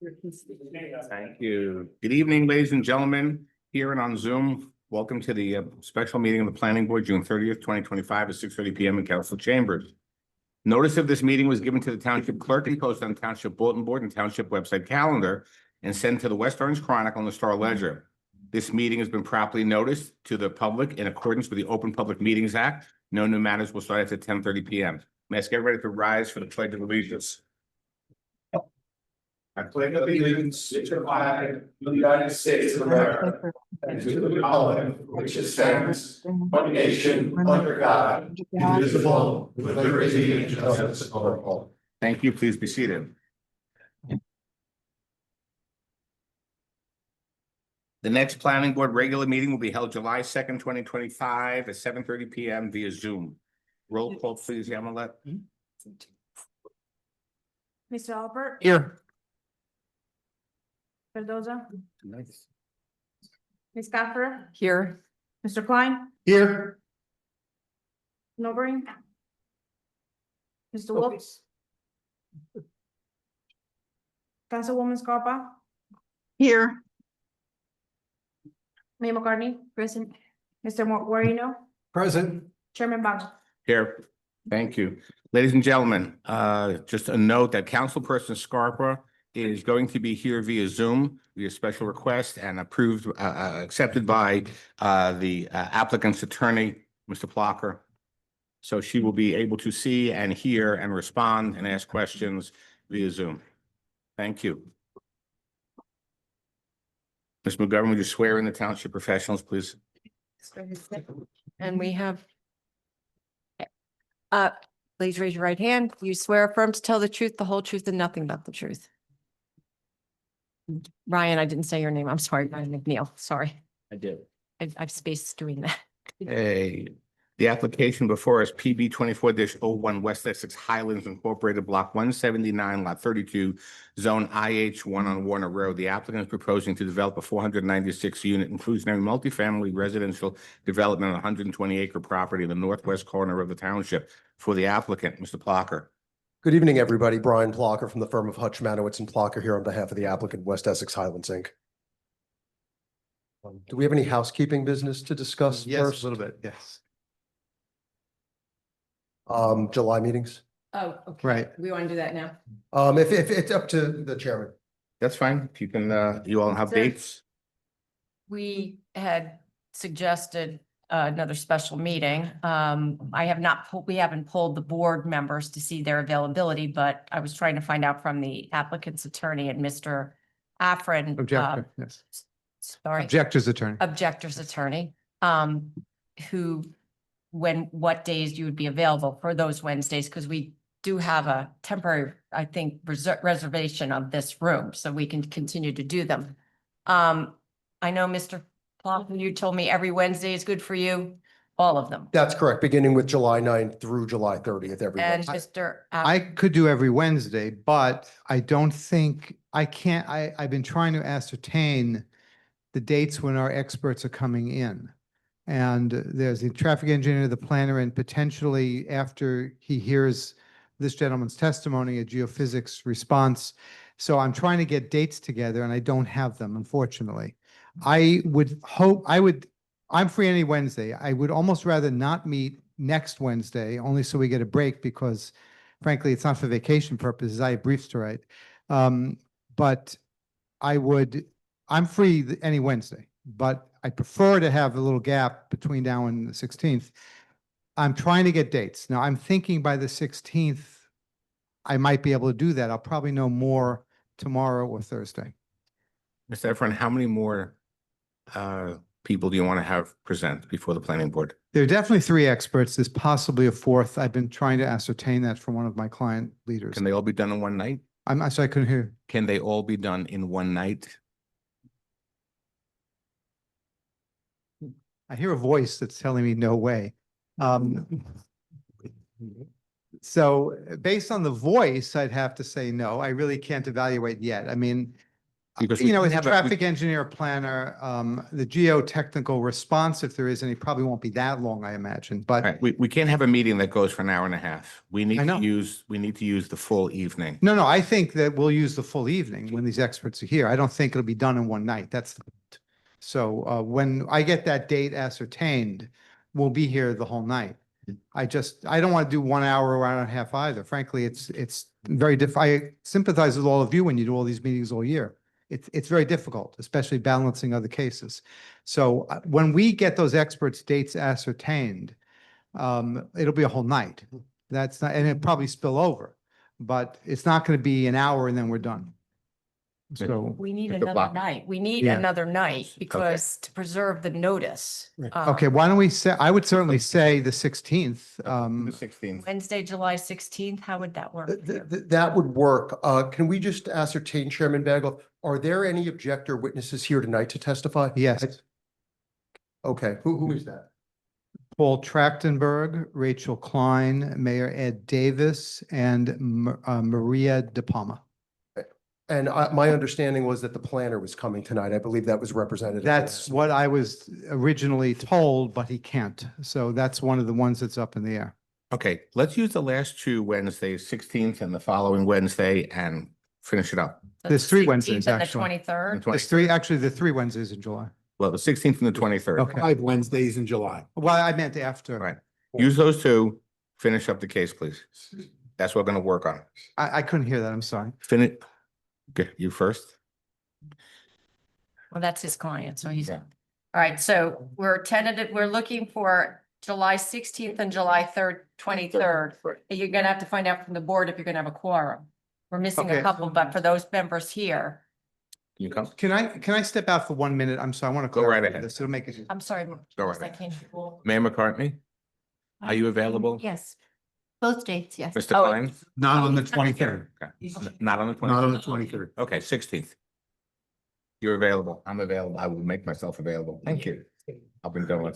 Thank you. Good evening, ladies and gentlemen, here and on Zoom. Welcome to the special meeting of the Planning Board, June 30th, 2025 at 6:30 p.m. in Council Chambers. Notice of this meeting was given to the Township Clerk and posted on Township Bulletin Board and Township website calendar and sent to the West Orange Chronicle and the Star Ledger. This meeting has been properly noticed to the public in accordance with the Open Public Meetings Act. No new matters will start at 10:30 p.m. May I ask everybody to rise for the Pledge of Allegiance? I pledge allegiance to the flag of the United States of America and to the republic which stands one nation under God, indivisible, with liberty and justice for all. Thank you. Please be seated. The next Planning Board regular meeting will be held July 2nd, 2025 at 7:30 p.m. via Zoom. Roll call, please, Yamilet. Mr. Albert? Here. Mendoza? Nice. Ms. Gaffer? Here. Mr. Klein? Here. Nobody? Mr. Whoops? Councilwoman Scarpa? Here. Mayor McCartney? Present. Mr. Guarino? Present. Chairman Bang? Here. Thank you. Ladies and gentlemen, just a note that Councilperson Scarpa is going to be here via Zoom, via special request and approved, accepted by the applicant's attorney, Mr. Plocker. So she will be able to see and hear and respond and ask questions via Zoom. Thank you. Ms. McGovern, would you swear in the township professionals, please? And we have. Please raise your right hand. You swear affirm to tell the truth, the whole truth, and nothing but the truth. Ryan, I didn't say your name. I'm sorry, Ryan McNeil. Sorry. I did. I've spaced doing that. Hey, the application before us, PB 24-01 West Essex Highlands Incorporated, Block 179, Lot 32, Zone IH1 on Warner Road. The applicant is proposing to develop a 496-unit inclusionary multifamily residential development on a 120-acre property in the northwest corner of the township. For the applicant, Mr. Plocker. Good evening, everybody. Brian Plocker from the firm of Hutch, Manowitz and Plocker here on behalf of the applicant, West Essex Highlands, Inc. Do we have any housekeeping business to discuss first? A little bit, yes. July meetings? Oh, okay. Right. We want to do that now. If it's up to the chairman. That's fine. If you can, you all have So- dates. We had suggested another special meeting. We haven't polled the board members to see their availability, but I was trying to find out from the applicant's attorney and Mr. Afrin. Objector, yes. Sorry. Objector's attorney. Objector's attorney, what days you would be available for those Wednesdays, because we do have a temporary, I think, reservation of this room, so we can continue to do them. I know, Mr. Plotkin, you told me every Wednesday is good for you, all of them. That's correct, beginning with July 9th through July 30th, every And Wednesday. Mr. I could do every Wednesday, but I don't think, I can't, I've been trying to ascertain the dates when our experts are coming in. And there's the traffic engineer, the planner, and potentially after he hears this gentleman's testimony, a geophysics response. So I'm trying to get dates together and I don't have them, unfortunately. I'm free any Wednesday. I would almost rather not meet next Wednesday, only so we get a break because frankly, it's not for vacation purposes. I have briefs to write. But I'm free any Wednesday, but I prefer to have a little gap between now and the 16th. I'm trying to get dates. Now I'm thinking by the 16th, I might be able to do that. I'll probably know more tomorrow or Thursday. Mr. Efron, how many more people do you want to have present before the planning board? There are definitely 3 experts. There's possibly a 4th. I've been trying to ascertain that from one of my client leaders. Can they all be done in one night? I'm sorry, I couldn't hear. Can they all be done in one night? I hear a voice that's telling me no way. So based on the voice, I'd have to say no. I really can't evaluate yet. I mean, Because we You know, can as a have traffic engineer planner, the geotechnical response, if there is any, probably won't be that long, I imagine, but Right, we can't have a meeting that goes for an hour and a half. We need I know. we need to use the full evening. no, no, I think that we'll use the full evening when these experts are here. I don't think it'll be done in one night. That's the point. So when I get that date ascertained, we'll be here the whole night. I don't want to do 1 hour or hour and a half either. Frankly, it's very I sympathize with all of you when you do all these meetings all year. It's very difficult, especially balancing other cases. So when we get those experts' dates ascertained, it'll be a whole night. That's not, and it'll probably spill over, but it's not going to be an hour and then we're done. So, We need Mr. another Block. night. We need Yeah. another night because to preserve the notice. okay, why don't we say, I would certainly say the 16th. The 16th. Wednesday, July 16th, how would that work? That would work. Can we just ascertain, Chairman Bagel, are there any objector witnesses here tonight to testify? Yes. Okay, who is that? Paul Trachtenberg, Rachel Klein, Mayor Ed Davis, and Maria De Palma. And my understanding was that the planner was coming tonight. I believe that was represented. That's what I was originally told, but he can't. So that's one of the ones that's up in the air. Okay, let's use the last two Wednesdays, 16th and the following Wednesday, and finish it up. There's 3 Wednesdays, And the actually. 23rd. There's 3, actually, the 3 Wednesdays in July. Well, the 16th and the 23rd. Okay. 5 Wednesdays in July. Well, I meant after. Right. Use those two, finish up the case, please. That's what we're gonna work on. I couldn't hear that. I'm sorry. Finish, okay, you first. Well, that's his client, so he's, Yeah. all right, so we're tentative, we're looking for July 16th and July 23rd. You're gonna have to find out from the board if you're gonna have a quorum. We're missing a Okay. couple, but for those members here, Can you come? Can I step out for 1 minute? I'm sorry. I want to Go right clarify ahead. this. It'll make it. I'm sorry. Go right I ahead. can't- Mayor McCartney, are you available? Yes, both dates, yes. Mr. Oh, Klein? Not on the 23rd. Okay. Not on the 23rd? Not on the 23rd. Okay, 16th. You're available. I'm available. I will make myself available. Thank you. I've been going.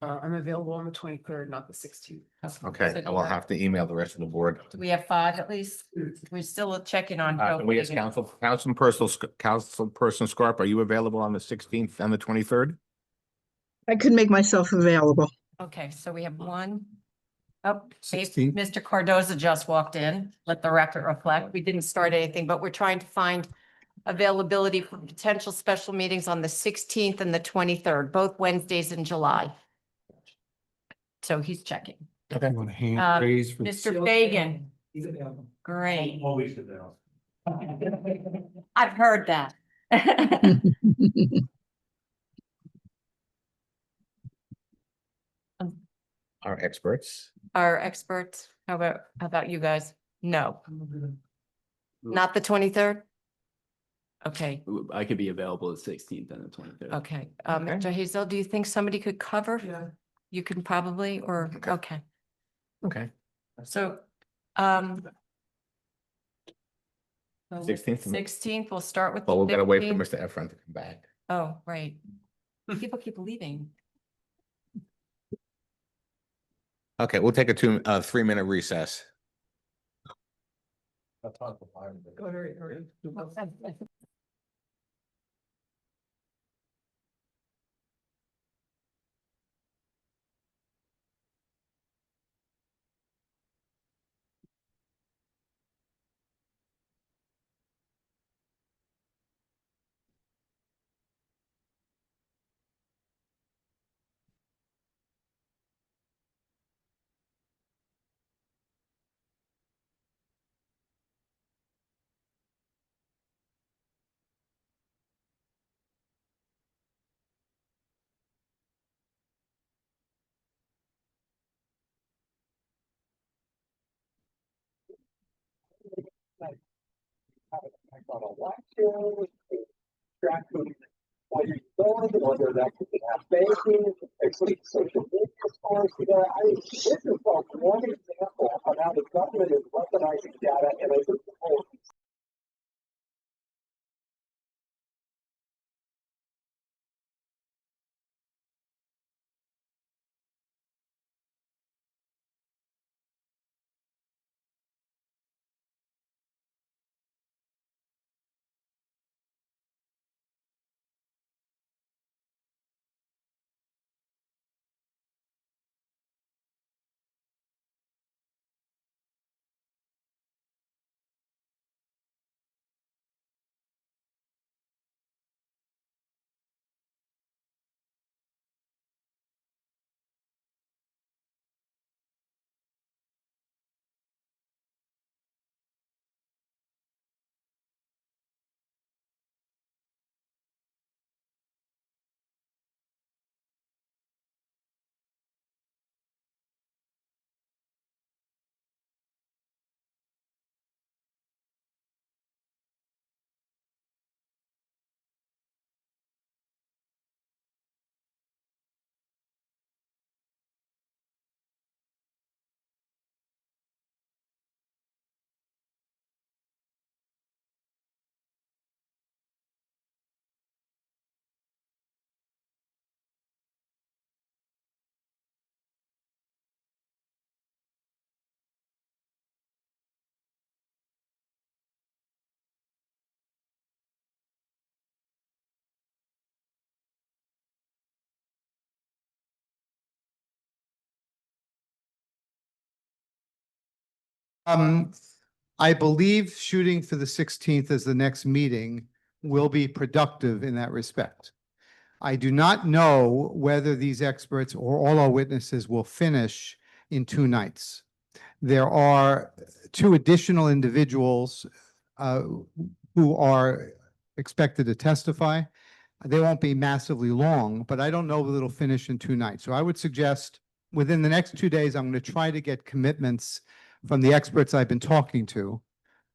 I'm available on the 23rd, not the 16th. Okay, I will have to email the rest of the board. Do we have 5 at least? We're still checking on. Joe Can we ask Fagan. Councilperson Scarp, are you available on the 16th and the 23rd? I could make myself available. Okay, so we have 1. Oh, 16. Mr. Cardoza just walked in. Let the record reflect. We didn't start anything, but we're trying to find availability for potential special meetings on the 16th and the 23rd, both Wednesdays in July. So he's checking. Okay. Want a hand Uh, raised for- Mr. Fagan, He's available. great. Always available. I've heard that. Our experts. Our experts, how about you guys? No, not the 23rd? Okay, I could be available the 16th and the 23rd. okay. Okay. Mr. Hazel, do you think somebody could cover? Yeah. You can probably, or, Okay. okay, Okay. so, 16th. 16th, we'll start with. the Well, we've got to wait for 16th. Mr. Efron to come back. Oh, right. People keep leaving. Okay, we'll take a 3-minute recess. Go ahead. I believe shooting for the 16th as the next meeting will be productive in that respect. I do not know whether these experts or all our witnesses will finish in 2 nights. There are 2 additional individuals who are expected to testify. They won't be massively long, but I don't know that it'll finish in 2 nights. So I would suggest within the next 2 days, I'm going to try to get commitments from the experts I've been talking to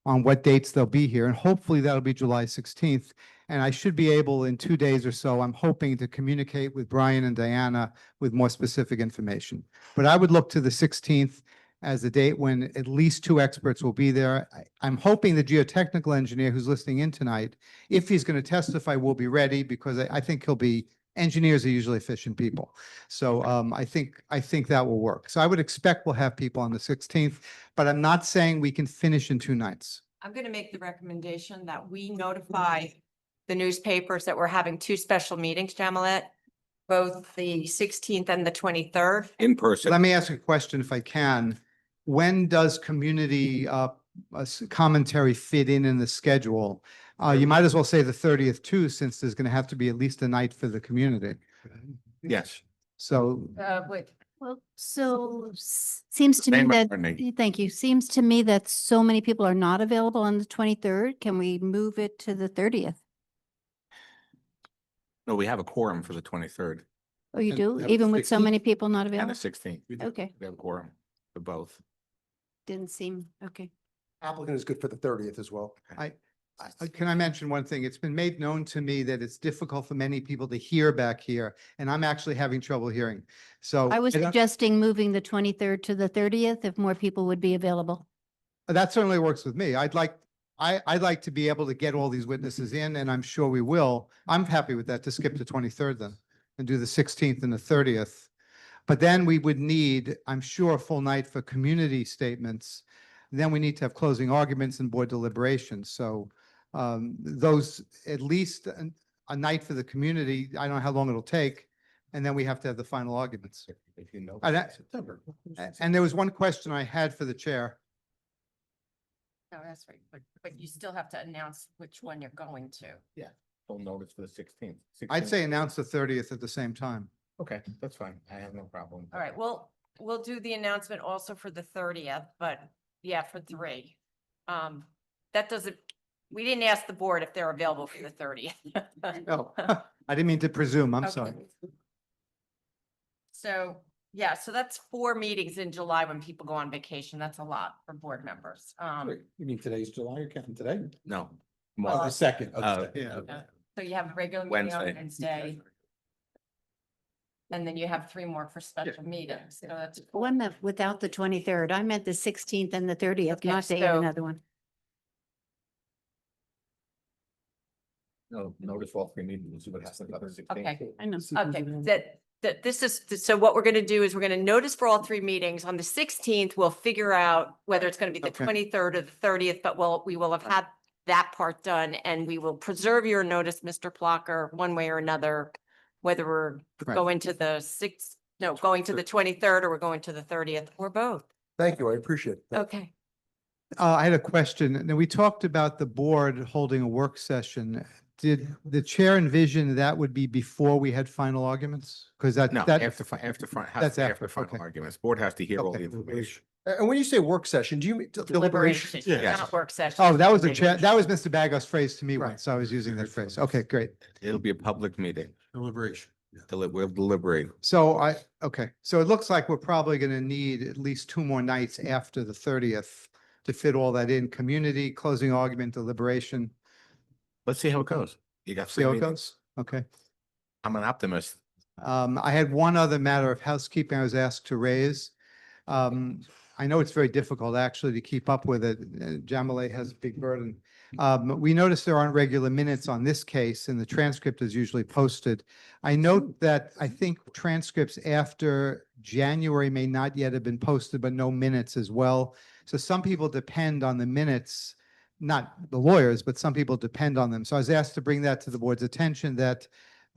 on what dates they'll be here, and hopefully that'll be July 16th. And I should be able in 2 days or so, I'm hoping to communicate with Brian and Diana with more specific information. But I would look to the 16th as the date when at least 2 experts will be there. I'm hoping the geotechnical engineer who's listening in tonight, if he's going to testify, will be ready, because I think engineers are usually efficient people. So I think that will work. So I would expect we'll have people on the 16th, but I'm not saying we can finish in 2 nights. I'm going to make the recommendation that we notify the newspapers that we're having 2 special meetings, Jamalet, both the 16th and the 23rd. In person. Let me ask a question if I can. When does community commentary fit in the schedule? You might as well say the 30th too, since there's going to have to be at least a night for the community. Yes. So Wait, Well, so seems to me Name it, that, Courtney. thank you. Seems to me that so many people are not available on the 23rd. Can we move it to the 30th? No, we have a quorum for the 23rd Oh, you And do? the Even with so 16th? many people not and the available? 16th. Okay, We have a quorum for both. didn't seem, okay. Applicant is good for the 30th as well. can I mention one thing? It's been made known to me that it's difficult for many people to hear back here, and I'm actually having trouble hearing. So I was don't- suggesting moving the 23rd to the 30th if more people would be available. that certainly works with me. I'd like to be able to get all these witnesses in, and I'm sure we will. I'm happy with that, to skip the 23rd then and do the 16th and the 30th. But then we would need, I'm sure, a full night for community statements. Then we need to have closing arguments and board deliberations. So those, at least a night for the community, I don't know how long it'll take. And then we have to have the final arguments. If you know. And And there was one question I had for the chair. no, that's right. But you still have to announce which one you're going to. Full notice for the 16th. I'd say announce the 30th at the same time. Okay, that's fine. I have no problem. All right, well, we'll do the announcement also for the 30th, but yeah, for 3. That doesn't, we didn't ask the board if they're available for the 30th. Oh, I didn't mean to presume. I'm sorry. Okay. So, yeah, so that's 4 meetings in July when people go on vacation. That's a lot for board members. You mean today's July, you're counting today? No. Well, Oh, Well, the second. Yeah. So you have a regular meeting on Wednesday. Wednesday, and then you have 3 more for special meetings. So that's One that without the 23rd. I meant the 16th and the 30th, Okay, not to add so- another one. no, notice all 3 meetings. We'll see what happens about the 16th. okay. I know. Okay, that this is, so what we're gonna do is we're gonna notice for all 3 meetings. On the 16th, we'll figure out whether it's gonna be the Okay. 23rd or the 30th, but we will have had that part done, and we will preserve your notice, Mr. Plucker, one way or another, whether we're Right. going to the 23rd, or we're going to the 30th, or both. Thank you. I appreciate that. Okay. I had a question. Now, we talked about the board holding a work session. Did the chair envision that would be before we had final arguments? Because No, that, after, after, That's after after, final okay. arguments. Board has to hear all the Okay. information. And when you say work session, do you mean deliberation? Yes. Not work session. oh, that was the chair, that was Mr. Bagos' phrase to me Right. once. So I was using that phrase. Okay, great. It'll be a public meeting. Deliberation. We'll deliberate. So okay, so it looks like we're probably going to need at least 2 more nights after the 30th to fit all that in, community, closing argument, deliberation. Let's see how it goes. You got See 3 how it meetings. goes? Okay. I'm an optimist. I had one other matter of housekeeping I was asked to raise. I know it's very difficult actually to keep up with it. Jamale has a big burden. We noticed there aren't regular minutes on this case and the transcript is usually posted. I note that I think transcripts after January may not yet have been posted, but no minutes as well. So some people depend on the minutes, not the lawyers, but some people depend on them. So I was asked to bring that to the board's attention that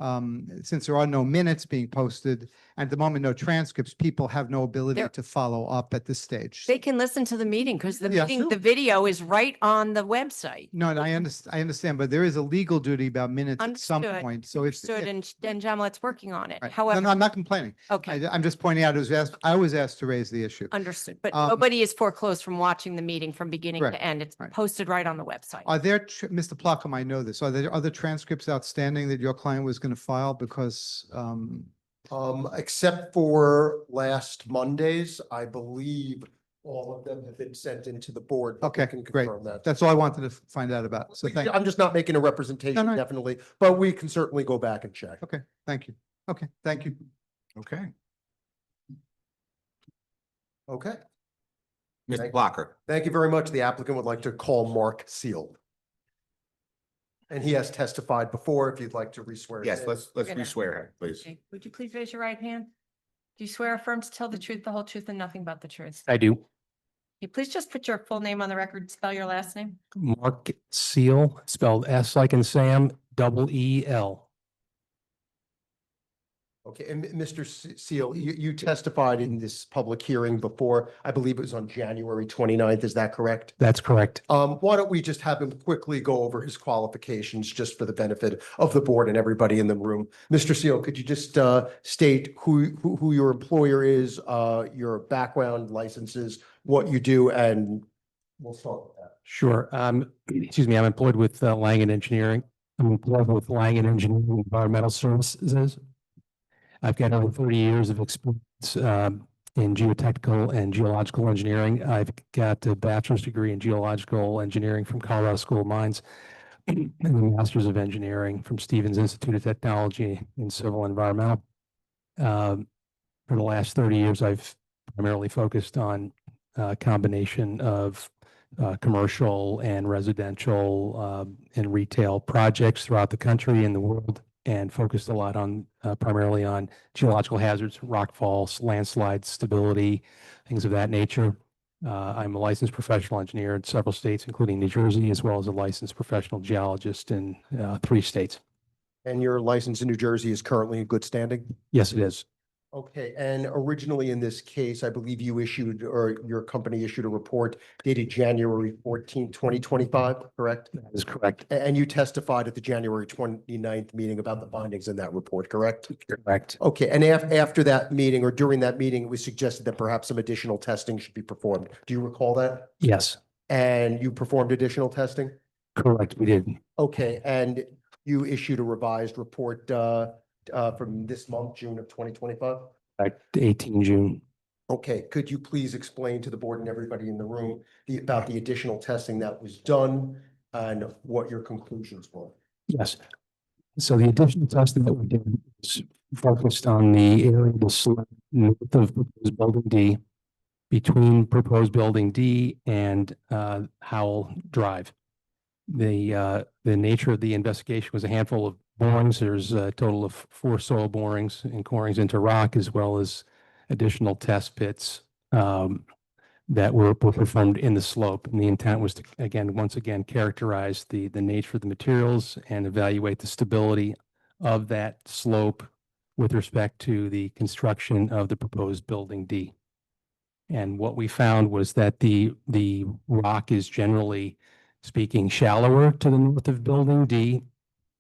since there are no minutes being posted, and at the moment, no transcripts, people have no ability There- to follow up at this stage. They can listen to the meeting because the Yeah. meeting, the video is right on the website. No, and I understand, but there is a legal duty about minutes at some Understood. point, so if. Understood, and John, let's working on it. Right. No, However, no, I'm not complaining. okay, I'm just pointing out, I was asked to raise the issue. understood. But Um, nobody is foreclosed from watching the meeting from beginning Correct, to end. It's right. posted right on the website. Are there, Mr. Placum, I know this, are there other transcripts outstanding that your client was going to file because, Except for last Monday's, I believe all of them have been sent into the board. but we Okay, can great. confirm that. that's all I wanted to find out about. So thank, I'm just not making a representation, No, no. definitely, but we can certainly go back and check. okay, thank you. Okay, thank you. Okay. Okay, Mr. Thank- Blocker. thank you very much. The applicant would like to call Mark Seal. And he has testified before, if you'd like to re-swear. him Yes, in. let's Gonna- re-swear her, please. Okay, would you please raise your right hand? Do you swear or affirm to tell the truth, the whole truth, and nothing but the truth? I do. You please just put your full name on the record, spell your last name. Mark Seal, spelled S like in Sam, double E-L. Okay, and Mr. Seal, you testified in this public hearing before, I believe it was on January 29th. Is that correct? That's correct. Why don't we just have him quickly go over his qualifications just for the benefit of the board and everybody in the room? Mr. Seal, could you just state who your employer is, your background, licenses, what you do, and we'll start with that. Sure. Excuse me, I'm employed with Langen Engineering. I'm employed with Langen Engineering Environmental Services. I've got over 30 years of experience in geotechnical and geological engineering. I've got a bachelor's degree in geological engineering from Colorado School of Mines and a master's of engineering from Stevens Institute of Technology in civil environmental. For the last 30 years, I've primarily focused on a combination of commercial and residential and retail projects throughout the country and the world, and focused a lot on primarily on geological hazards, rock falls, landslides, stability, things of that nature. I'm a licensed professional engineer in several states, including New Jersey, as well as a licensed professional geologist in 3 states. And your license in New Jersey is currently in good standing? Yes, it is. Okay, and originally in this case, I believe you issued, or your company issued a report dated January 14th, 2025, correct? That is correct. And you testified at the January 29th meeting about the findings in that report, correct? Correct. Okay, and after that meeting, or during that meeting, it was suggested that perhaps some additional testing should be performed. Do you recall that? Yes, And you performed additional testing? correct. We did. Okay, and you issued a revised report from this month, June of 2025? 18 June. Okay, could you please explain to the board and everybody in the room about the additional testing that was done and what your conclusions were? Yes. So the additional testing that we did is focused on the area to slope north of proposed building D, between proposed building D and Howell Drive. The nature of the investigation was a handful of borings. There's a total of 4 soil borings and corings into rock, as well as additional test pits that were performed in the slope. And the intent was to, once again, characterize the nature of the materials and evaluate the stability of that slope with respect to the construction of the proposed building D. And what we found was that the rock is, generally speaking, shallower to the north of building D.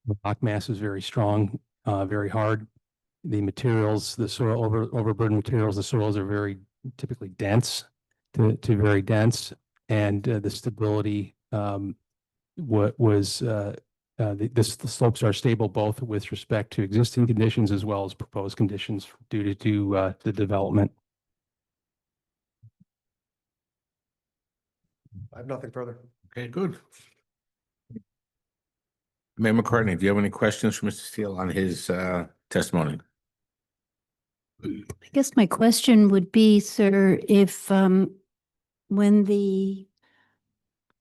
The rock mass is very strong, very hard. The materials, the soil overburden materials, the soils are very typically dense to very dense, and the stability the slopes are stable both with respect to existing conditions as well as proposed conditions due to the development. I have nothing further. Okay, good. Mayor McCartney, do you have any questions for Mr. Steele on his testimony? I guess my question would be, sir, if when the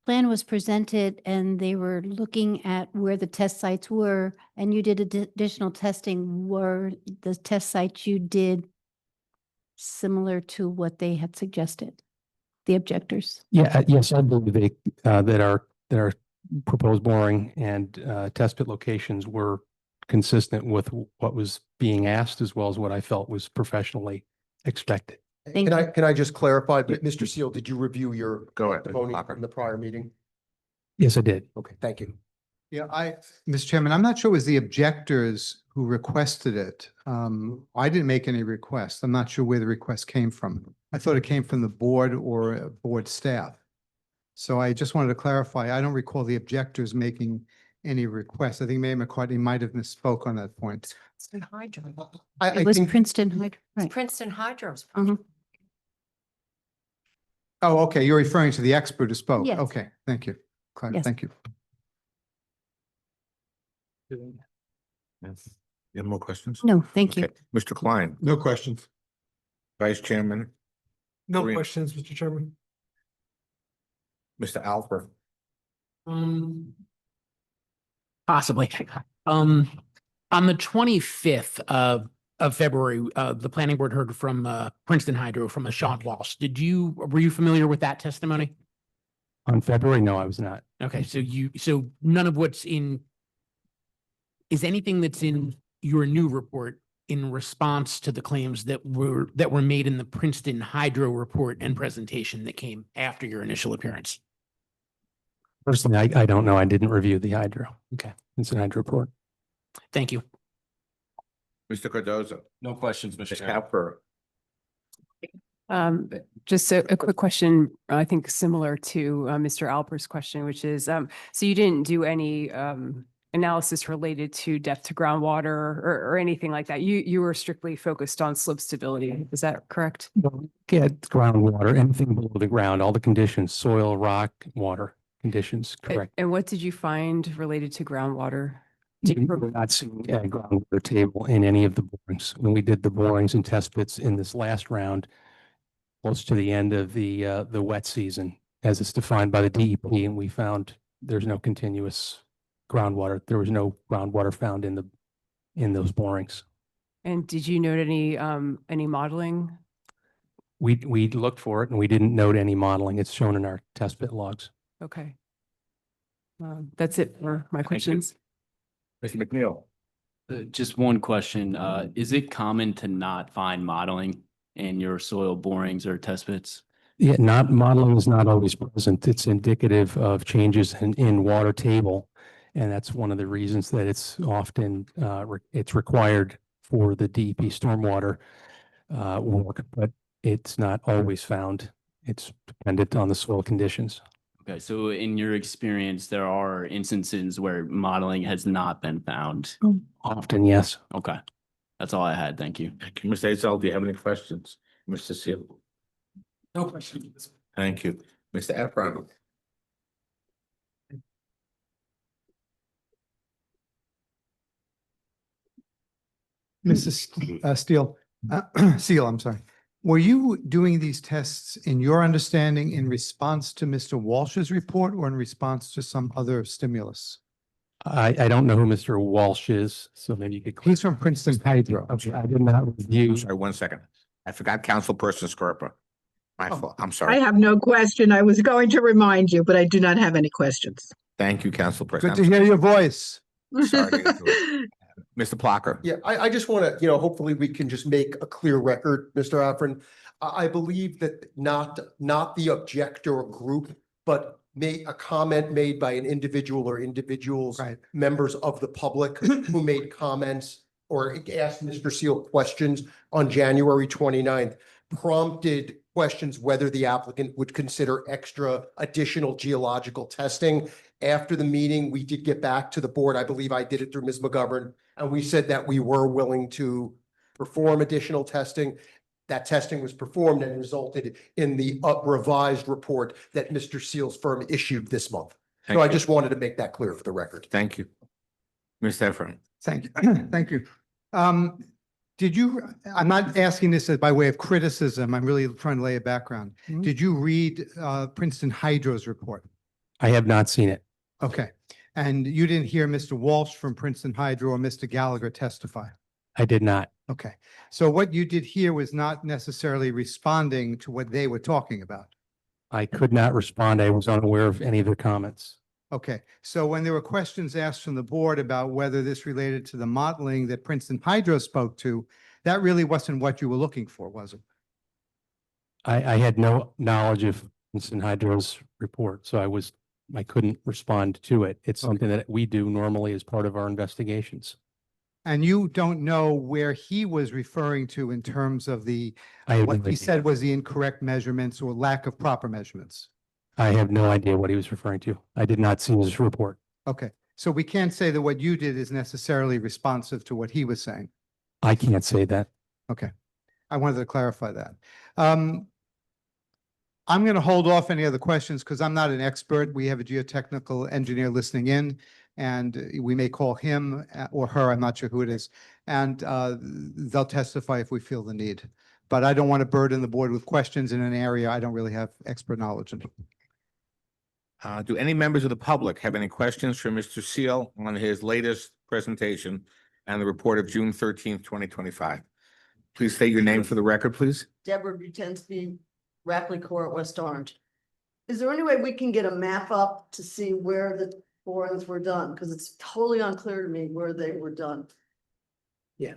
plan was presented and they were looking at where the test sites were and you did additional testing, were the test sites you did similar to what they had suggested, the objectors? Yeah, yes, I believe that our proposed boring and test pit locations were consistent with what was being asked as well as what I felt was professionally expected. Thank Can I just clarify, but Mr. Seal, did you review your Go ahead, Mr. testimony Plucker. in the prior meeting? Yes, I did. Okay, thank you. Yeah, Mr. Chairman, I'm not sure it was the objectors who requested it. I didn't make any request. I'm not sure where the request came from. I thought it came from the board or board staff. So I just wanted to clarify, I don't recall the objectors making any requests. I think Mayor McCartney might have misspoke on that point. Princeton Hydro. I It was think, Princeton Hydro, right? Princeton Hydro's. Mhm. Oh, okay, you're referring to the expert who spoke. Yes. Okay, thank you. Yes. Thank you. Yes. You have more questions? No, thank you. Okay, Mr. Klein, No questions. Vice Chairman, No Green. questions, Mr. Chairman. Mr. Alper. Possibly. On the 25th of February, the planning board heard from Princeton Hydro from a Sean Walsh. Were you familiar with that testimony? On February, no, I was not. Okay, so none of what's is anything that's in your new report in response to the claims that were made in the Princeton Hydro report and presentation that came after your initial appearance? Personally, I don't know. I didn't review the hydro. Okay. It's an hydro report. Thank you. Mr. Cardoza. No questions, Mr. Mr. Chairman. Alper. Just a quick question, I think similar to Mr. Alper's question, which is, so you didn't do any analysis related to depth to groundwater or anything like that? You were strictly focused on slope stability. Is that correct? Get groundwater, anything below the ground, all the conditions, soil, rock, water conditions, correct. And what did you find related to groundwater? We're not seeing a groundwater table in any of the borings. When we did the borings and test pits in this last round, close to the end of the wet season, as it's defined by the DEP, and we found there's no continuous groundwater. There was no groundwater found in those borings. And did you note any modeling? We looked for it and we didn't note any modeling. It's shown in our test pit logs. Okay. That's it for my questions. Mr. McNeil. Just one question. Is it common to not find modeling in your soil borings or test pits? Yeah, modeling is not always present. It's indicative of changes in water table. And that's one of the reasons that it's often, it's required for the DEP stormwater work, but it's not always found. It's dependent on the soil conditions. Okay, so in your experience, there are instances where modeling has not been found. Often, yes. Okay, that's all I had. Thank you. Thank you. Mr. Azal, do you have any questions? Mr. Seal. No questions. Thank you. Mr. Efron. Mrs. Steele, Seal, I'm sorry. Were you doing these tests in your understanding in response to Mr. Walsh's report or in response to some other stimulus? I don't know who Mr. Walsh is, so maybe you could. He's from Princeton Hydro. Okay, I did not review. I'm sorry, 1 second. I forgot Councilperson Scarpa. My fault. I'm I sorry. have no question. I was going to remind you, but I do not have any questions. Thank you, Councilperson. Good to hear your voice. Sorry to interrupt. Mr. Plucker. Yeah, I just want to, hopefully we can just make a clear record, Mr. Afrin. I believe that not the objector group, but a comment made by an individual or individuals, Right. members of the public who made comments or asked Mr. Seal questions on January 29th, prompted questions whether the applicant would consider extra additional geological testing. After the meeting, we did get back to the board. I believe I did it through Ms. McGovern. And we said that we were willing to perform additional testing. That testing was performed and resulted in the revised report that Mr. Seal's firm issued this month. Thank So I you. just wanted to make that clear for the record. Thank you. Mr. Efron. Thank you. Thank you. I'm not asking this as by way of criticism. I'm really trying to lay a background. Did you read Princeton Hydro's report? I have not seen it. Okay. And you didn't hear Mr. Walsh from Princeton Hydro or Mr. Gallagher testify? I did not. Okay. So what you did here was not necessarily responding to what they were talking about. I could not respond. I was unaware of any of their comments. Okay, so when there were questions asked from the board about whether this related to the modeling that Princeton Hydro spoke to, that really wasn't what you were looking for, was it? I had no knowledge of Princeton Hydro's report, so I couldn't respond to it. It's something that we do normally as part of our investigations. And you don't know where he was referring to in terms of I have what no he idea. said was the incorrect measurements or lack of proper measurements. I have no idea what he was referring to. I did not see his report. Okay, so we can't say that what you did is necessarily responsive to what he was saying. I can't say that. Okay, I wanted to clarify that. I'm going to hold off any other questions because I'm not an expert. We have a geotechnical engineer listening in, and we may call him or her, I'm not sure who it is, and they'll testify if we feel the need. But I don't want to burden the board with questions in an area I don't really have expert knowledge in. Do any members of the public have any questions for Mr. Seal on his latest presentation and the report of June 13th, 2025? Please state your name for the record, please. Deborah Butensky, Rapley Court, West Orange. Is there any way we can get a map up to see where the borings were done? Because it's totally unclear to me where they were done. Yeah.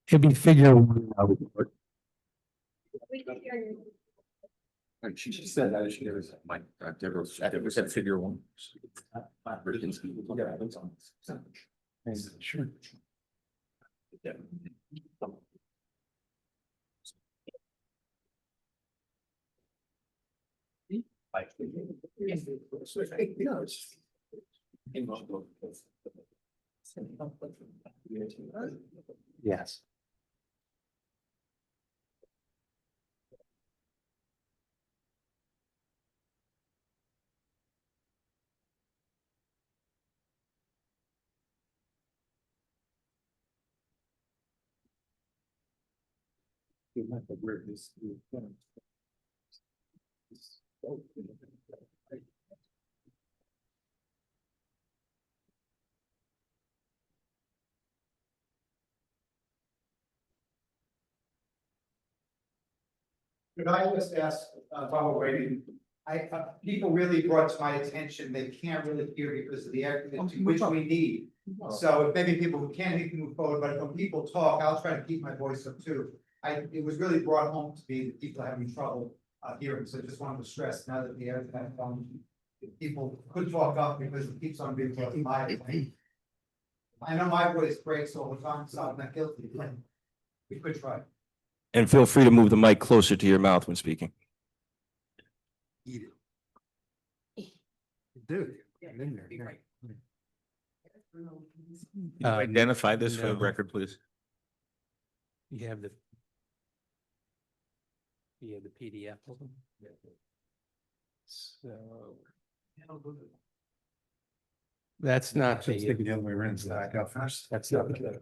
It'd be figure one in our report. And she said that she was like, Deborah said figure one. Sure. Yes. Could I just ask, while we're waiting, people really brought to my attention, they can't really hear because of the air conditioning, which we need. So if maybe people who can't, he can move forward, but when people talk, I'll try to keep my voice up too. It was really brought home to me that people are having trouble hearing, so I just wanted to stress now that the air has gone, people could talk up because it keeps on being brought by. I know my voice breaks all the time, so I'm not guilty. We could try. And feel free to move the mic closer to your mouth when speaking. Dude. Identify this for the no. record, please. You have the PDF. So. That's not the other way around. That's not the.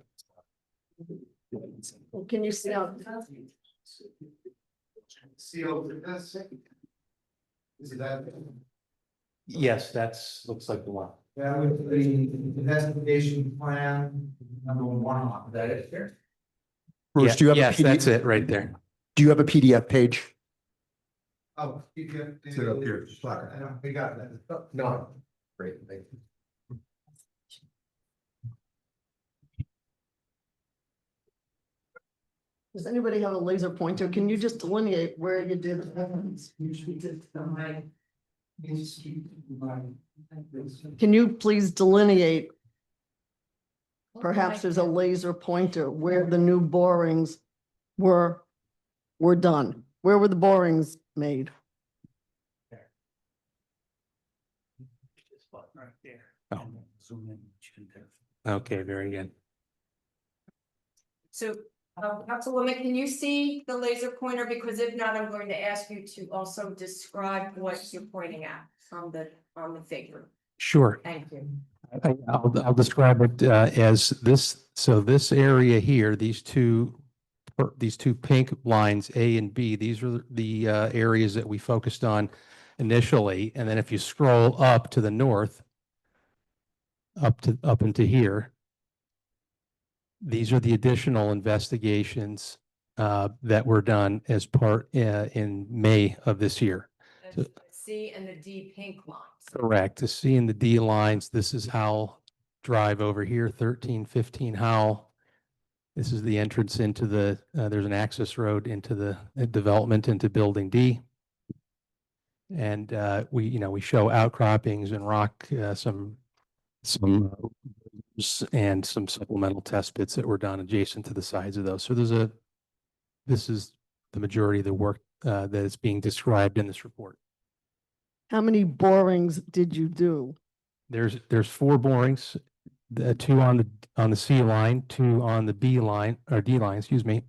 Well, can you see out? Is that? Yes, looks like the one. That was the investigation plan number one, that is here. Bruce, do you have a Yes, PDF? that's it right there. Do you have a PDF page? Oh, PDF. Is it up here? I know, we got that. No. Great, thank you. Does anybody have a laser pointer? Can you just delineate where you did? Can you please delineate? Perhaps there's a laser pointer where the new borings were done. Where were the borings made? Oh. Okay, very good. So, Councilwoman, can you see the laser pointer? Because if not, I'm going to ask you to also describe what you're pointing at on the figure. Sure. Thank you. I'll describe it as this. So this area here, these two pink lines, A and B, these are the areas that we focused on initially. And then if you scroll up to the north, up into here, these are the additional investigations that were done as part in May of this year. So- C and the D pink lines. Correct. The C and the D lines, this is Howell Drive over here, 1315 Howell. This is the entrance into the, there's an access road into the development into Building D. And we show outcroppings and rock, some and some supplemental test pits that were done adjacent to the sides of those. So this is the majority of the work that is being described in this report. How many borings did you do? There's 4 borings, the 2 on the C line, 2 on the B line or D line, excuse me.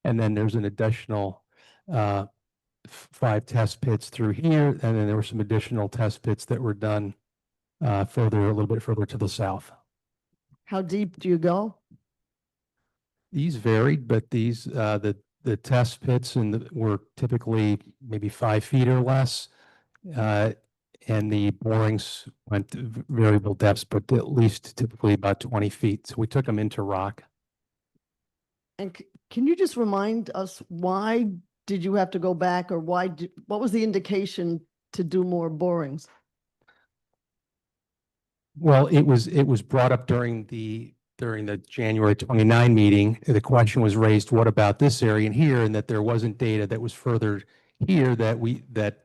And then there's an additional 5 test pits through here, and then there were some additional test pits that were done a little bit further to the south. How deep do you go? These varied, but these the test pits were typically maybe 5 feet or less, and the borings went to variable depths, but at least typically about 20 feet. So we took them into rock. And can you just remind us, why did you have to go back, or what was the indication to do more borings? Well, it was brought up during the January 29 meeting. The question was raised, what about this area in here? And that there wasn't data that was further here that we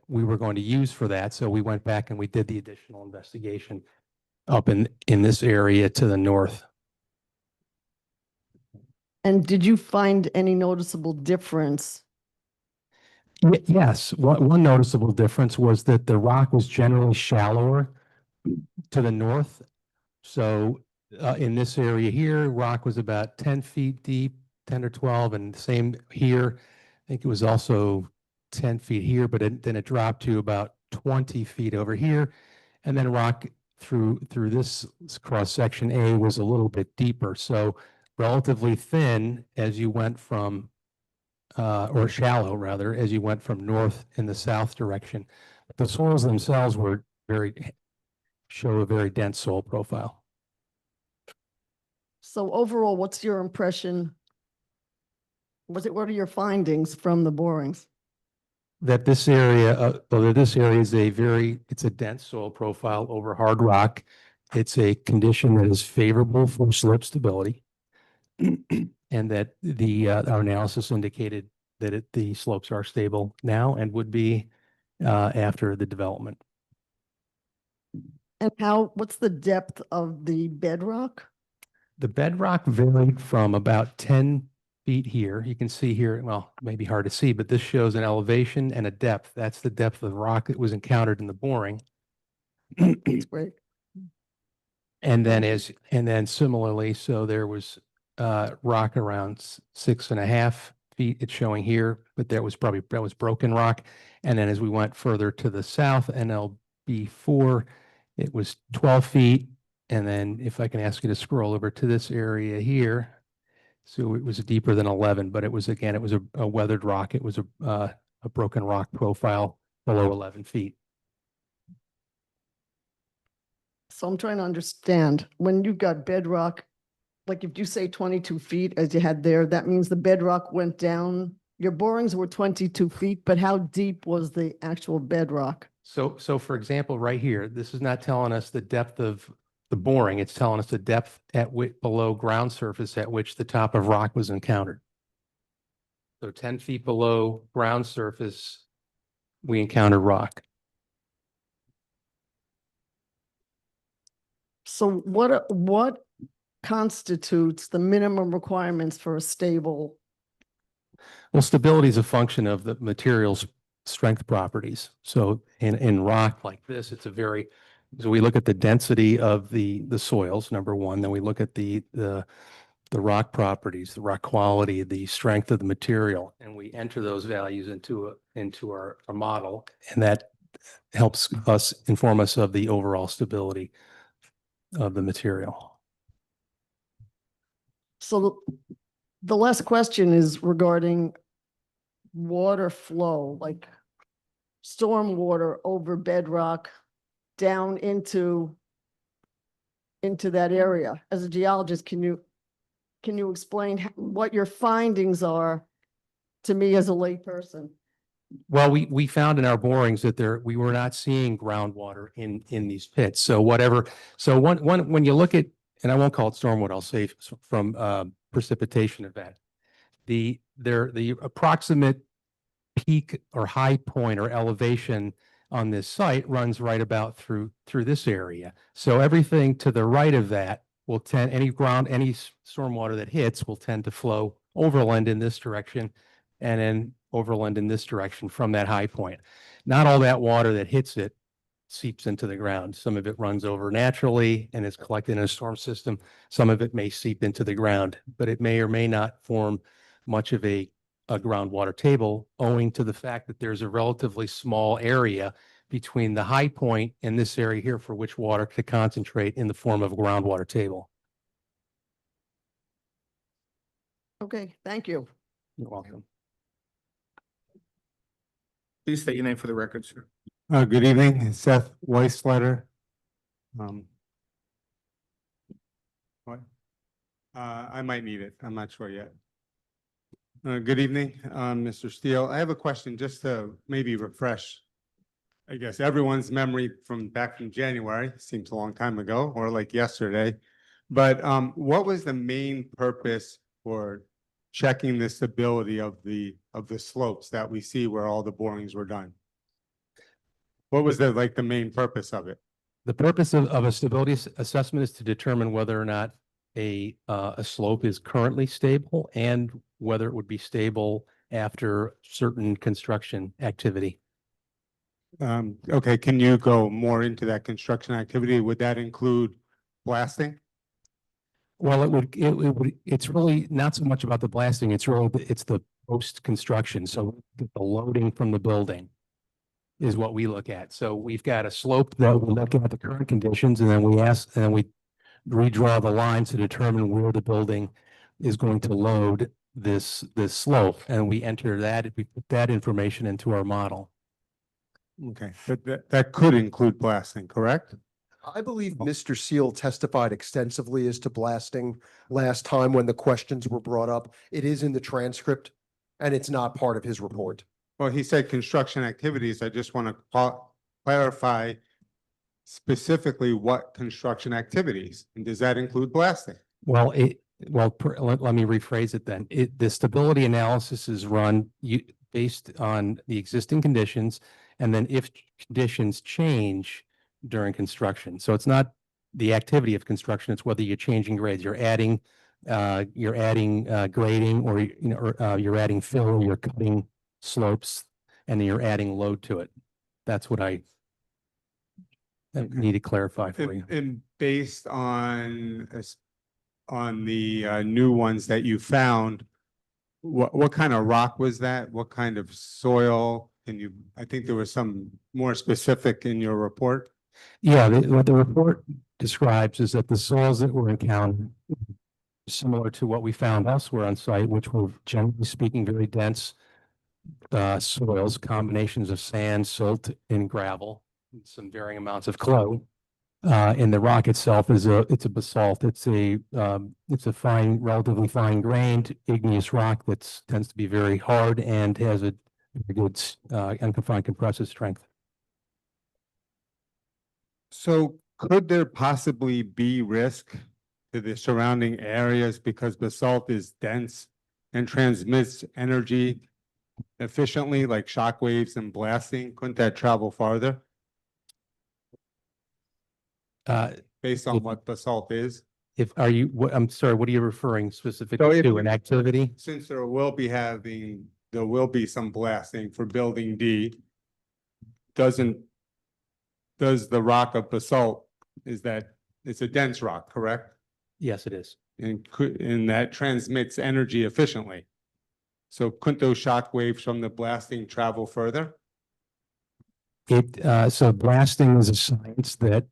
were going to use for that. So we went back and we did the additional investigation up in this area to the north. And did you find any noticeable difference? Yes, one noticeable difference was that the rock was generally shallower to the north. So in this area here, rock was about 10 feet deep, 10 or 12, and the same here. I think it was also 10 feet here, but then it dropped to about 20 feet over here. And then rock through this cross section A was a little bit deeper. So relatively thin as you went from, or shallow rather, as you went from north in the south direction. The soils themselves show a very dense soil profile. So overall, what's your impression? What are your findings from the borings? That this area, is it's a dense soil profile over hard rock. It's a condition that is favorable for slope stability. And that our analysis indicated that the slopes are stable now and would be after the development. And what's the depth of the bedrock? The bedrock varied from about 10 feet here. You can see here, well, maybe hard to see, but this shows an elevation and a depth. That's the depth of the rock that was encountered in the boring. That's great. And then similarly, so there was rock around 6.5 feet. It's showing here, but that was broken rock. And then as we went further to the south, NLB4, it was 12 feet. And then if I can ask you to scroll over to this area here. So it was deeper than 11, but it was a weathered rock. It was a broken rock profile below 11 feet. So I'm trying to understand, when you've got bedrock, like if you say 22 feet as you had there, that means the bedrock went down. Your borings were 22 feet, but how deep was the actual bedrock? So for example, right here, this is not telling us the depth of the boring. It's telling us the depth at which below ground surface at which the top of rock was encountered. So 10 feet below ground surface, we encountered rock. So what constitutes the minimum requirements for a stable? Well, stability is a function of the material's strength properties. So in rock like this, so we look at the density of the soils, number one, then we look at the rock properties, the rock quality, the strength of the material, and we enter those values into our model, and that helps us inform us of the overall stability of the material. So the last question is regarding water flow, like storm water over bedrock down into that area. As a geologist, can you explain what your findings are to me as a layperson? Well, we found in our borings that we were not seeing groundwater in these pits. So when you look at, and I won't call it stormwater, I'll say from precipitation event. The approximate peak or high point or elevation on this site runs right about through this area. So everything to the right of that will tend, any stormwater that hits will tend to flow overland in this direction and then overland in this direction from that high point. Not all that water that hits it seeps into the ground. Some of it runs over naturally and is collected in a storm system. Some of it may seep into the ground, but it may or may not form much of a groundwater table owing to the fact that there's a relatively small area between the high point and this area here for which water to concentrate in the form of a groundwater table. Okay, thank you. You're welcome. Please state your name for the record, sir. Good evening, Seth Weissletter. What? I might need it. I'm not sure yet. Good evening, Mr. Steele. I have a question just to maybe refresh, I guess, everyone's memory from back from January. Seems a long time ago, or like yesterday. But what was the main purpose for checking the stability of the slopes that we see where all the borings were done? What was the main purpose of it? The purpose of a stability assessment is to determine whether or not a slope is currently stable and whether it would be stable after certain construction activity. Okay, can you go more into that construction activity? Would that include blasting? Well, it's really not so much about the blasting, it's the post-construction. So the loading from the building is what we look at. So we've got a slope that we look at the current conditions, and then we redraw the lines to determine where the building is going to load this slope, and we enter that, we put that information into our model. Okay, but that could include blasting, correct? I believe Mr. Seal testified extensively as to blasting last time when the questions were brought up. It is in the transcript and it's not part of his report. Well, he said construction activities. I just want to clarify specifically what construction activities, and does that include blasting? Well, let me rephrase it then. The stability analysis is run based on the existing conditions, and then if conditions change during construction. So it's not the activity of construction, it's whether you're changing grades, you're adding grading, or you're adding fill, or you're cutting slopes, and then you're adding load to it. That's what I need to clarify for you. And based on the new ones that you found, what kind of rock was that? What kind of soil? I think there was some more specific in your report. Yeah, what the report describes is that the soils that were encountered similar to what we found elsewhere on site, which were generally speaking very dense soils, combinations of sand, silt, and gravel, and some varying amounts of clay. And the rock itself it's a basalt. It's a fine, relatively fine grained igneous rock that tends to be very hard and has a very good unconfined compressive strength. So could there possibly be risk to the surrounding areas because basalt is dense and transmits energy efficiently, like shock waves and blasting? Couldn't that travel farther? Based on what basalt is? I'm sorry, what are you referring specifically to, an activity? Since there will be some blasting for building D, does the rock of basalt, it's a dense rock, correct? Yes, it is. And that transmits energy efficiently. So couldn't those shock waves from the blasting travel further? So blasting is a science that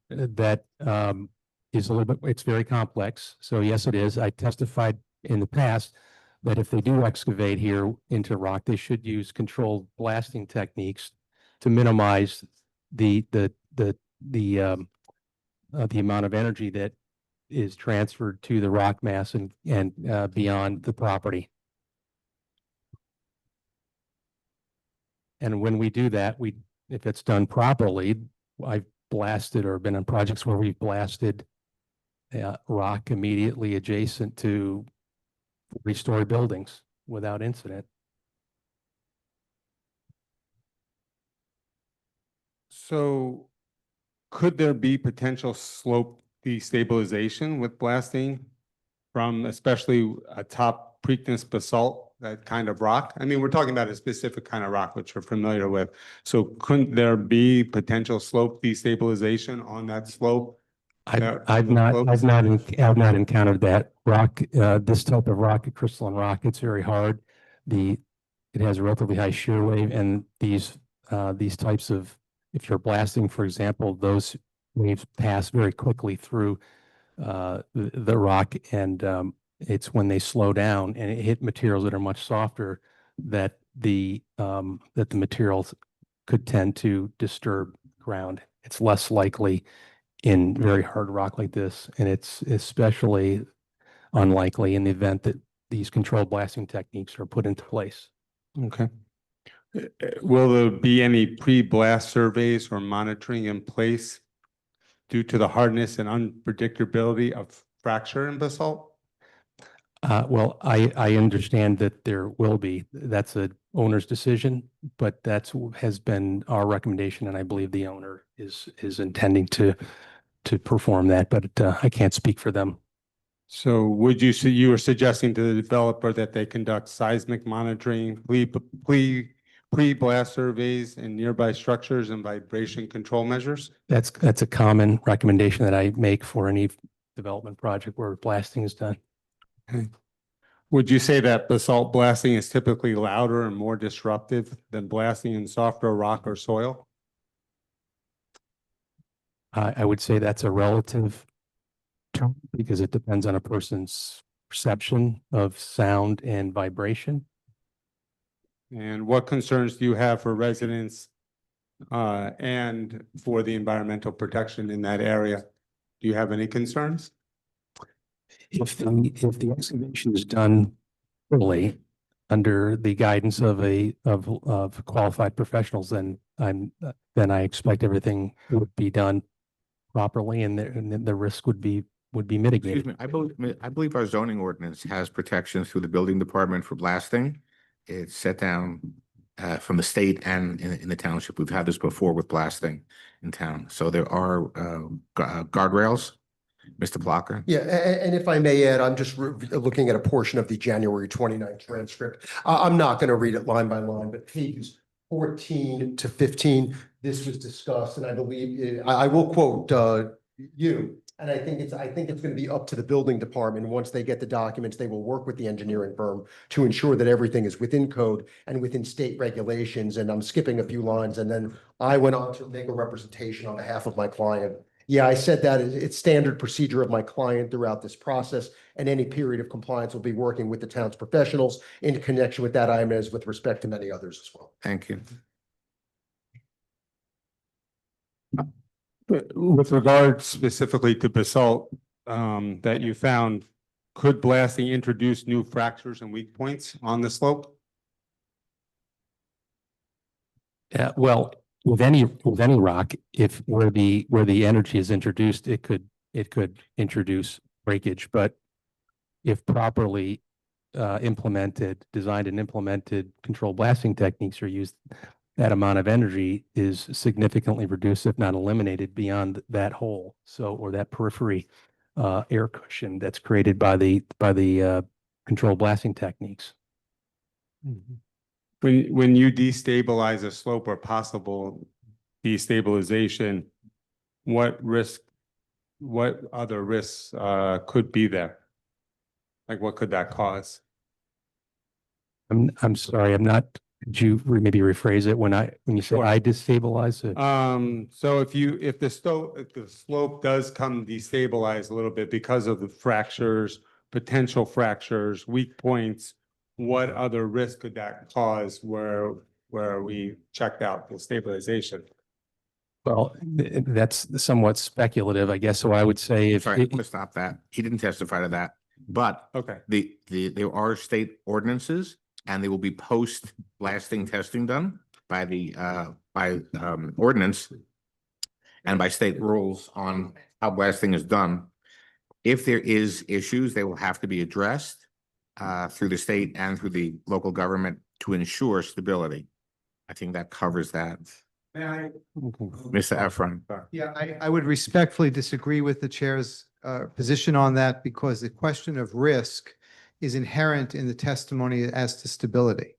is a little bit, it's very complex. So yes, it is. I testified in the past that if they do excavate here into rock, they should use controlled blasting techniques to minimize the amount of energy that is transferred to the rock mass and beyond the property. And when we do that, if it's done properly, I've blasted or been on projects where we've blasted rock immediately adjacent to 3-story buildings without incident. So could there be potential slope destabilization with blasting from especially a top Preakness basalt, that kind of rock? I mean, we're talking about a specific kind of rock, which we're familiar with. So couldn't there be potential slope destabilization on that slope? I've not encountered that rock, this type of rock, crystalline rock. It's very hard. It has a relatively high shear wave, and these types of, if you're blasting, for example, those waves pass very quickly through the rock, and it's when they slow down and it hit materials that are much softer that the materials could tend to disturb ground. It's less likely in very hard rock like this, and it's especially unlikely in the event that these controlled blasting techniques are put into place. Okay. Will there be any pre-blast surveys or monitoring in place due to the hardness and unpredictability of fracture in basalt? Well, I understand that there will be. That's a owner's decision, but has been our recommendation, and I believe the owner is intending to perform that, but I can't speak for them. So would you say you were suggesting to the developer that they conduct seismic monitoring, pre-blast surveys in nearby structures and vibration control measures? That's a common recommendation that I make for any development project where blasting is done. Okay. Would you say that basalt blasting is typically louder and more disruptive than blasting in softer rock or soil? I would say that's a relative term because it depends on a person's perception of sound and vibration. And what concerns do you have for residents and for the environmental protection in that area? Do you have any concerns? If the excavation is done fully under the guidance of qualified professionals, then I expect everything would be done properly, and the risk would be mitigated. Excuse me, I believe our zoning ordinance has protections through the building department for blasting. It's set down from the state and in the township. We've had this before with blasting in town. So there are guardrails. Mr. Blocker? Yeah, and if I may add, I'm just looking at a portion of the January 29th transcript. I'm not going to read it line by line, but pages 14 to 15, this was discussed, and I believe, I will quote you, and I think it's going to be up to the building department. Once they get the documents, they will work with the engineering firm to ensure that everything is within code and within state regulations. And I'm skipping a few lines, and then I went on to make a representation on behalf of my client. Yeah, I said that it's standard procedure of my client throughout this process, and any period of compliance will be working with the town's professionals in connection with that item as with respect to many others as well. Thank you. With regard specifically to basalt that you found, could blasting introduce new fractures and weak points on the slope? Well, with any rock, if where the energy is introduced, it could introduce breakage. But if properly designed and implemented controlled blasting techniques are used, that amount of energy is significantly reduced, if not eliminated, beyond that hole. So, or that periphery air cushion that's created by the controlled blasting techniques. Mm-hmm. When you destabilize a slope or possible destabilization, what other risks could be there? Like what could that cause? I'm sorry, I'm not. Could you maybe rephrase it when you say I destabilize it? So if the slope does come destabilize a little bit because of the fractures, potential fractures, weak points, what other risk could that cause where we checked out the stabilization? Well, that's somewhat speculative, I guess. So I would say Sorry, I'm going to stop that. He didn't testify to that, but okay, there are state ordinances, and there will be post blasting testing done. ordinance and by state rules on how blasting is done. If there is issues, they will have to be addressed through the state and through the local government to ensure stability. I think that covers that. Mr. Efron. Yeah, I would respectfully disagree with the chair's position on that because the question of risk is inherent in the testimony as to stability.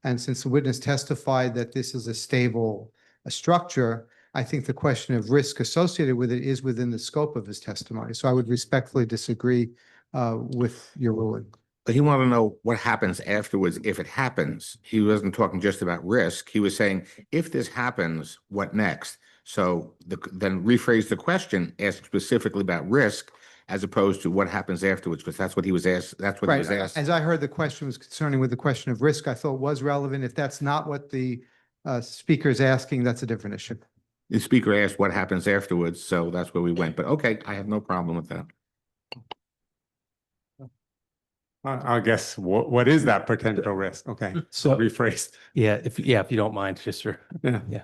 And since the witness testified that this is a stable structure, I think the question of risk associated with it is within the scope of his testimony. So I would respectfully disagree with your ruling. But he wanted to know what happens afterwards if it happens. He wasn't talking just about risk. He was saying, if this happens, what next? So then rephrase the question, ask specifically about risk as opposed to what happens afterwards, because that's what he was asked. That's what he was asked. As I heard the question was concerning with the question of risk, I thought was relevant. If that's not what the speaker is asking, that's a different issue. The speaker asked what happens afterwards, so that's where we went. But okay, I have no problem with that. I guess what is that potential risk? Okay, So rephrase. yeah, if you don't mind, just sir. Yeah. Yeah.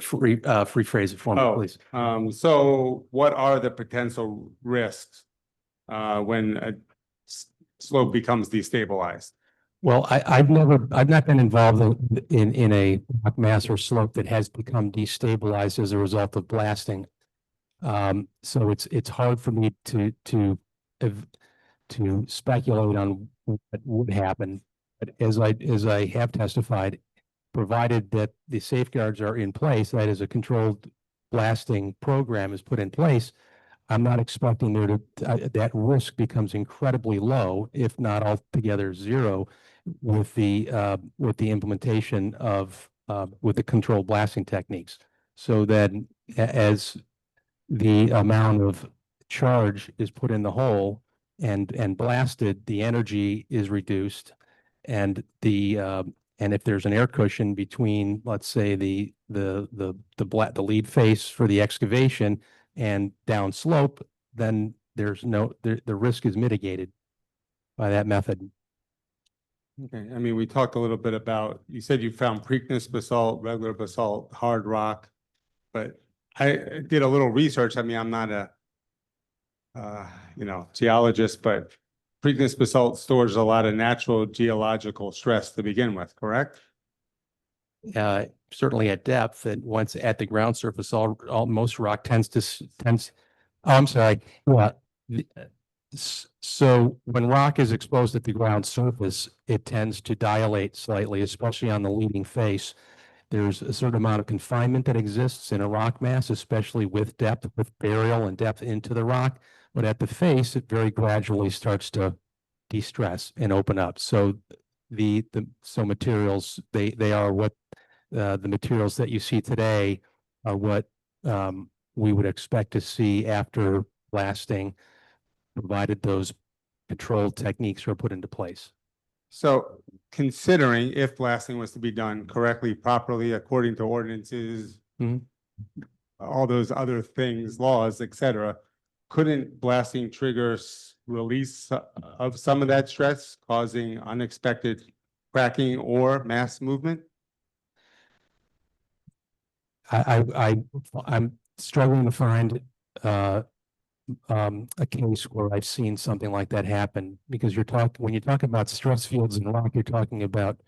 Rephrase it for me, please. So what are the potential risks when a slope becomes destabilized? Well, I've not been involved in a rock mass or slope that has become destabilized as a result of blasting. So it's hard for me to speculate on what would happen. But as I have testified, provided that the safeguards are in place, that is a controlled blasting program is put in place, I'm not expecting there to that risk becomes incredibly low, if not altogether zero, with the implementation of with the controlled blasting techniques. So that as the amount of charge is put in the hole and blasted, the energy is reduced, and and if there's an air cushion between, let's say, the lead face for the excavation and down slope, then there's the risk is mitigated by that method. Okay, I mean, we talked a little bit about, you said you found Preakness basalt, regular basalt, hard rock, but I did a little research. I mean, I'm not a geologist, but Preakness basalt stores a lot of natural geological stress to begin with, correct? Certainly at depth, and once at the ground surface, most rock tends. Oh, I'm sorry. Yeah. So when rock is exposed at the ground surface, it tends to dilate slightly, especially on the leading face. There's a certain amount of confinement that exists in a rock mass, especially with depth, with burial and depth into the rock. But at the face, it very gradually starts to de-stress and open up. So so materials, they are what the materials that you see today are what we would expect to see after blasting, provided those controlled techniques are put into place. So considering if blasting was to be done correctly, properly, according to ordinances, all those other things, laws, etc., couldn't blasting trigger release of some of that stress, causing unexpected cracking or mass movement? I'm struggling to find a case where I've seen something like that happen, because when you talk about stress fields in rock, you're talking about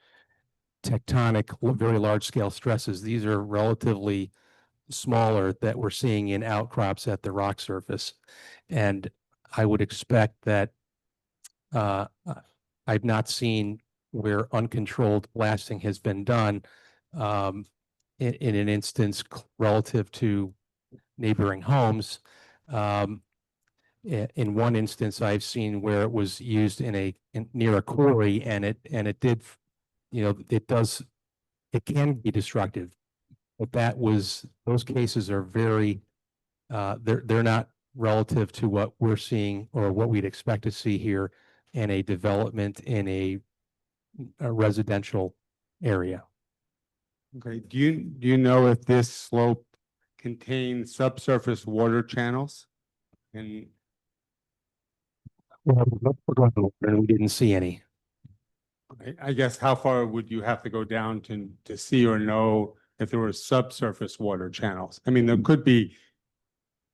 tectonic, very large scale stresses. These are relatively smaller that we're seeing in outcrops at the rock surface. And I would expect that I've not seen where uncontrolled blasting has been done in an instance relative to neighboring homes. In one instance, I've seen where it was used near a quarry, and it did, it can be destructive. But those cases are very, they're not relative to what we're seeing or what we'd expect to see here in a development in a residential area. Okay, do you know if this slope contains subsurface water channels? And Well, we didn't see any. I guess how far would you have to go down to see or know if there were subsurface water channels? I mean, there could be,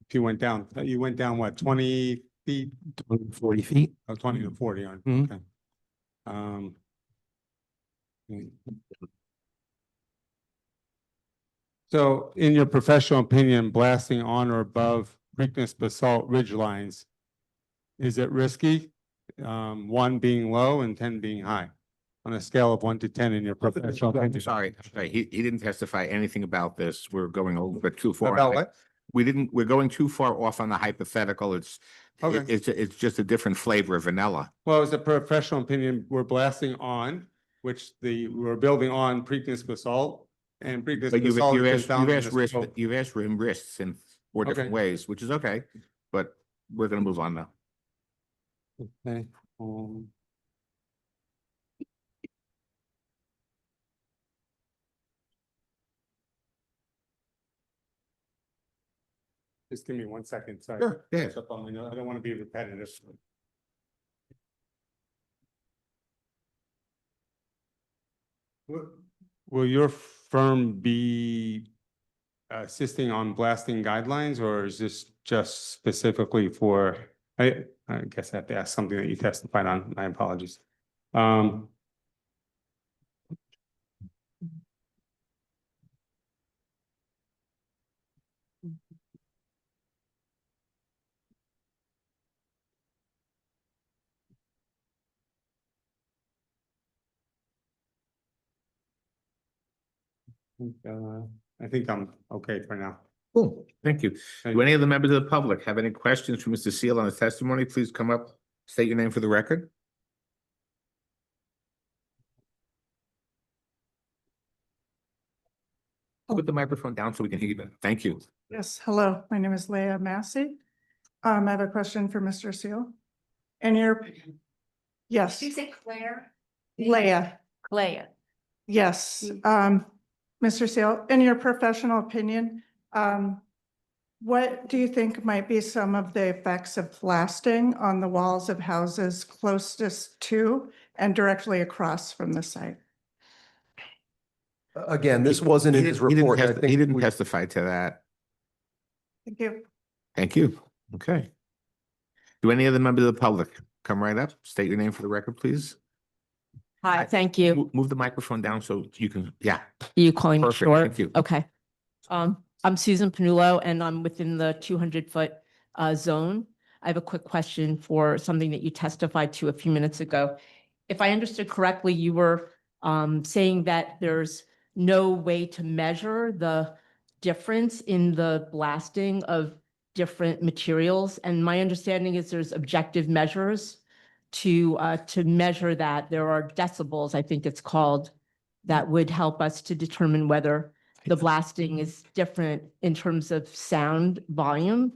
if you went down what, 20 feet, 40 feet. or 20 to 40 on, Mhm. okay. Um, So in your professional opinion, blasting on or above Preakness basalt ridge lines, is it risky? One being low and 10 being high, on a scale of 1 to 10 in your professional opinion. Sorry, he didn't testify anything about this. We're going a little bit too far. About what? We're going too far off on the hypothetical. Okay. It's just a different flavor of vanilla. Well, as a professional opinion, we're blasting on, we're building on Preakness basalt, and Preakness But basalt has been found in the scope. you've asked for him risks in 4 different Okay. ways, which is okay, but we're gonna move on now. Okay. Just give me 1 second, sorry. Sure, yeah. Catch up on my note. I don't want to be repetitive. Will your firm be assisting on blasting guidelines, or is this just specifically for, I guess I have to ask something that you testified on, my apologies. I think I'm okay for now. Cool, thank you. Do any of the members of the public have any questions for Mr. Seal on his testimony? Please come up, state your name for the record. Put the microphone down so we can hear you better. Thank you. Yes, hello, my name is Leah Massey. I have a question for Mr. Seal. And yes, Did you say Claire? Leah, Claire. yes. Mr. Seal, in your professional opinion, what do you think might be some of the effects of blasting on the walls of houses closest to and directly across from the site? Again, this wasn't in his report. I think He didn't we- testify to that. Thank you. Thank you. Okay. Do any of the members of the public come right up? State your name for the record, please. Hi, thank you. Move the microphone down so you can, yeah. You calling me Perfect, short? thank you. Okay. I'm Susan Panullo and I'm within the 200-foot zone. I have a quick question for something that you testified to a few minutes ago. If I understood correctly, you were saying that there's no way to measure the difference in the blasting of different materials. And my understanding is there's objective measures to measure that. There are decibels, I think it's called, that would help us to determine whether the blasting is different in terms of sound volume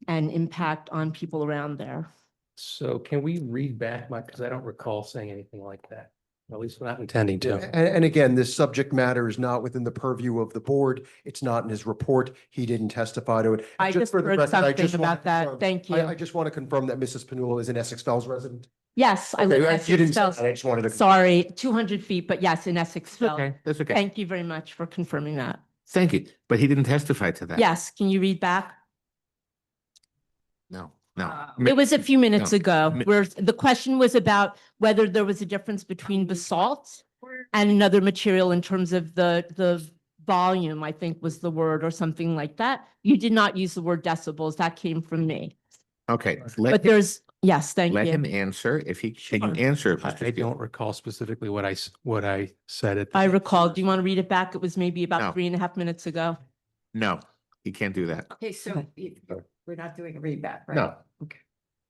and impact on people around there. So can we read back, Mike, because I don't recall saying anything like that, at least not intending to. And again, this subject matter is not within the purview of the board. It's not in his report. He didn't testify to it. I just for the heard record, I something just want to about that. confirm- Thank you. I just want to confirm that Mrs. Panula is an Essex Fells resident. Yes, I live in Okay, Essex you didn't say Fells. that. I just wanted to. Sorry, 200 feet, but yes, in Essex Fells. Okay, that's okay. Thank you very much for confirming that. Thank you. But he didn't testify to that. Yes, can you read back? No, no. It was a few minutes no. ago Mi- where the question was about whether there was a difference between basalt and another material in terms of the volume, I think was the word or something like that. You did not use the word decibels. That came from me. Okay, But there's, yes, thank let him you. answer. If he, can you Sure. answer? I don't recall specifically what what I said at. I recall. Do you want to read it back? It was maybe No. about 3.5 minutes ago. No, he can't do that. Okay, so we're not doing a read back, right? No.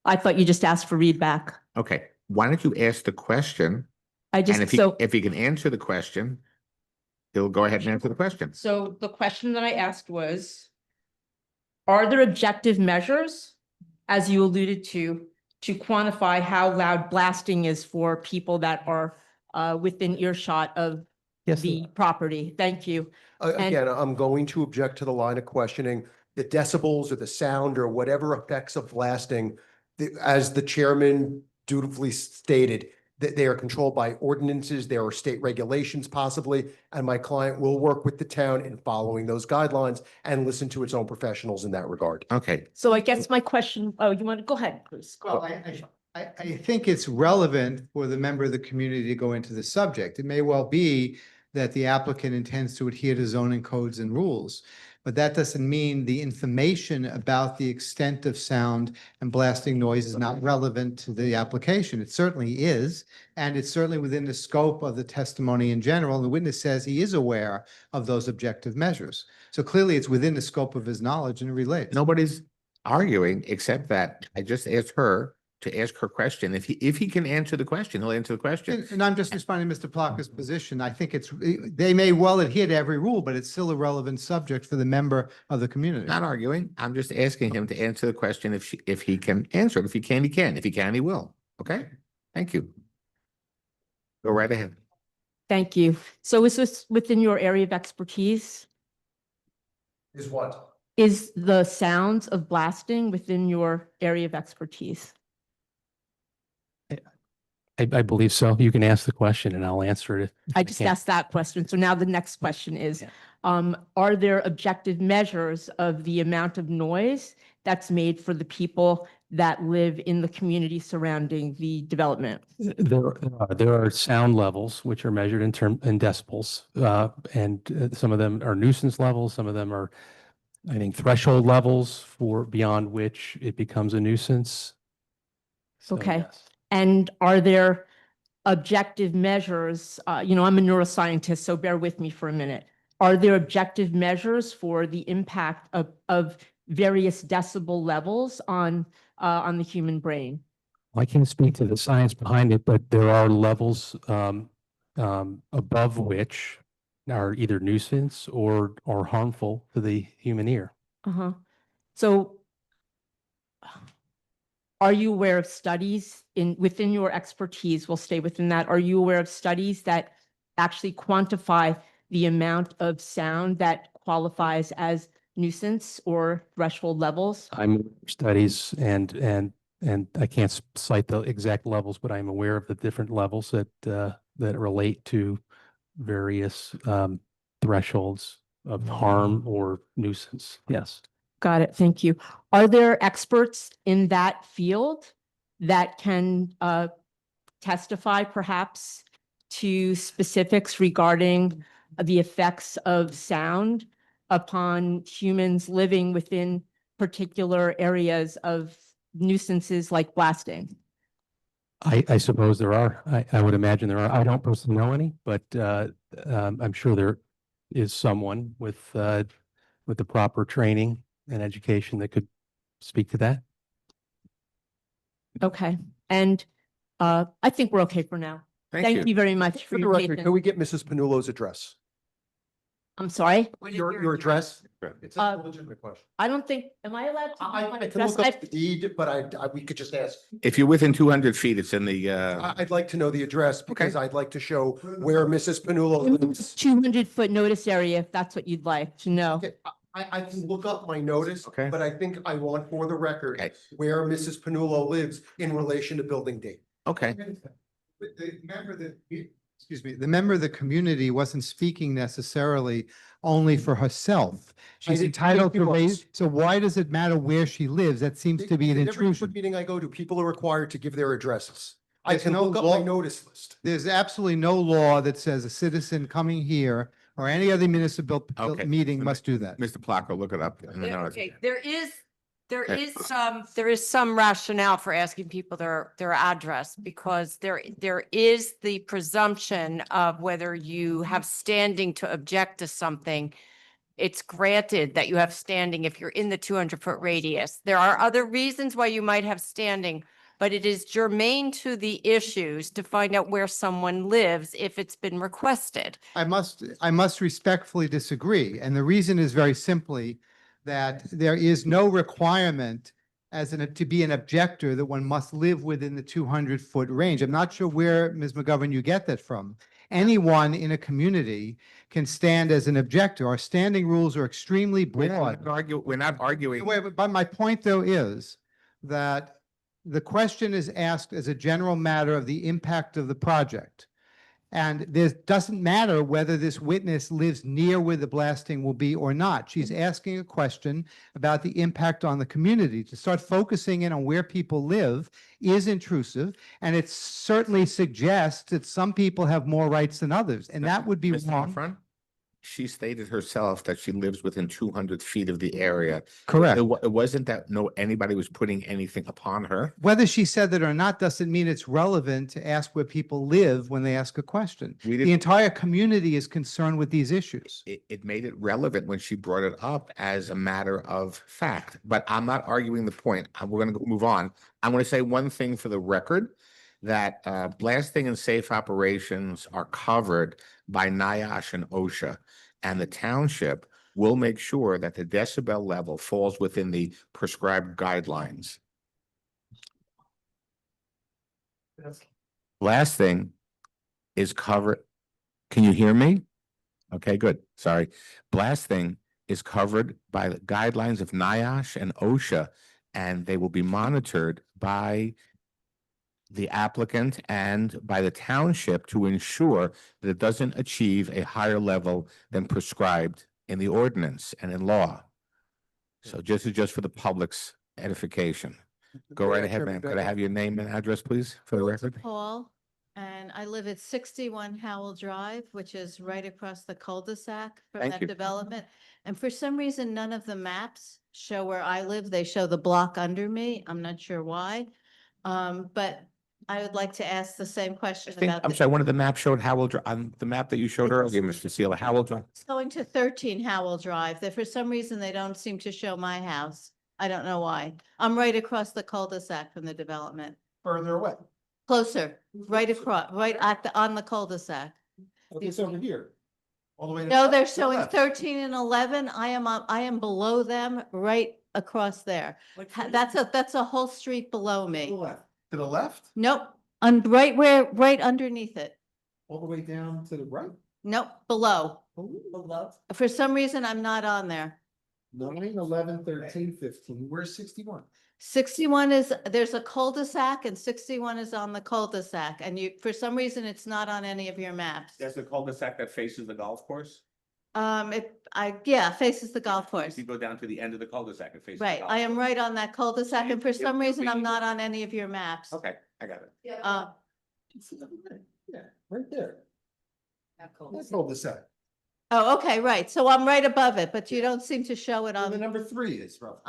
I thought you just asked for read back. Okay, why don't you ask the question? I And just, if he can answer the question, he'll go ahead and answer the question. So the question that I asked was, are there objective measures, as you alluded to quantify how loud blasting is for people that are within earshot of Yes, the property? Thank you. And- Again, I'm going to object to the line of questioning, the decibels or the sound or whatever effects of blasting. As the chairman dutifully stated, they are controlled by ordinances, there are state regulations possibly, and my client will work with the town in following those guidelines and listen to its own professionals in that regard. Okay, So I guess my question, oh, you want to, go ahead, Bruce. Well, I think it's relevant for the member of the community to go into the subject. It may well be that the applicant intends to adhere to zoning codes and rules, but that doesn't mean the information about the extent of sound and blasting noise is not relevant to the application. It certainly is, and it's certainly within the scope of the testimony in general. The witness says he is aware of those objective measures. So clearly it's within the scope of his knowledge and it relates. nobody's arguing except that I just asked her to ask her question. If he can answer the question, he'll answer the question. And I'm just responding to Mr. Plaka's position. I think they may well adhere to every rule, but it's still a relevant subject for the member of the community. Not arguing. I'm just asking him to answer the question if he can answer it. If he can, he can. If he can, he will. Okay? Thank you. Go right ahead. Thank you. So is this within your area of expertise? Is what? Is the sounds of blasting within your area of expertise? I believe so. You can ask the question and I'll answer it. if I just can. asked that question. So now the next question is, Yeah. are there objective measures of the amount of noise that's made for the people that live in the community surrounding the development? There are sound levels which are measured in decibels, and some of them are nuisance levels. Some of them are, I think, threshold levels for beyond which it becomes a nuisance. So, Okay. yes. And are there objective measures? I'm a neuroscientist, so bear with me for a minute. Are there objective measures for the impact of various decibel levels on the human brain? I can't speak to the science behind it, but there are levels above which are either nuisance or harmful to the human ear. Uh-huh. So are you aware of studies within your expertise? We'll stay within that. Are you aware of studies that actually quantify the amount of sound that qualifies as nuisance or threshold levels? I'm aware of studies and I can't cite the exact levels, but I'm aware of the different levels that relate to various thresholds of harm or nuisance. Yes. Got it. Thank you. Are there experts in that field that can testify perhaps to specifics regarding the effects of sound upon humans living within particular areas of nuisances like blasting? I suppose there are. I would imagine there are. I don't personally know any, but I'm sure there is someone with the proper training and education that could speak to that. Okay. And I think we're okay for now. Thank you very much for For the your record, patience. can we get Mrs. Panulo's address? I'm sorry. Your address? It's a Uh, legitimate question. I don't think, am I allowed to? I give my can address? look up the deed, but we could just ask. If you're within 200 feet, it's in the, I'd like to know the address because I'd like to show where Mrs. Panulo lives. 200-foot notice area, if that's what you'd like to know. Okay, I can look up my notice, Okay. but I think I want for the record Okay. where Mrs. Panulo lives in relation to building date. okay. The member of the community wasn't speaking necessarily only for herself. She's didn't think entitled he to was. raise, so why does it matter where she lives? That seems to be an In every intrusion. meeting I go to, people are required to give their addresses. I There's can no look up law- my notice list. There's absolutely no law that says a citizen coming here or any other municipal Okay. meeting must do that. Mr. Plocko, look it up. in the notice. Okay, there is some rationale for asking people their address because there is the presumption of whether you have standing to object to something. It's granted that you have standing if you're in the 200-foot radius. There are other reasons why you might have standing, but it is germane to the issues to find out where someone lives if it's been requested. I must respectfully disagree. And the reason is very simply that there is no requirement to be an objector that one must live within the 200-foot range. I'm not sure where, Ms. McGovern, you get that from. Anyone in a community can stand as an objector. Our standing rules are extremely broad. We're not arguing. But my point though is that The question is asked as a general matter of the impact of the project. And this doesn't matter whether this witness lives near where the blasting will be or not. She's asking a question about the impact on the community. To start focusing in on where people live is intrusive, and it certainly suggests that some people have more rights than others, and that would be Mr. wrong. Efron, she stated herself that she lives within 200 feet of the area. Correct. It wasn't that anybody was putting anything upon her. Whether she said that or not doesn't mean it's relevant to ask where people live when they ask a question. We The didn't- entire community is concerned with these issues. It made it relevant when she brought it up as a matter of fact, but I'm not arguing the point. We're going to move on. I'm going to say one thing for the record, that blasting and safe operations are covered by NIOSH and OSHA, and the township will make sure that the decibel level falls within the prescribed guidelines. Blasting is covered. Can you hear me? Okay, good. Sorry. Blasting is covered by the guidelines of NIOSH and OSHA, and they will be monitored by the applicant and by the township to ensure that it doesn't achieve a higher level than prescribed in the ordinance and in law. So just for the public's edification. Go right ahead, ma'am. Could I have your name and address, please, for the record? Paul, and I live at 61 Howell Drive, which is right across the cul-de-sac from Thank that you. development. And for some reason, none of the maps show where I live. They show the block under me. I'm not sure why. But I would like to ask the same question about. I'm sorry, one of the maps showed Howell, on the map that you showed earlier, Mr. Seal, Howell Drive. It's going to 13 Howell Drive, that for some reason they don't seem to show my house. I don't know why. I'm right across the cul-de-sac from the development. Further away. Closer, right across, right at the, on the cul-de-sac. It's over here. All the way. to- No, they're to the showing left. 13 and 11. I am below them, right across there. That's a whole street below To the me. left. To the left? Nope, right underneath it. All the way down to the right? Nope, below. For some reason, I'm not on there. 9, 11, 13, 15. Where's 61? 61 is, there's a cul-de-sac and 61 is on the cul-de-sac, and you, for some reason, it's not on any of your maps. That's the cul-de-sac that faces the golf course? Yeah, faces the golf course. If you go down to the end of the cul-de-sac, it faces the Right, golf I am course. right on that cul-de-sac, and for some reason, I'm not on any of your maps. Okay, I got it. Yeah, right there. That's cul-de-sac. Oh, okay, right, so I'm right above it, but you don't seem to show it And the on, number 3 is roughly.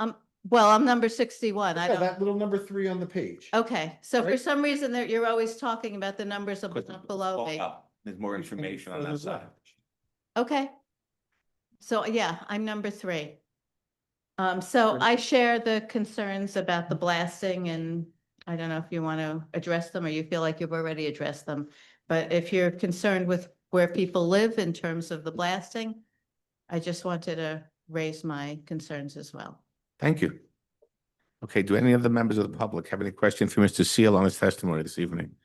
I'm number 61, I Yeah, don't. that little number 3 on the page. Okay, so for Right. some reason that you're always talking about the numbers below me. There's more information on Further that side. left. Okay. So yeah, I'm number 3. So I share the concerns about the blasting, and I don't know if you want to address them or you feel like you've already addressed them. But if you're concerned with where people live in terms of the blasting, I just wanted to raise my concerns as well. Thank you. Okay, do any of the members of the public have any questions for Mr. Seal on his testimony this evening?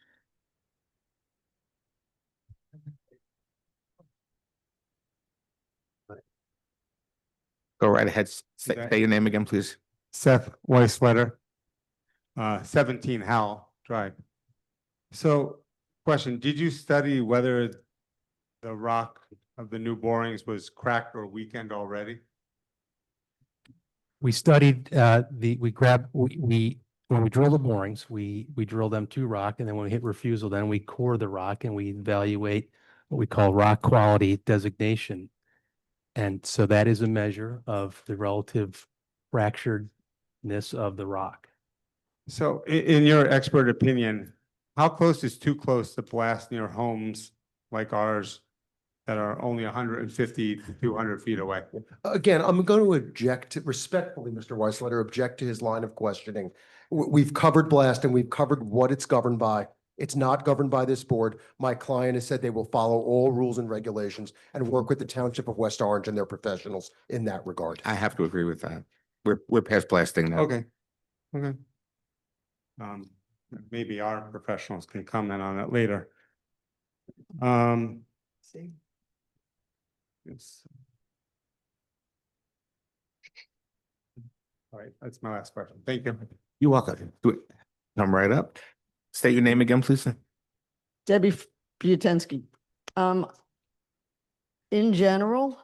Go right ahead. Say your name again, please. Seth Weisletter, 17 Howell Drive. So, question, did you study whether the rock of the new borings was cracked or weakened already? We studied, when we drill the borings, we drill them to rock, and then when we hit refusal, then we core the rock and we evaluate what we call rock quality designation. And so that is a measure of the relative fracturedness of the rock. So in your expert opinion, how close is too close to blast near homes like ours that are only 150 to 200 feet away? Again, I'm going to object respectfully, Mr. Weisletter, object to his line of questioning. We've covered blast and we've covered what it's governed by. It's not governed by this board. My client has said they will follow all rules and regulations and work with the Township of West Orange and their professionals in that regard. I have to agree with that. We're past blasting now. Okay. Maybe our professionals can comment on it later. Yes. All right, that's my last question. Thank you. You're welcome. Come right up. State your name again, please. Debbie Butensky. In general,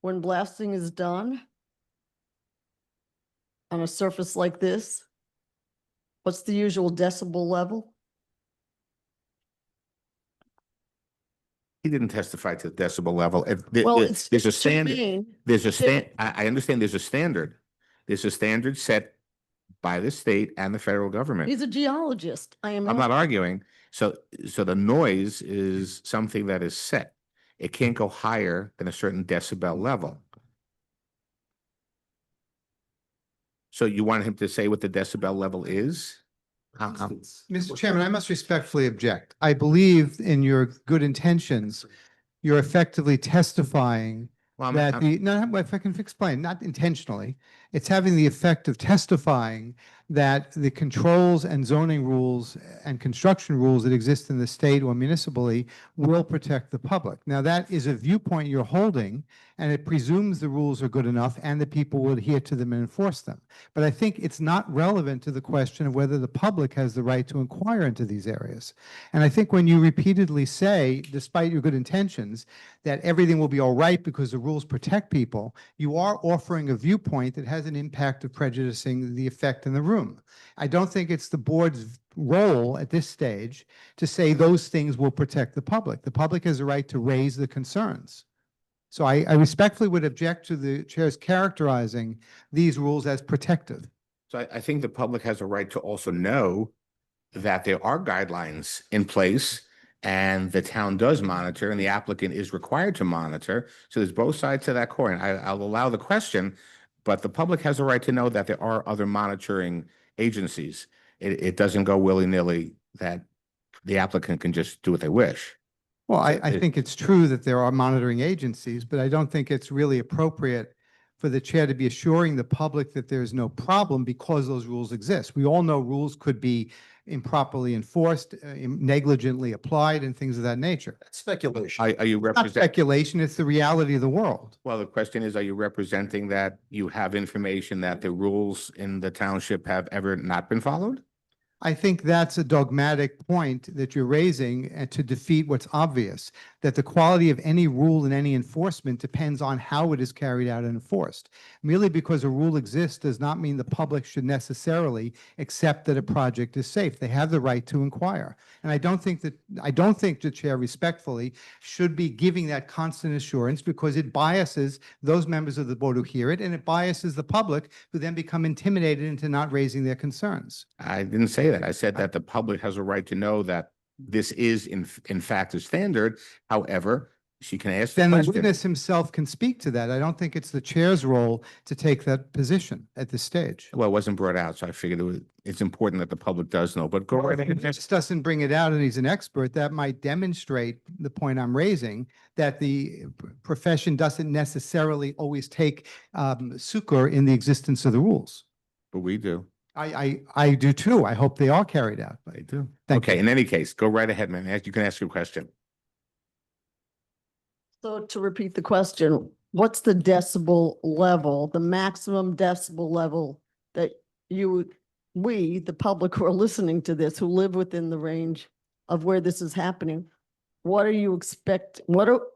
when blasting is done on a surface like this, what's the usual decibel level? He didn't testify to the decibel level. Well, it's There's a to standard. me, There's a to- I understand there's a standard. There's a standard set by the state and the federal government. He's a geologist. I am I'm not. not arguing. So the noise is something that is set. It can't go higher than a certain decibel level. So you want him to say what the decibel level is? Mr. Chairman, I must respectfully object. I believe in your good intentions. You're effectively testifying Well, that if I can explain, not intentionally, it's having the effect of testifying that the controls and zoning rules and construction rules that exist in the state or municipally will protect the public. Now, that is a viewpoint you're holding, and it presumes the rules are good enough and that people will adhere to them and enforce them. But I think it's not relevant to the question of whether the public has the right to inquire into these areas. And I think when you repeatedly say, despite your good intentions, that everything will be all right because the rules protect people, you are offering a viewpoint that has an impact of prejudicing the effect in the room. I don't think it's the board's role at this stage to say those things will protect the public. The public has a right to raise the concerns. So I respectfully would object to the chair's characterizing these rules as protective. So I think the public has a right to also know that there are guidelines in place and the town does monitor and the applicant is required to monitor. So there's both sides to that coin. I'll allow the question, but the public has a right to know that there are other monitoring agencies. It doesn't go willy-nilly that the applicant can just do what they wish. Well, I think it's true that there are monitoring agencies, but I don't think it's really appropriate for the chair to be assuring the public that there's no problem because those rules exist. We all know rules could be improperly enforced, negligently applied, and things of that nature. That's speculation. Are you Not representing? speculation, it's the reality of the world. Well, the question is, are you representing that you have information that the rules in the township have ever not been followed? I think that's a dogmatic point that you're raising and to defeat what's obvious, that the quality of any rule and any enforcement depends on how it is carried out and enforced. Merely because a rule exists does not mean the public should necessarily accept that a project is safe. They have the right to inquire. And I don't think the chair respectfully should be giving that constant assurance because it biases those members of the board who hear it, and it biases the public who then become intimidated into not raising their concerns. I didn't say that. I said that the public has a right to know that this is in fact a standard. However, she can ask the Then the question. witness himself can speak to that. I don't think it's the chair's role to take that position at this stage. Well, it wasn't brought out, so I figured it's important that the public does know, but go right If he ahead. just doesn't bring it out and he's an expert, that might demonstrate the point I'm raising, that the profession doesn't necessarily always take succor in the existence of the rules. But we do. I do too. I hope they are carried out. But They do. Thank Okay, you. in any case, go right ahead, man. You can ask your question. So to repeat the question, what's the decibel level, the maximum decibel level that we, the public who are listening to this, who live within the range of where this is happening, what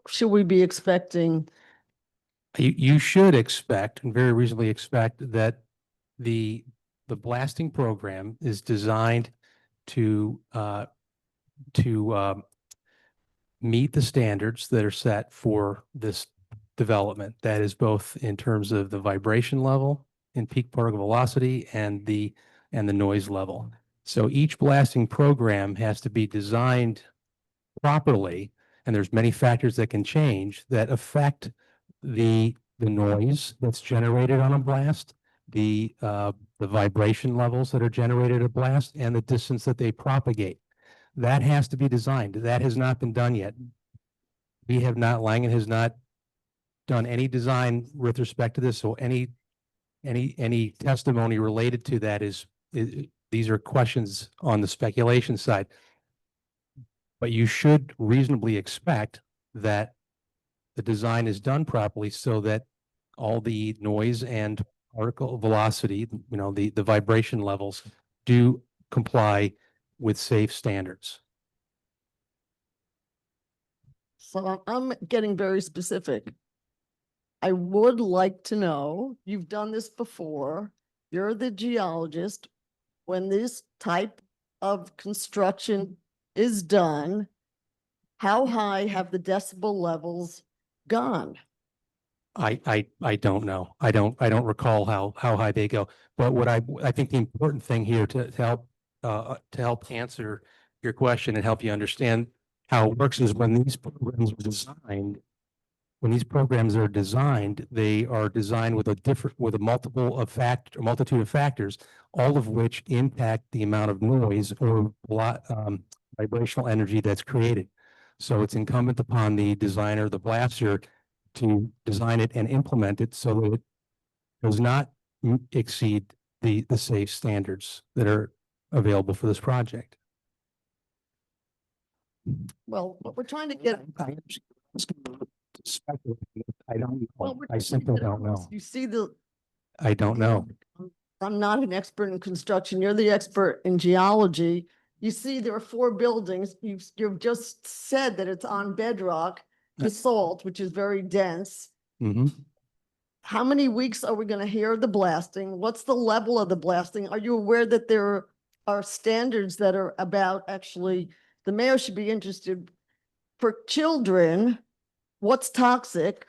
should we be expecting? You should expect and very reasonably expect that the blasting program is designed to meet the standards that are set for this development. That is both in terms of the vibration level in peak particle velocity and the noise level. So each blasting program has to be designed properly, and there's many factors that can change that affect the noise that's generated on a blast, the vibration levels that are generated at blast, and the distance that they propagate. That has to be designed. That has not been done yet. We have not, Langen has not done any design with respect to this. So any testimony related to that these are questions on the speculation side. But you should reasonably expect that the design is done properly so that all the noise and particle velocity, the vibration levels do comply with safe standards. So I'm getting very specific. I would like to know, you've done this before, you're the geologist. When this type of construction is done, how high have the decibel levels gone? I don't know. I don't recall how high they go. But what I think the important thing here to help answer your question and help you understand how it works is when these programs are designed, they are designed with a multiple of multitude of factors, all of which impact the amount of noise or vibrational energy that's created. So it's incumbent upon the designer, the blaster, to design it and implement it so that it does not exceed the safe standards that are available for this project. Well, what we're trying to get. I don't know. Well, we're I trying to simply get don't across. know. You see the. I don't know. I'm not an expert in construction. You're the expert in geology. You see, there are 4 buildings. You've just said that it's on bedrock, basalt, which is very dense. Mm-hmm. How many weeks are we going to hear the blasting? What's the level of the blasting? Are you aware that there are standards that are about, actually, the mayor should be interested for children, what's toxic?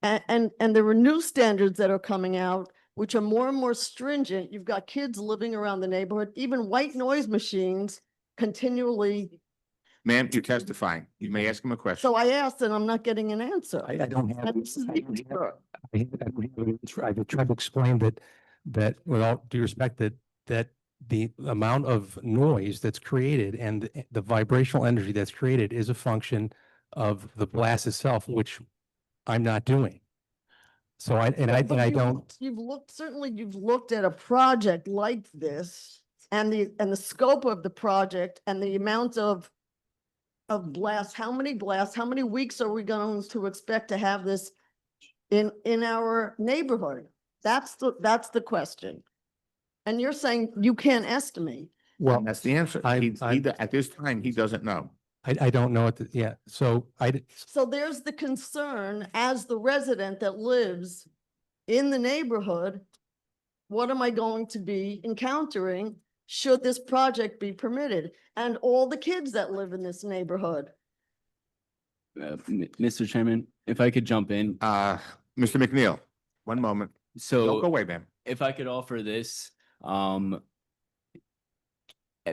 And there are new standards that are coming out, which are more and more stringent. You've got kids living around the neighborhood, even white noise machines continually. Ma'am, you're testifying. You may ask him a question. So I asked and I'm not getting an answer. I don't have. And this is the expert. I've tried to explain that with all due respect, that the amount of noise that's created and the vibrational energy that's created is a function of the blast itself, which I'm not doing. So I don't. Certainly you've looked at a project like this and the scope of the project and the amount of blasts. How many weeks are we going to expect to have this in our neighborhood? That's the question. And you're saying you can't estimate. Well, That's the answer. At this time, he doesn't know. I don't know what, yeah, so So there's the concern as the resident that lives in the neighborhood. What am I going to be encountering should this project be permitted? And all the kids that live in this neighborhood. Mr. Chairman, if I could jump in. Mr. McNeil, one moment. So Don't go away, ma'am. if I could offer this,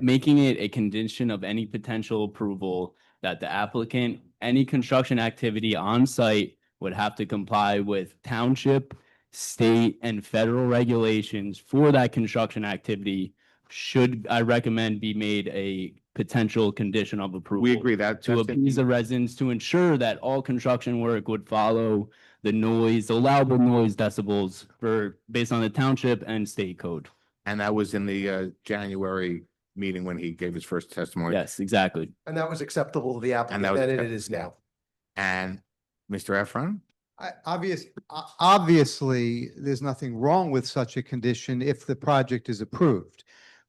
making it a condition of any potential approval that the applicant, any construction activity on site would have to comply with township, state, and federal regulations for that construction activity should, I recommend, be made a potential condition of approval. We agree that. To appease the residents, to ensure that all construction work would follow the allowable noise decibels based on the township and state code. And that was in the January meeting when he gave his first testimony. Yes, exactly. And that was acceptable to the applicant, that was and it acceptable. is now. And Mr. Efron? Obviously, there's nothing wrong with such a condition if the project is approved.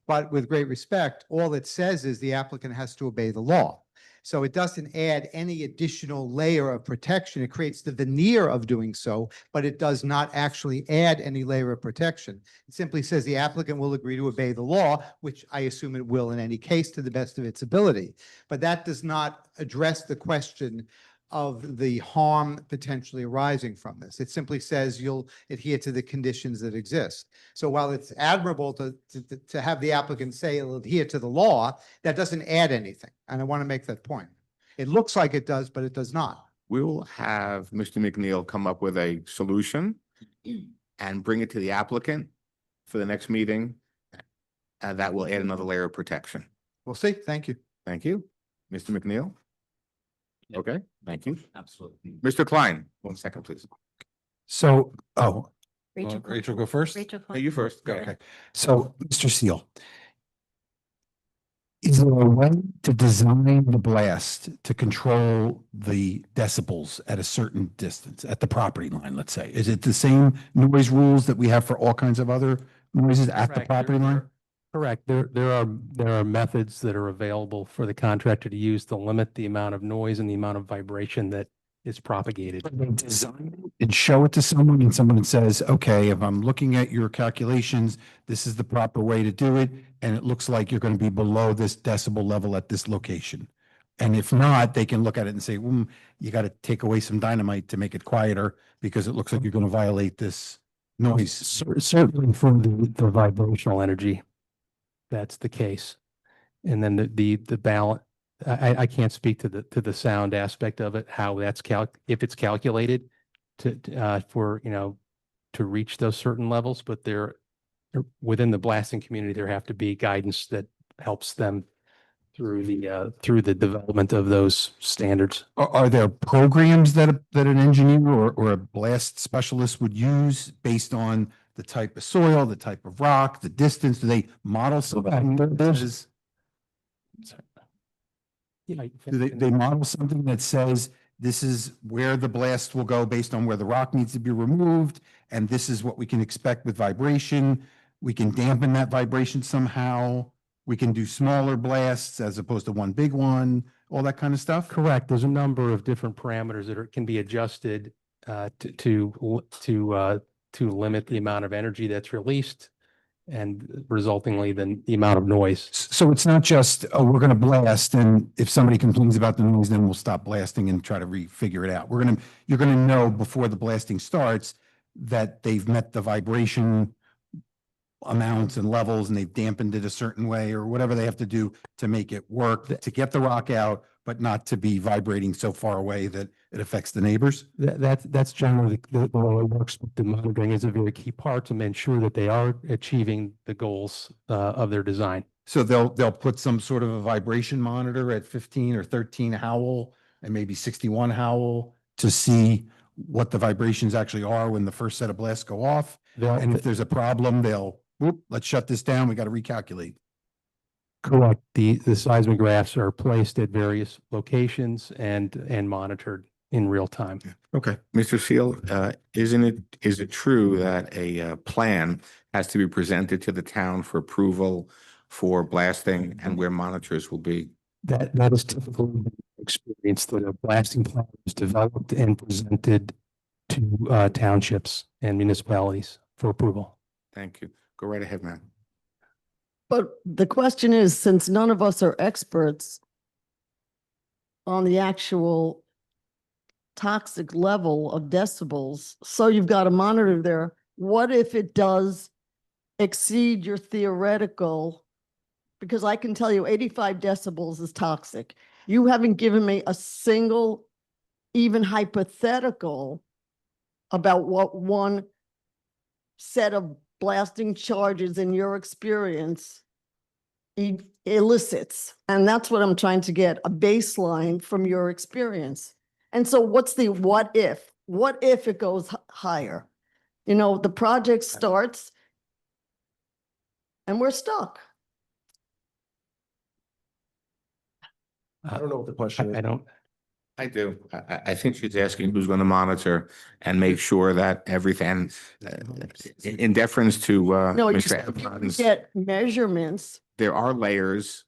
But with great respect, all it says is the applicant has to obey the law. So it doesn't add any additional layer of protection. It creates the veneer of doing so, but it does not actually add any layer of protection. It simply says the applicant will agree to obey the law, which I assume it will in any case to the best of its ability. But that does not address the question of the harm potentially arising from this. It simply says you'll adhere to the conditions that exist. So while it's admirable to have the applicant say it'll adhere to the law, that doesn't add anything. And I want to make that point. It looks like it does, but it does not. We will have Mr. McNeil come up with a solution and bring it to the applicant for the next meeting. That will add another layer of protection. We'll see. Thank you. Thank you. Mr. McNeil? Yep. Okay, thank you. Absolutely. Mr. Klein, 1 second, please. So, Rachel go first. Rachel. Hey, you first. Go Okay. ahead. So, Mr. Seal, is there a way to design the blast to control the decibels at a certain distance at the property line, let's say? Is it the same noise rules that we have for all kinds of other noises at the Correct. property line? Correct. There are methods that are available for the contractor to use to limit the amount of noise and the amount of vibration that is propagated. They design it and show it to someone and someone says, okay, if I'm looking at your calculations, this is the proper way to do it. And it looks like you're going to be below this decibel level at this location. And if not, they can look at it and say, you got to take away some dynamite to make it quieter because it looks like you're going to violate this noise. Certainly for the vibrational energy, that's the case. And then the balance, I can't speak to the sound aspect of it, how that's if it's calculated for, to reach those certain levels, but within the blasting community, there have to be guidance that helps them through the development of those standards. Are there programs that an engineer or a blast specialist would use based on the type of soil, the type of rock, the distance? Do they model something? Do they model something that says this is where the blast will go based on where the rock needs to be removed, and this is what we can expect with vibration? We can dampen that vibration somehow. We can do smaller blasts as opposed to one big one, all that kind of stuff? Correct. There's a number of different parameters that can be adjusted to limit the amount of energy that's released and resultingly then the amount of noise. So it's not just, oh, we're going to blast, and if somebody complains about the noise, then we'll stop blasting and try to refigure it out. You're going to know before the blasting starts that they've met the vibration amounts and levels and they've dampened it a certain way or whatever they have to do to make it work, to get the rock out, but not to be vibrating so far away that it affects the neighbors? That's generally the way it works. The monitoring is a very key part to ensure that they are achieving the goals of their design. So they'll put some sort of a vibration monitor at 15 or 13 Howell and maybe 61 Howell to see what the vibrations actually are when the first set of blasts go off. And if there's a problem, let's shut this down. We got to recalculate. Correct. The seismographs are placed at various locations and monitored in real time. Okay. Mr. Seal, is it true that a plan has to be presented to the town for approval for blasting and where monitors will be? That is typically experience that a blasting plan is developed and presented to townships and municipalities for approval. Thank you. Go right ahead, ma'am. But the question is, since none of us are experts on the actual toxic level of decibels, so you've got a monitor there, what if it does exceed your theoretical? Because I can tell you 85 decibels is toxic. You haven't given me a single, even hypothetical about what one set of blasting charges in your experience elicits. And that's what I'm trying to get, a baseline from your experience. And so what's the what if? What if it goes higher? The project starts and we're stuck. I don't know what the question is. I don't. I do. I think she's asking who's going to monitor and make sure that everything, in deference to No, you Mr. Evans, get measurements. there are layers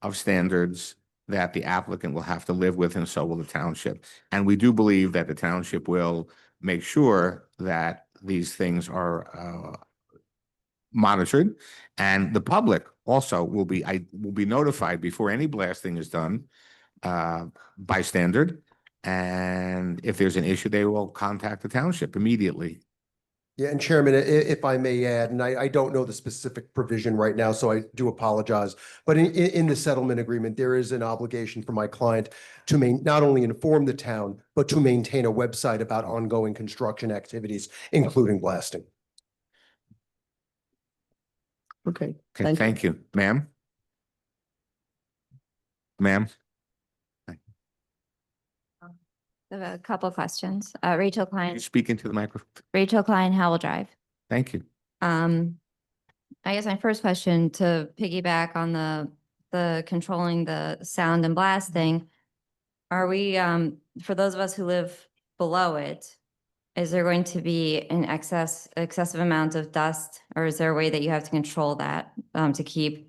of standards that the applicant will have to live with, and so will the township. And we do believe that the township will make sure that these things are monitored, and the public also will be notified before any blasting is done by standard. And if there's an issue, they will contact the township immediately. Yeah, and Chairman, if I may add, and I don't know the specific provision right now, so I do apologize. But in the settlement agreement, there is an obligation for my client to not only inform the town, but to maintain a website about ongoing construction activities, including blasting. Okay. Okay, thank you. Ma'am? Ma'am? I have a couple of questions. Rachel Can you Klein, speak into the microphone? Rachel Klein, Howell Drive. Thank you. I guess my first question, to piggyback on the controlling the sound and blasting, are we, for those of us who live below it, is there going to be an excessive amount of dust, or is there a way that you have to control that? to keep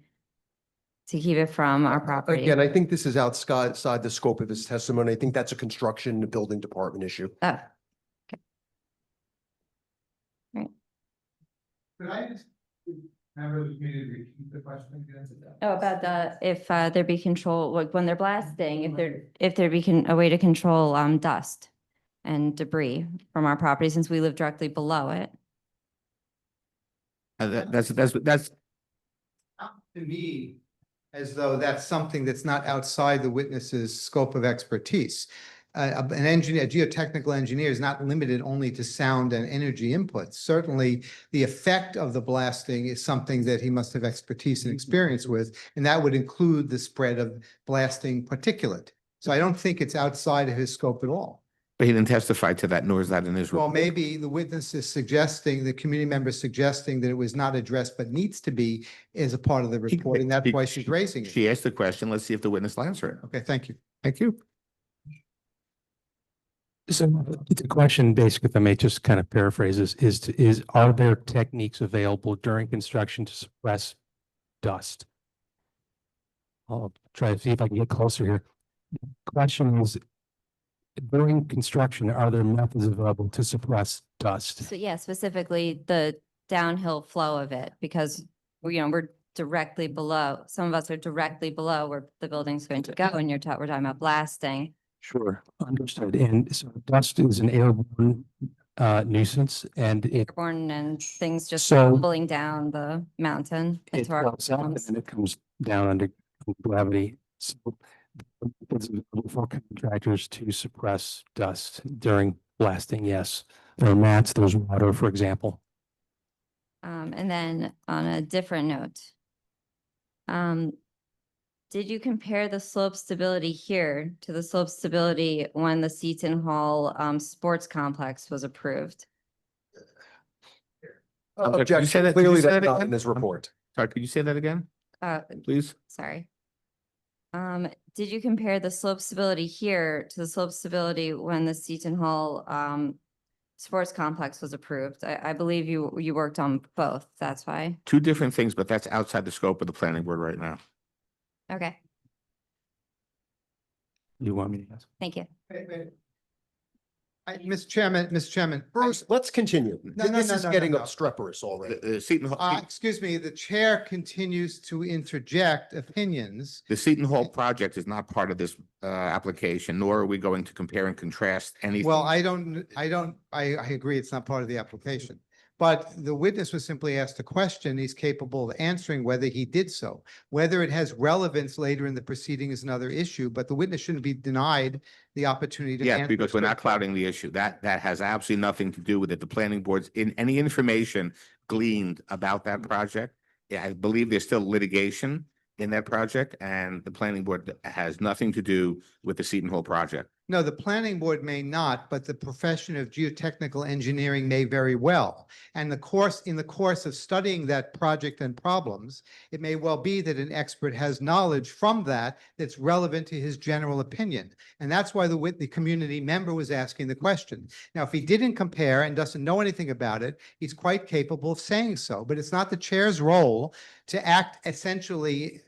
it from our property. Again, I think this is outside the scope of his testimony. I think that's a construction and building department issue. Oh, Could I just, member of the community, repeat the question again? oh, about if there be control, like when they're blasting, if there be a way to control dust and debris from our property, since we live directly below it. That's To me, as though that's something that's not outside the witness's scope of expertise. An engineer, a geotechnical engineer is not limited only to sound and energy inputs. Certainly, the effect of the blasting is something that he must have expertise and experience with, and that would include the spread of blasting particulate. So I don't think it's outside of his scope at all. But he didn't testify to that, nor is that in his Well, report. maybe the witness is suggesting, the community member is suggesting that it was not addressed but needs to be as a part of the report, and that's why she's raising it. She asked the question. Let's see if the witness will answer it. Okay, thank you. Thank you. So the question, basically, if I may just kind of paraphrase this, is are there techniques available during construction to suppress dust? I'll try to see if I can get closer here. Question is, during construction, are there methods available to suppress dust? So yeah, specifically the downhill flow of it, because we're directly below, some of us are directly below where the building's going to go, and we're talking about blasting. Sure, understood. And so dust is an airborne nuisance, and it Airborne and things just So- tumbling down the mountain it into our floats up homes. and it comes down under gravity. So it's available for contractors to suppress dust during blasting, yes. There are mats, there's water, for example. And then on a different note, did you compare the slope stability here to the slope stability when the Seton Hall sports complex was approved? Could you say Objection, that- could you clearly say that's that not again? in his report. Sorry, could you say that again, please? Sorry. Did you compare the slope stability here to the slope stability when the Seton Hall sports complex was approved? I believe you worked on both, that's why. Two different things, but that's outside the scope of the planning board right now. Okay, You want me to ask? thank you. Mr. Chairman. Bruce, let's continue. No, no, This no, is no, getting no. obstreperous already. The Seton Hall, Excuse me, the chair continues to interject opinions. the Seton Hall project is not part of this application, nor are we going to compare and contrast anything. Well, I agree it's not part of the application. But the witness was simply asked a question. He's capable of answering whether he did so. Whether it has relevance later in the proceeding is another issue, but the witness shouldn't be denied the opportunity to Yes, answer. because we're not clouding the issue. That has absolutely nothing to do with it. The planning board's in any information gleaned about that project. Yeah, I believe there's still litigation in that project, and the planning board has nothing to do with the Seton Hall project. No, the planning board may not, but the profession of geotechnical engineering may very well. And in the course of studying that project and problems, it may well be that an expert has knowledge from that that's relevant to his general opinion. And that's why the community member was asking the question. Now, if he didn't compare and doesn't know anything about it, he's quite capable of saying so, but it's not the chair's role to act essentially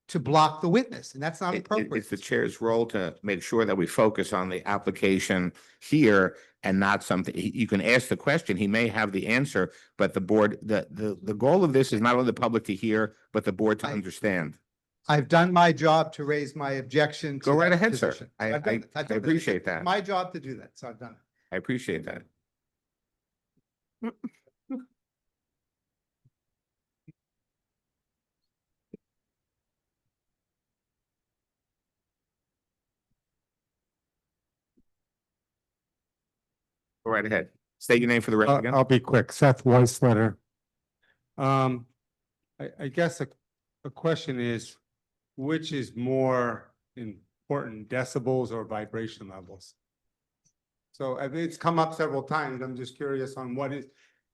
to block the witness, and that's not appropriate. It's the chair's role to make sure that we focus on the application here and not something. You can ask the question, he may have the answer, but the board, the goal of this is not only the public to hear, but the board to understand. I've done my job to raise my objection. Go right ahead, sir. I've done it. I I've done it. appreciate It's that. my job to do that, so I've done it. I appreciate that. Go right ahead. State your name for the record again. I'll be quick. Seth Weisletter. I guess a question is, which is more important, decibels or vibration levels? So it's come up several times. I'm just curious on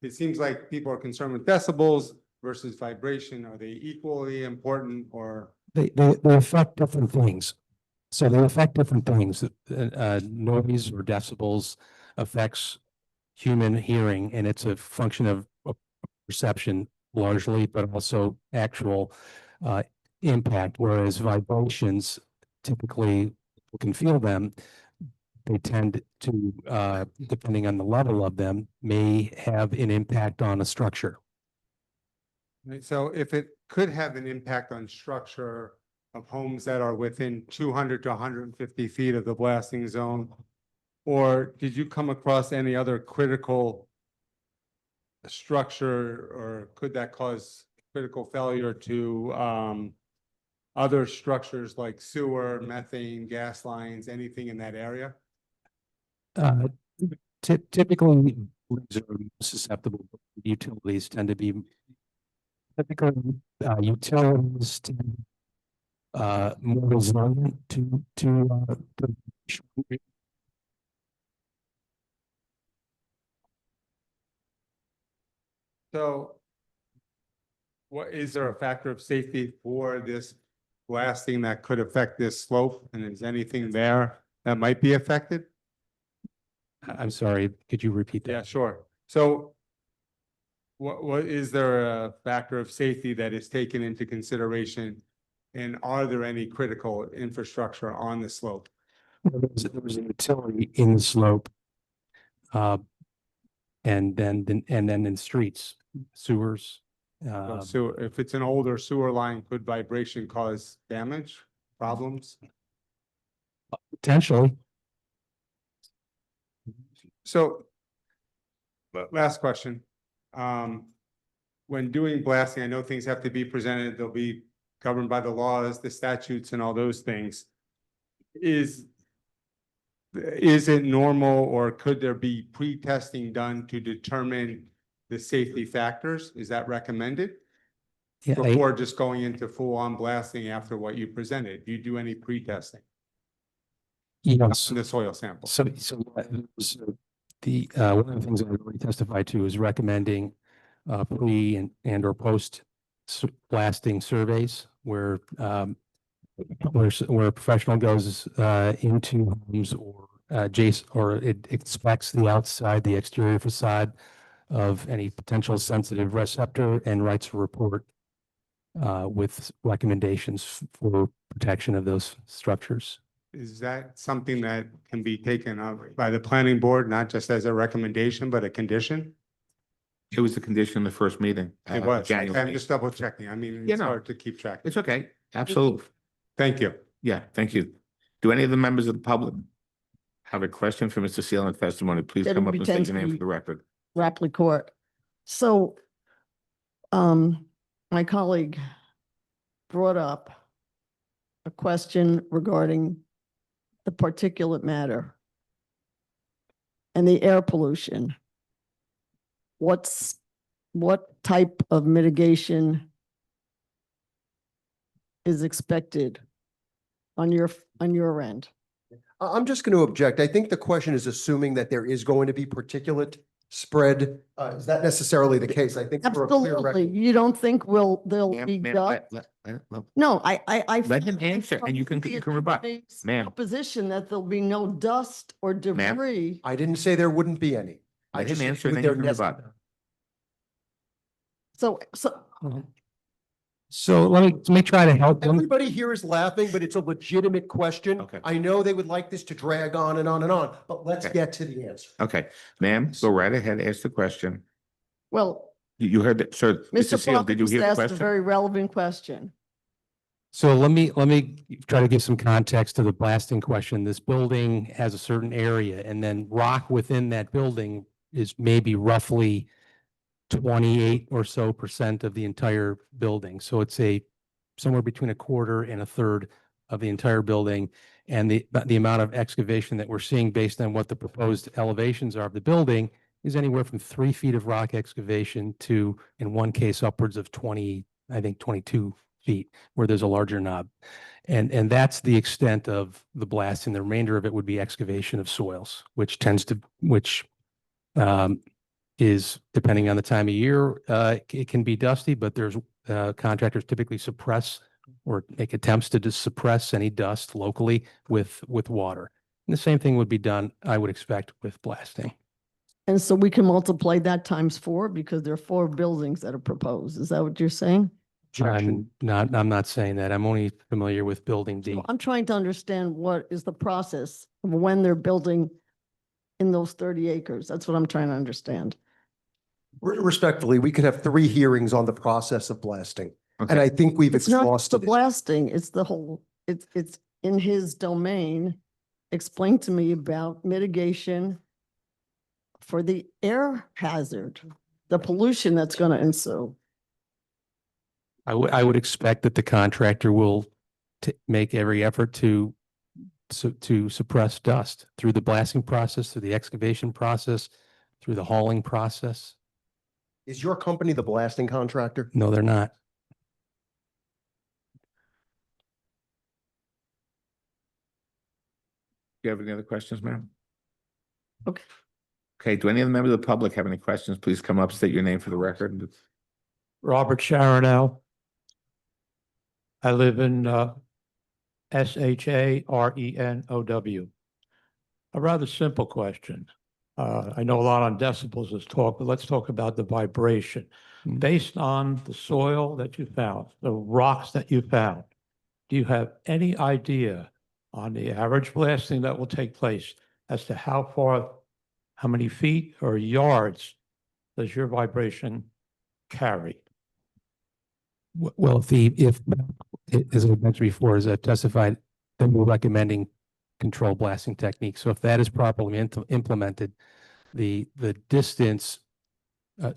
it seems like people are concerned with decibels versus vibration. Are they equally important or? They affect different things. So they affect different things. Noise or decibels affects human hearing, and it's a function of perception largely, but also actual impact, whereas vibrations typically you can feel them. They tend to, depending on the level of them, may have an impact on a structure. Right, so if it could have an impact on structure of homes that are within 200 to 150 feet of the blasting zone, or did you come across any other critical structure, or could that cause critical failure to other structures like sewer, methane, gas lines, anything in that area? Typically, buildings are susceptible. Utilities tend to be typically utilities tend more resilient to So what, is there a factor of safety for this blasting that could affect this slope? And is anything there that might be affected? I'm sorry, could you repeat that? Yeah, sure. So what is there a factor of safety that is taken into consideration? And are there any critical infrastructure on the slope? Well, there was a utility in the slope. And then in streets, sewers. So if it's an older sewer line, could vibration cause damage, problems? Potentially. So, last question. When doing blasting, I know things have to be presented, they'll be governed by the laws, the statutes and all those things. Is it normal, or could there be pre-testing done to determine the safety factors? Is that recommended? Yeah, Before just going into full-on blasting after what you presented? Do you do any pre-testing? Yes. In the soil sample? So one of the things that I already testified to is recommending pre and or post blasting surveys where where a professional goes into homes or adjacent, or it inspects the outside, the exterior facade of any potential sensitive receptor and writes a report with recommendations for protection of those structures. Is that something that can be taken up by the planning board, not just as a recommendation, but a condition? It was the condition in the first meeting. It was. January. I'm just double checking. I mean, Yeah, it's no. hard to keep track. It's okay. Absolutely. Thank you. Yeah, thank you. Do any of the members of the public have a question for Mr. Seal in testimony? Please come up and state your name for the record. Rapley Court. So, my colleague brought up a question regarding the particulate matter and the air pollution. What type of mitigation is expected on your end? I'm just going to object. I think the question is assuming that there is going to be particulate spread. Is that necessarily the case? I think for a clear Absolutely. record. You don't think there'll Ma'am, be ma'am, dust? let No, I. let him answer and you can rebut. Ma'am, Position that there'll be no dust or debris. I didn't say there wouldn't be any. I let him just answer said and then you they're can rebut. So, So let me try to help them. Everybody here is laughing, but it's a legitimate question. Okay. I know they would like this to drag on and on and on, but let's Okay. get to the answer. Okay, ma'am, go right ahead, ask the question. well, You heard that, sir, Mr. Mr. Seal, Parker did you just hear the asked a question? very relevant question. So let me try to give some context to the blasting question. This building has a certain area, and then rock within that building is maybe roughly 28 or so % of the entire building. So it's somewhere between a quarter and a third of the entire building. And the amount of excavation that we're seeing based on what the proposed elevations are of the building is anywhere from 3 feet of rock excavation to, in one case, upwards of 20, I think 22 feet, where there's a larger knob. And that's the extent of the blasting. The remainder of it would be excavation of soils, which is, depending on the time of year, it can be dusty, but there's contractors typically suppress or make attempts to just suppress any dust locally with water. And the same thing would be done, I would expect, with blasting. And so we can multiply that times 4 because there are 4 buildings that are proposed. Is that what you're saying? I'm not saying that. I'm only familiar with building D. I'm trying to understand what is the process of when they're building in those 30 acres. That's what I'm trying to understand. Respectfully, we could have 3 hearings on the process of blasting. And Okay. I think we've It's not the exhausted it. blasting, it's the whole, it's in his domain. Explain to me about mitigation for the air hazard, the pollution that's going to ensue. I would expect that the contractor will make every effort to suppress dust through the blasting process, through the excavation process, through the hauling process. Is your company the blasting contractor? No, they're not. Do you have any other questions, ma'am? Okay. Okay, do any of the members of the public have any questions? Please come up, state your name for the record. Robert Sharonell. I live in Sharennow. A rather simple question. I know a lot on decibels is talk, but let's talk about the vibration. Based on the soil that you found, the rocks that you found, do you have any idea on the average blasting that will take place as to how far, how many feet or yards does your vibration carry? Well, if as I mentioned before, as I testified, then we're recommending controlled blasting techniques. So if that is properly implemented, the distance,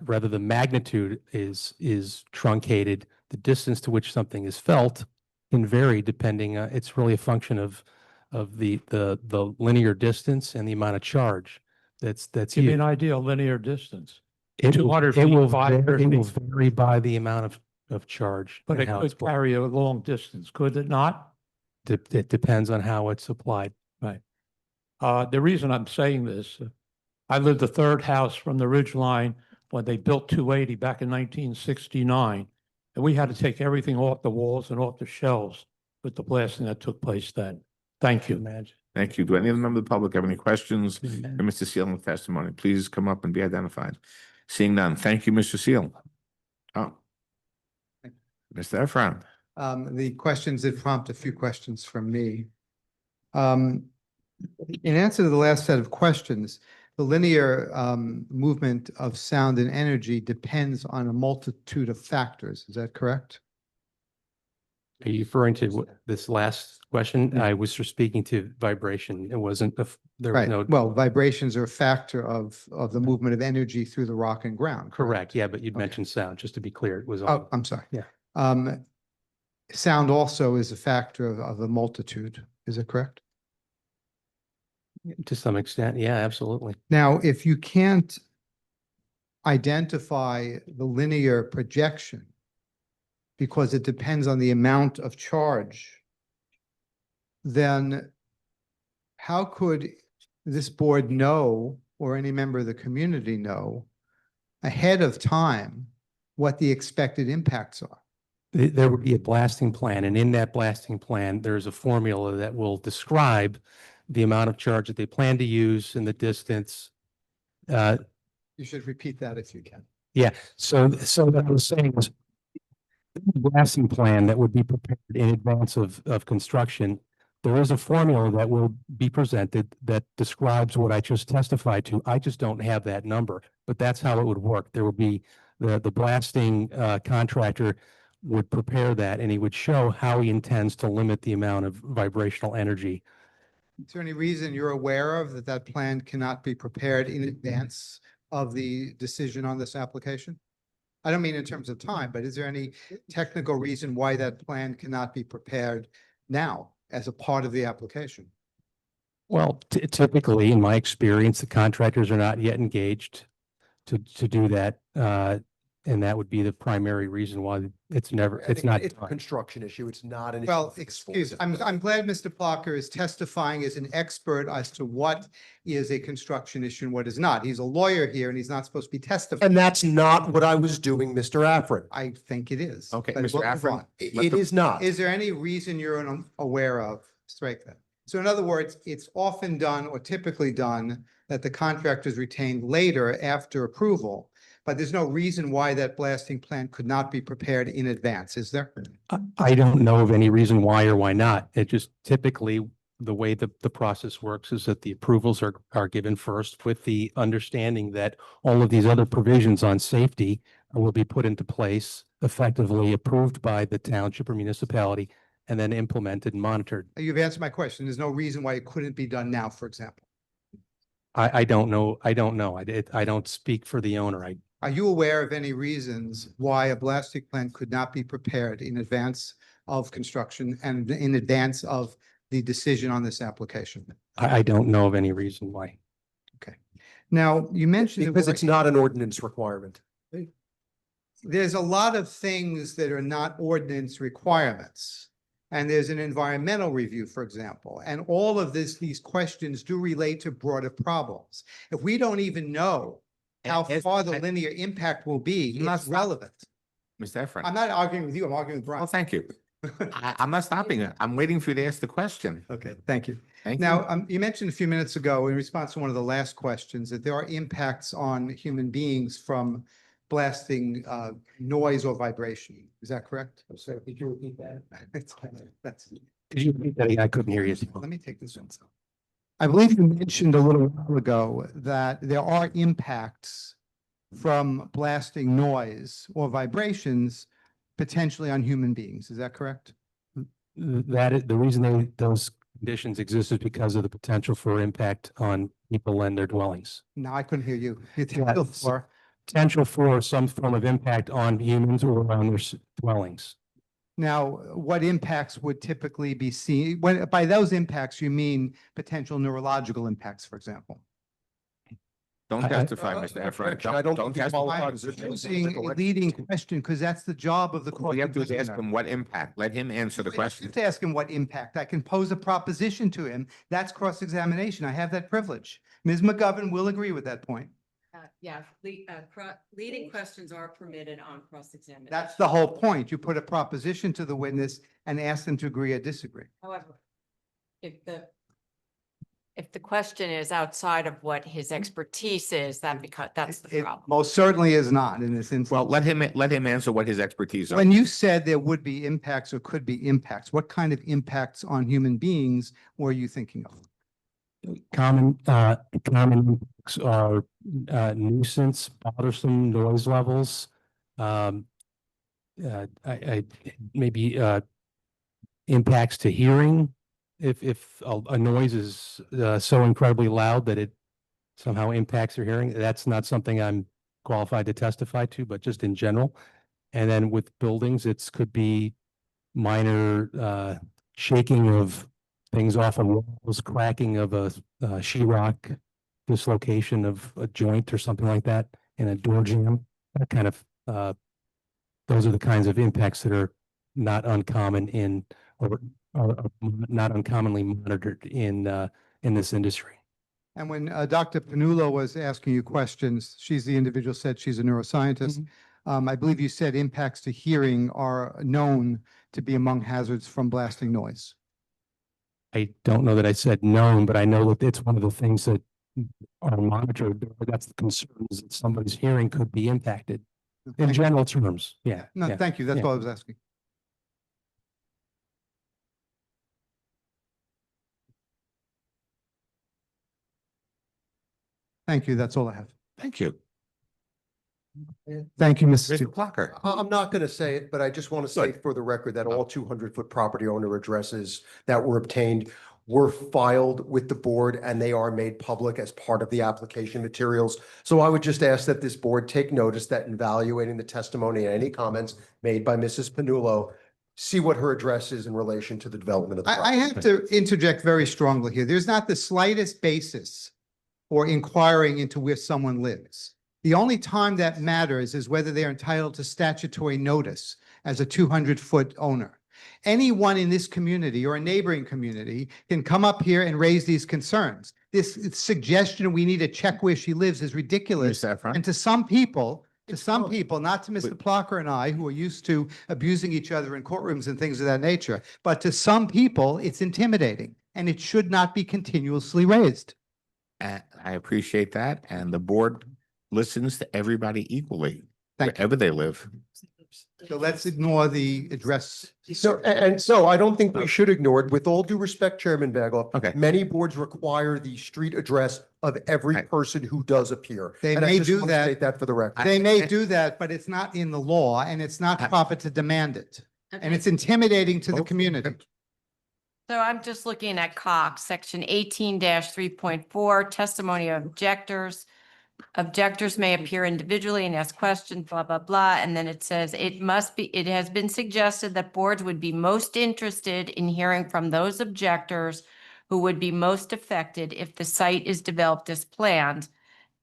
rather the magnitude is truncated. The distance to which something is felt can vary depending. It's really a function of the linear distance and the amount of charge that's Give me used. an idea of linear distance. It will- 200 it feet, will 500 It will feet. vary by the amount of charge. But and it how it's could carry a long distance, could it not? It depends on how it's applied. Right. The reason I'm saying this, I lived the third house from the ridge line when they built 280 back in 1969. And we had to take everything off the walls and off the shelves with the blasting that took place then. Thank you. Thank you. Do any of the members of the public have any questions for Mr. Seal in the testimony? Please come up and be identified. Seeing none. Thank you, Mr. Seal. Oh. Mr. Efron. The questions did prompt a few questions from me. In answer to the last set of questions, the linear movement of sound and energy depends on a multitude of factors. Is that correct? Are you referring to this last question? I was just speaking to vibration. It wasn't, there was Right. no. Well, vibrations are a factor of the movement of energy through the rock and ground. Correct. Yeah, but you'd mentioned sound, just to be clear, it was. Oh, I'm sorry. Yeah. Sound also is a factor of the multitude. Is it correct? To some extent, yeah, absolutely. Now, if you can't identify the linear projection because it depends on the amount of charge, then how could this board know, or any member of the community know, ahead of time what the expected impacts are? There would be a blasting plan, and in that blasting plan, there's a formula that will describe the amount of charge that they plan to use and the distance. You should repeat that if you can. Yeah, so what I was saying was the blasting plan that would be prepared in advance of construction. There is a formula that will be presented that describes what I just testified to. I just don't have that number, but that's how it would work. There would be the blasting contractor would prepare that, and he would show how he intends to limit the amount of vibrational energy. Is there any reason you're aware of that plan cannot be prepared in advance of the decision on this application? I don't mean in terms of time, but is there any technical reason why that plan cannot be prepared now as a part of the application? Well, typically, in my experience, the contractors are not yet engaged to do that. And that would be the primary reason why it's not. It's a construction issue. It's not an issue. Well, excuse, I'm glad Mr. Plucker is testifying as an expert as to what is a construction issue and what is not. He's a lawyer here and he's not supposed to be testifying. And that's not what I was doing, Mr. Afrin. I think it is. Okay, but Mr. we'll move Afrin, on. It is not. Is there any reason you're aware of? Strike that. So in other words, it's often done or typically done that the contractor is retained later after approval, but there's no reason why that blasting plan could not be prepared in advance, is there? I don't know of any reason why or why not. It just typically, the way the process works is that the approvals are given first with the understanding that all of these other provisions on safety will be put into place, effectively approved by the township or municipality, and then implemented and monitored. You've answered my question. There's no reason why it couldn't be done now, for example. I don't know. I don't know. I don't speak for the owner. Are you aware of any reasons why a blasting plan could not be prepared in advance of construction and in advance of the decision on this application? I don't know of any reason why. Now, you mentioned. Because it's not an ordinance requirement. There's a lot of things that are not ordinance requirements. And there's an environmental review, for example, and all of these questions do relate to broader problems. If we don't even know how far the linear impact will be, it's relevant. Mr. Efron. I'm not arguing with you, I'm arguing with Brian. Well, thank you. I'm not stopping it. I'm waiting for you to ask the question. Okay, thank you. Thank you. Now, you mentioned a few minutes ago in response to one of the last questions that there are impacts on human beings from blasting noise or vibration. Is that correct? So could you repeat that? That's. Could you repeat that? I couldn't hear you. Let me take this one. I believe you mentioned a little while ago that there are impacts from blasting noise or vibrations potentially on human beings. Is that correct? That is the reason those conditions exist is because of the potential for impact on people and their dwellings. No, I couldn't hear you. Potential for some form of impact on humans or on their dwellings. Now, what impacts would typically be seen? When, by those impacts, you mean potential neurological impacts, for example? Don't testify, Mr. Efron. Don't testify. I'm using a leading question because that's the job of the All court. you have to do is ask him what impact. Let him answer the question. Just ask him what impact. I can pose a proposition to him. That's cross-examination. I have that privilege. Ms. McGovern will agree with that point. Yeah, leading questions are permitted on cross-examination. That's the whole point. You put a proposition to the witness and ask them to agree or disagree. However, if the question is outside of what his expertise is, that's the It problem. most certainly is not in this instance. Well, let him answer what his expertise is. When you said there would be impacts or could be impacts, what kind of impacts on human beings were you thinking of? Common impacts are nuisance, bothersome noise levels. Maybe impacts to hearing. If a noise is so incredibly loud that it somehow impacts your hearing, that's not something I'm qualified to testify to, but just in general. And then with buildings, could be minor shaking of things off of walls, cracking of a sheetrock, dislocation of a joint or something like that, in a door jamb. That kind of those are the kinds of impacts that are not uncommon in or not uncommonly monitored in this industry. And when Dr. Panula was asking you questions, she's the individual said she's a neuroscientist. I believe you said impacts to hearing are known to be among hazards from blasting noise. I don't know that I said known, but I know that it's one of the things that are monitored. That's the concern, is that somebody's hearing could be impacted in general terms. Yeah. No, yeah, thank you. That's yeah. all I was asking. Thank you. That's all I have. Thank you. Thank you, Mr. Mr. Steele. Plucker. I'm not going to say it, but I just want to say for the record that all 200-foot property owner addresses that were obtained were filed with the board and they are made public as part of the application materials. So I would just ask that this board take notice that in evaluating the testimony and any comments made by Mrs. Panulo, see what her address is in relation to the development of the I property. have to interject very strongly here. There's not the slightest basis for inquiring into where someone lives. The only time that matters is whether they're entitled to statutory notice as a 200-foot owner. Anyone in this community or a neighboring community can come up here and raise these concerns. This suggestion we need to check where she lives is ridiculous. And to some people, not to Mr. Plucker and I, who are used to abusing each other in courtrooms and things of that nature, but to some people, it's intimidating and it should not be continuously raised. I appreciate that, and the board listens to everybody equally, Thank you. wherever they live. So let's ignore the address. So, and so I don't think we should ignore it. With all due respect, Chairman Bagel. Okay. Many boards require the street address of every Right. person who does appear. They And I may just do want to that. state that for the record. They may do that, but it's not in the law and it's not proper to demand it. And it's intimidating to the community. So I'm just looking at Cox, section 18-3.4, testimony of objectors. Objectors may appear individually and ask questions, blah, blah, blah. And then it says it has been suggested that boards would be most interested in hearing from those objectors who would be most affected if the site is developed as planned.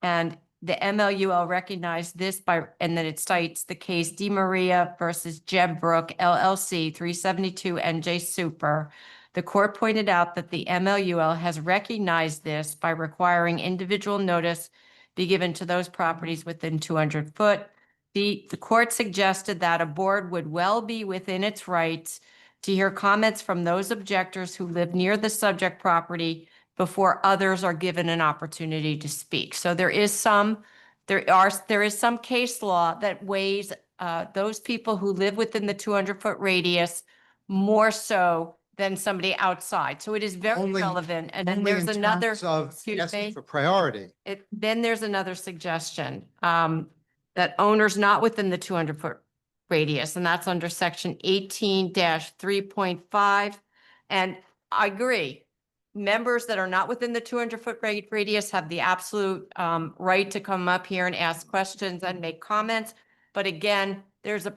And the MLUL recognized this and then it cites the case Di Maria versus Jeb Brook LLC 372 NJ Super. The court pointed out that the MLUL has recognized this by requiring individual notice be given to those properties within 200 foot. The court suggested that a board would well be within its rights to hear comments from those objectors who live near the subject property before others are given an opportunity to speak. So there is some case law that weighs those people who live within the 200-foot radius more so than somebody outside. So it is very Only- relevant. And then Only there's in another, terms of excuse asking me, for priority. then there's another suggestion that owners not within the 200-foot radius, and that's under section 18-3.5. And I agree, members that are not within the 200-foot radius have the absolute right to come up here and ask questions and make comments. But again, there's a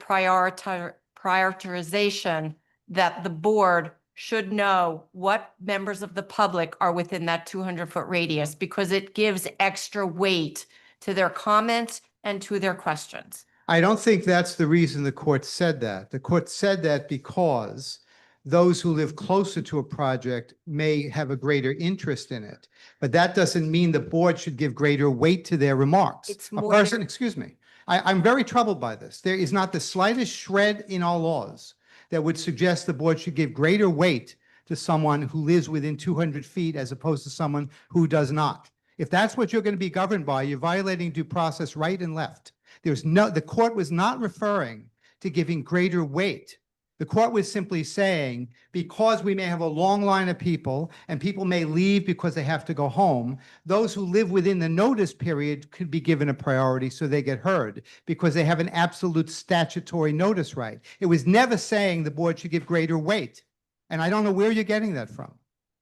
prioritization that the board should know what members of the public are within that 200-foot radius because it gives extra weight to their comments and to their questions. I don't think that's the reason the court said that. The court said that because those who live closer to a project may have a greater interest in it. But that doesn't mean the board should give greater weight to their remarks. It's A more- person, excuse me, I'm very troubled by this. There is not the slightest shred in our laws that would suggest the board should give greater weight to someone who lives within 200 feet as opposed to someone who does not. If that's what you're going to be governed by, you're violating due process right and left. The court was not referring to giving greater weight. The court was simply saying, because we may have a long line of people and people may leave because they have to go home, those who live within the notice period could be given a priority so they get heard because they have an absolute statutory notice right. It was never saying the board should give greater weight. And I don't know where you're getting that from.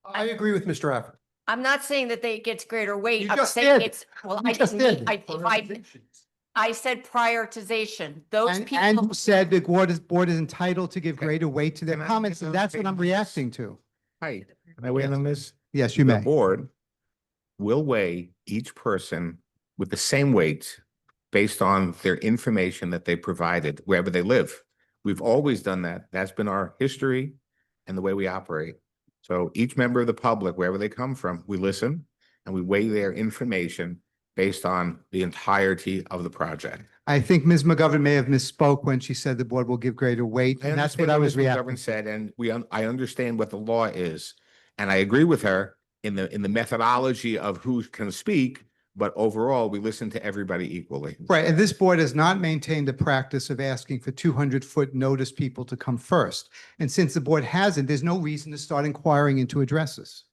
I agree with Mr. Afford. I'm not saying that it gets greater weight. You I'm just saying did. it's, well, You I just didn't, did. I said prioritization. Those And people. you said the board is entitled to give greater weight to their Can I- comments, can and I that's what I'm say- reacting to. Hi, can I weigh in on this? Yes, you The may. board will weigh each person with the same weight based on their information that they provided wherever they live. We've always done that. That's been our history and the way we operate. So each member of the public, wherever they come from, we listen and we weigh their information based on the entirety of the project. I think Ms. McGovern may have misspoke when she said the board will give greater weight, and that's what I was reacting. Government said, and I understand what the law is, and I agree with her in the methodology of who can speak, but overall, we listen to everybody equally. Right, and this board has not maintained a practice of asking for 200-foot notice people to come first. And since the board hasn't, there's no reason to start inquiring into addresses.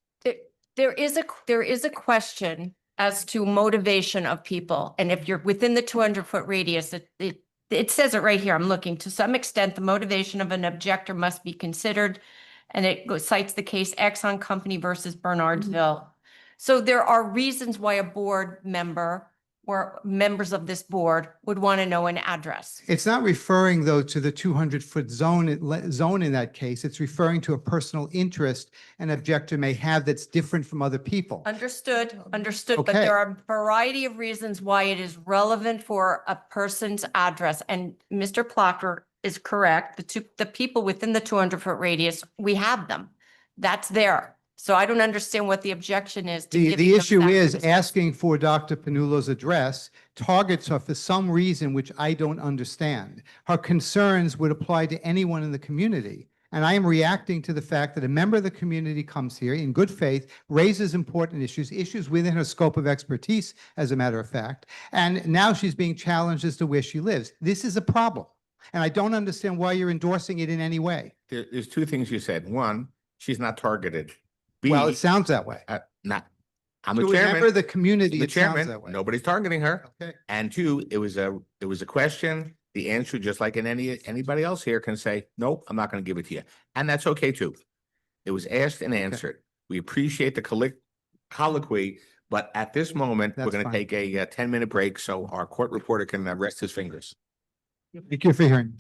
There is a question as to motivation of people. And if you're within the 200-foot radius, it says it right here. I'm looking. To some extent, the motivation of an objector must be considered. And it cites the case Exxon Company versus Bernardsville. So there are reasons why a board member or members of this board would want to know an address. It's not referring, though, to the 200-foot zone in that case. It's referring to a personal interest an objector may have that's different from other people. Understood, but Okay. there are a variety of reasons why it is relevant for a person's address. And Mr. Plocker is correct. The people within the 200-foot radius, we have them. That's there. So I don't understand what the objection is. To giving The them issue that is reason. asking for Dr. Panulo's address targets her for some reason which I don't understand. Her concerns would apply to anyone in the community. And I am reacting to the fact that a member of the community comes here in good faith, raises important issues, issues within her scope of expertise, as a matter of fact. And now she's being challenged as to where she lives. This is a problem. And I don't understand why you're endorsing it in any way. There's two things you said. One, she's not targeted. B, Well, it sounds that way. Not, I'm the To a member chairman. of the community, The it sounds chairman, that way. nobody's targeting her. Okay. And two, it was a question. The answer, just like in anybody else here can say, nope, I'm not going to give it to you. And that's okay too. It was asked and answered. We appreciate the colloquy, but at this moment, we're That's going to fine. take a 10-minute break so our court reporter can rest his fingers. Thank you for hearing.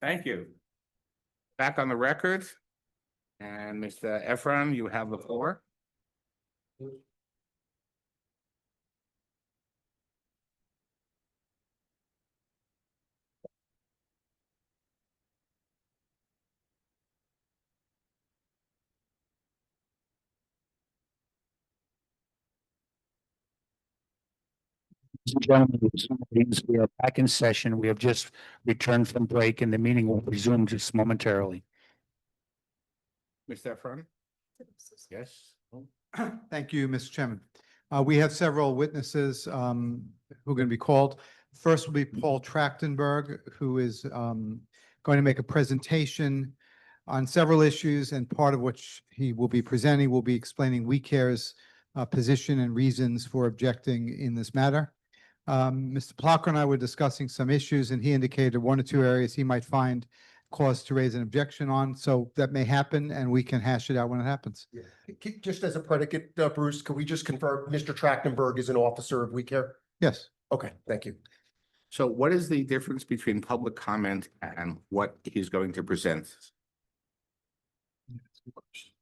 Thank you. Back on the record. And Mr. Efron, you have the floor. Ladies and gentlemen, we are back in session. We have just returned from break and the meeting will resume just momentarily. Mr. Efron? Yes. Thank you, Mr. Chairman. We have several witnesses who are going to be called. First will be Paul Trachtenberg, who is going to make a presentation on several issues, and part of which he will be presenting will be explaining WeCare's position and reasons for objecting in this matter. Mr. Plucker and I were discussing some issues, and he indicated one or two areas he might find cause to raise an objection on. So that may happen, and we can hash it out when it happens. Yeah. Just as a predicate, Bruce, can we just confirm Mr. Trachtenberg is an officer of WeCare? Yes. Okay, thank you. So what is the difference between public comment and what he's going to present?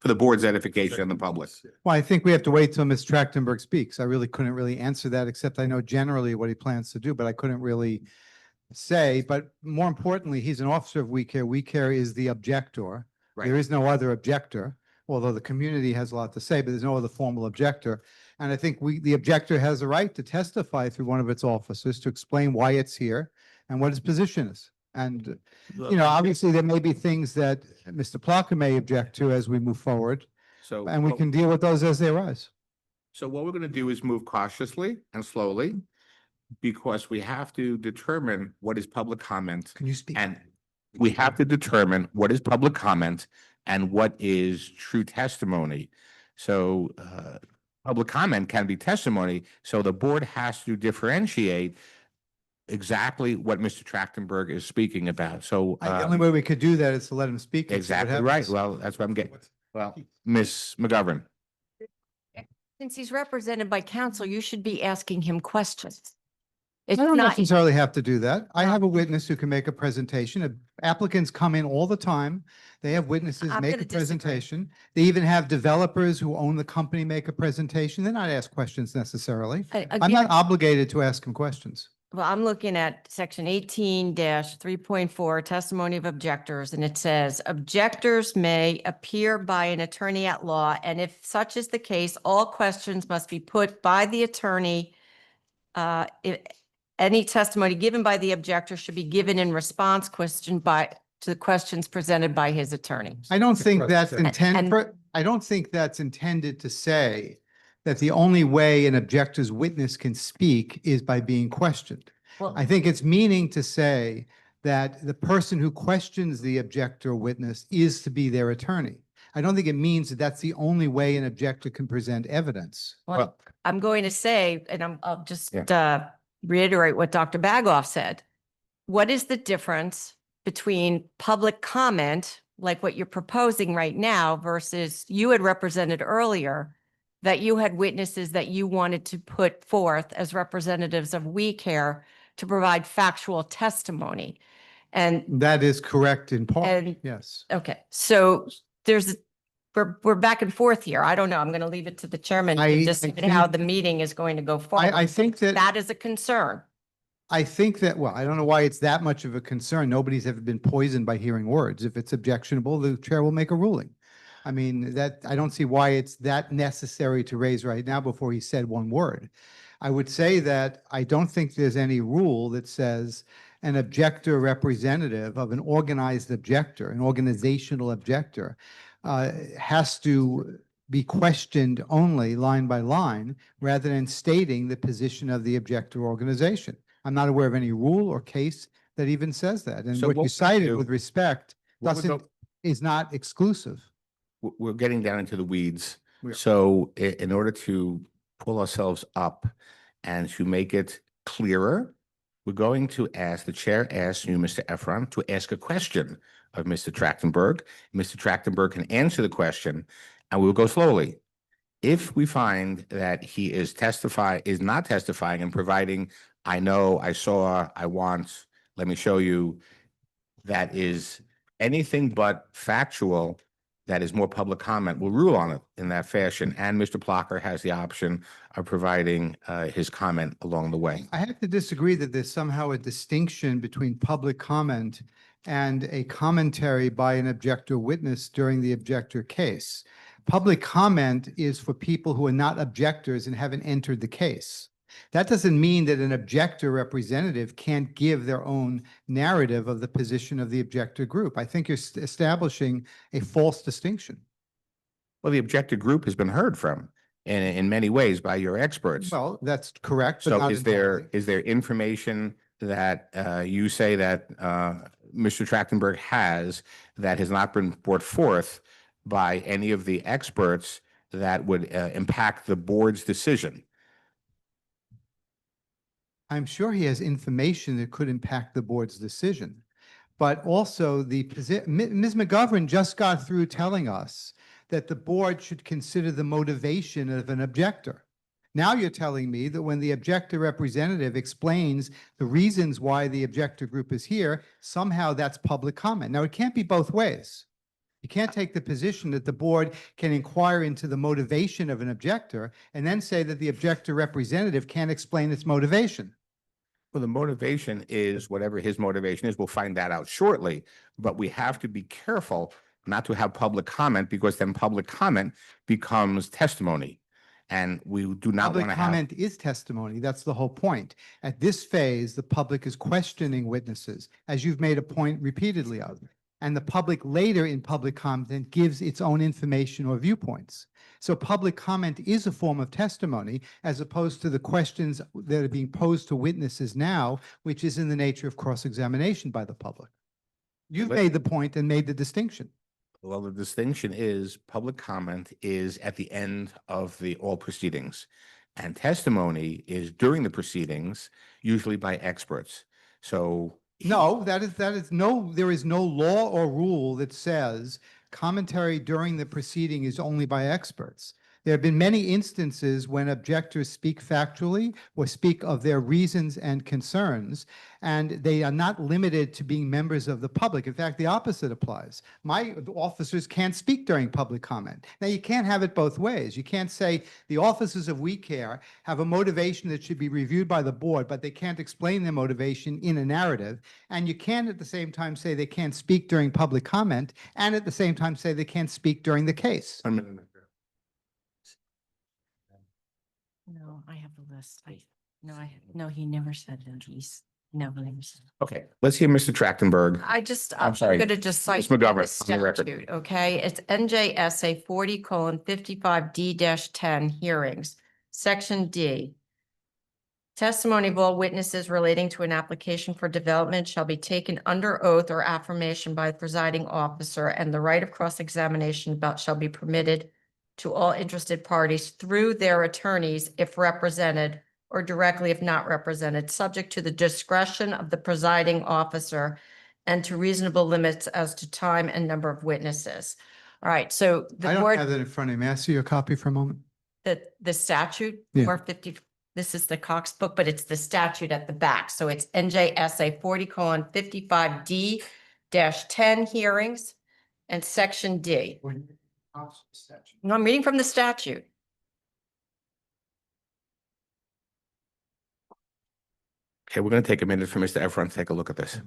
For the board's edification and the public. Well, I think we have to wait till Ms. Trachtenberg speaks. I really couldn't really answer that, except I know generally what he plans to do, but I couldn't really say. But more importantly, he's an officer of WeCare. WeCare is the objector. Right. There is no other objector, although the community has a lot to say, but there's no other formal objector. And I think the objector has a right to testify through one of its officers to explain why it's here and what its position is. And, you know, obviously there may be things that Mr. Plucker may object to as we move forward, So. and we can deal with those as they arise. So what we're going to do is move cautiously and slowly, because we have to determine what is public comment. Can you speak? And we have to determine what is public comment and what is true testimony. So public comment can be testimony. So the board has to differentiate exactly what Mr. Trachtenberg is speaking about. So The only way we could do that is to let him speak. and see what exactly right. happens. Well, that's what I'm getting. Well, Ms. McGovern. Since he's represented by counsel, you should be asking him questions. I It's don't not, necessarily have to do that. I have a witness who can make a presentation. Applicants come in all the time. They have witnesses I'm make gonna a disagree. presentation. They even have developers who own the company make a presentation. They're not asked questions necessarily. I'm not obligated to ask them questions. well, I'm looking at section 18-3.4, testimony of objectors, and it says objectors may appear by an attorney at law, and if such is the case, all questions must be put by the attorney. If any testimony given by the objector should be given in response to the questions presented by his attorney. I don't think that's And- I don't think that's intended to say that the only way an objector's witness can speak is by being questioned. Well, I think it's meaning to say that the person who questions the objector witness is to be their attorney. I don't think it means that that's the only way an objector can present evidence. Well, I'm going to say, and I'll just Yeah. Reiterate what Dr. Bagoff said. What is the difference between public comment, like what you're proposing right now, versus you had represented earlier that you had witnesses that you wanted to put forth as representatives of WeCare to provide factual testimony? And That is correct in part, And- yes. okay, so we're back and forth here. I don't know. I'm going to leave it to the chairman I to decide how think- the meeting is going to go forward. I think that. That is a concern. I think that, well, I don't know why it's that much of a concern. Nobody's ever been poisoned by hearing words. If it's objectionable, the chair will make a ruling. I mean, I don't see why it's that necessary to raise right now before he said one word. I would say that I don't think there's any rule that says an objector representative of an organized objector, an organizational objector, has to be questioned only line by line rather than stating the position of the objector organization. I'm not aware of any rule or case that even says that. And So what what you we cited do- with respect what we is not exclusive. We're getting down into the weeds. We are. So in order to pull ourselves up and to make it clearer, we're going to ask, the chair asks you, Mr. Efron, to ask a question of Mr. Trachtenberg. Mr. Trachtenberg can answer the question, and we will go slowly. If we find that he is not testifying and providing, I know, I saw, I want, let me show you, that is anything but factual, that is more public comment, we'll rule on it in that fashion. And Mr. Plucker has the option of providing his comment along the way. I have to disagree that there's somehow a distinction between public comment and a commentary by an objector witness during the objector case. Public comment is for people who are not objectors and haven't entered the case. That doesn't mean that an objector representative can't give their own narrative of the position of the objector group. I think you're establishing a false distinction. Well, the objector group has been heard from in many ways by your experts. Well, that's correct, but So not is there information that you say that Mr. Trachtenberg has that has not been brought forth by any of the experts that would impact the board's decision? I'm sure he has information that could impact the board's decision. But also Ms. McGovern just got through telling us that the board should consider the motivation of an objector. Now you're telling me that when the objector representative explains the reasons why the objector group is here, somehow that's public comment. Now, it can't be both ways. You can't take the position that the board can inquire into the motivation of an objector and then say that the objector representative can't explain its motivation. Well, the motivation is whatever his motivation is. We'll find that out shortly, but we have to be careful not to have public comment, because then public comment becomes testimony. And we do not Public want to have. comment is testimony. That's the whole point. At this phase, the public is questioning witnesses, as you've made a point repeatedly of. And the public later in public comment gives its own information or viewpoints. So public comment is a form of testimony, as opposed to the questions that are being posed to witnesses now, which is in the nature of cross-examination by the public. You've made the point and made the distinction. Well, the distinction is public comment is at the end of all proceedings, and testimony is during the proceedings, usually by experts. So no, there is no law or rule that says commentary during the proceeding is only by experts. There have been many instances when objectors speak factually or speak of their reasons and concerns, and they are not limited to being members of the public. In fact, the opposite applies. My officers can't speak during public comment. Now, you can't have it both ways. You can't say the officers of We Care have a motivation that should be reviewed by the board, but they can't explain their motivation in a narrative. And you can't at the same time say they can't speak during public comment, and at the same time say they can't speak during the case. No, I have the list. No, he never said that. He never said. okay, let's hear Mr. Trachtenberg. I'm sorry. gonna just cite Ms. McGovern, the on the record. statute, okay? It's NJSA 40:55D-10 hearings, section D. Testimony of all witnesses relating to an application for development shall be taken under oath or affirmation by the presiding officer, and the right of cross-examination shall be permitted to all interested parties through their attorneys if represented, or directly if not represented, subject to the discretion of the presiding officer and to reasonable limits as to time and number of witnesses. All right, so I the don't board, have that in front of me. May I see your copy for a moment? the statute, Yeah. 450, this is the Cox book, but it's the statute at the back. So it's NJSA 40:55D-10 hearings and section D. No, I'm reading from the statute. Okay, we're going to take a minute for Mr. Efron to take a look at this.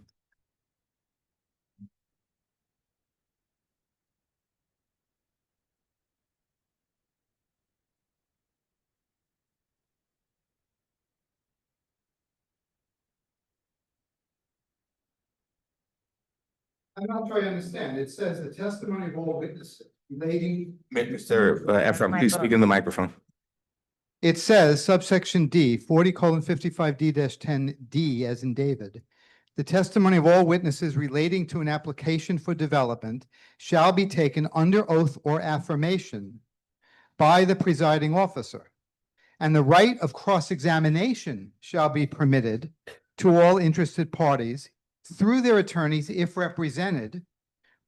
I'm not sure I understand. It says the testimony of all witnesses relating. Mr. Efron, please speak in the microphone. It says subsection D, 40:55D-10D, as in David. The testimony of all witnesses relating to an application for development shall be taken under oath or affirmation by the presiding officer. And the right of cross-examination shall be permitted to all interested parties through their attorneys if represented,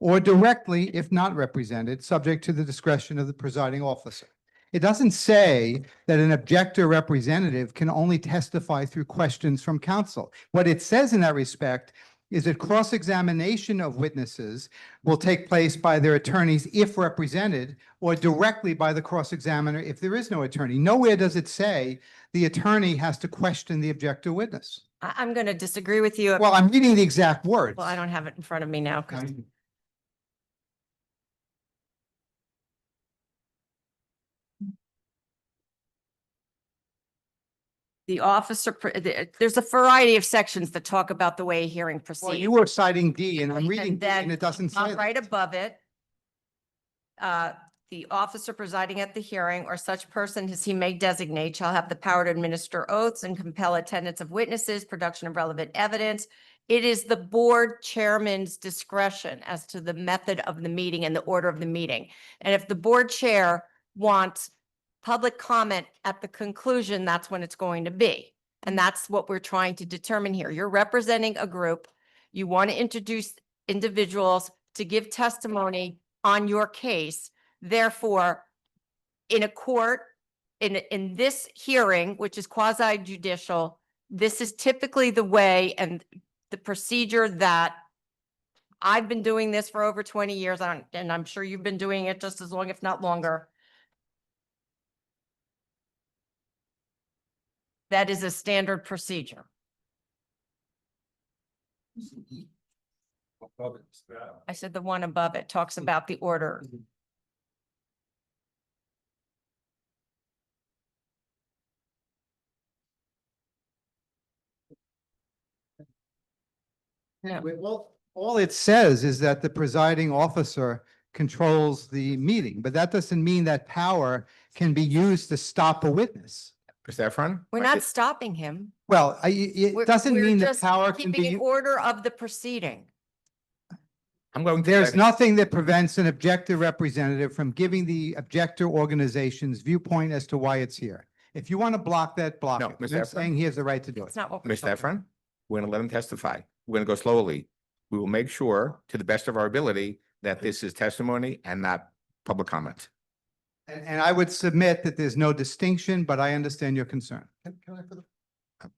or directly if not represented, subject to the discretion of the presiding officer. It doesn't say that an objector representative can only testify through questions from counsel. What it says in that respect is that cross-examination of witnesses will take place by their attorneys if represented, or directly by the cross-examiner if there is no attorney. Nowhere does it say the attorney has to question the objector witness. I'm going to disagree with you. Well, I'm reading the exact words. Well, I don't have it in front of me now. The officer, there's a variety of sections that talk about the way a hearing Well, proceeds. you were citing D, and I'm reading D, then and it doesn't say that. right above it, the officer presiding at the hearing or such person as he may designate shall have the power to administer oaths and compel attendance of witnesses, production of relevant evidence. It is the board chairman's discretion as to the method of the meeting and the order of the meeting. And if the board chair wants public comment at the conclusion, that's when it's going to be. And that's what we're trying to determine here. You're representing a group. You want to introduce individuals to give testimony on your case. Therefore, in a court, in this hearing, which is quasi judicial, this is typically the way and the procedure that I've been doing this for over 20 years, and I'm sure you've been doing it just as long, if not longer. That is a standard procedure. I said the one above it talks about the order. Yeah. Well, all it says is that the presiding officer controls the meeting, but that doesn't mean that power can be used to stop a witness. Mr. Efron? We're not stopping him. Well, it doesn't We're mean that just power can keeping be. an order of the proceeding. I'm going. There's nothing that prevents an objector representative from giving the objector organization's viewpoint as to why it's here. If you want to block that, block No, it. Mr. I'm Efron? saying he has the right to do it. It's not what we're Mr. talking about. Efron, we're going to let him testify. We're going to go slowly. We will make sure, to the best of our ability, that this is testimony and not public comment. And I would submit that there's no distinction, but I understand your concern. Can I, for the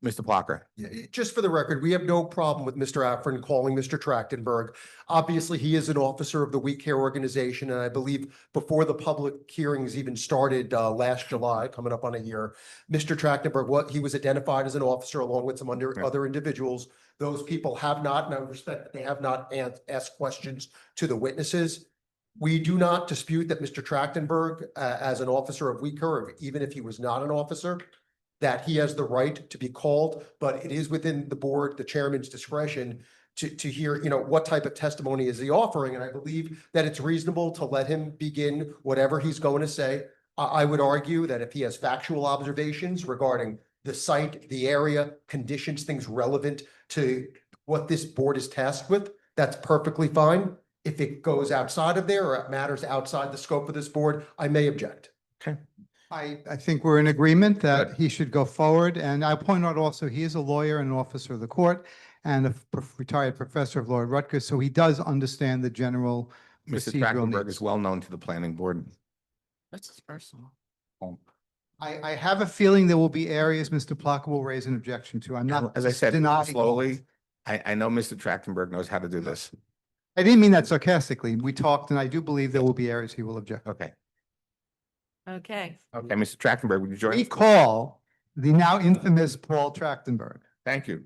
Mr. Plucker? Yeah, just for the record, we have no problem with Mr. Affron calling Mr. Trachtenberg. Obviously, he is an officer of the We Care organization, and I believe before the public hearings even started last July, coming up on a year, Mr. Trachtenberg, he was identified as an officer along with some other individuals. Those people have not, and I respect that they have not asked questions to the witnesses. We do not dispute that Mr. Trachtenberg, as an officer of We Care, even if he was not an officer, that he has the right to be called, but it is within the board, the chairman's discretion to hear, what type of testimony is he offering? And I believe that it's reasonable to let him begin whatever he's going to say. I would argue that if he has factual observations regarding the site, the area, conditions, things relevant to what this board is tasked with, that's perfectly fine. If it goes outside of there or it matters outside the scope of this board, I may object. Okay. I think we're in agreement that Good. he should go forward. And I'll point out also, he is a lawyer and an officer of the court and a retired professor of law at Rutgers. So he does understand the general Mr. procedural Trachtenberg needs. is well known to the planning board. That's his personal. I have a feeling there will be areas Mr. Plucker will raise an objection to. I'm not. As I said, denying- slowly. I know Mr. Trachtenberg knows how to do this. I didn't mean that sarcastically. We talked and I do believe there will be areas he will object. Okay. Okay. Okay, Mr. Trachtenberg, would you join We us? call the now infamous Paul Trachtenberg. Thank you.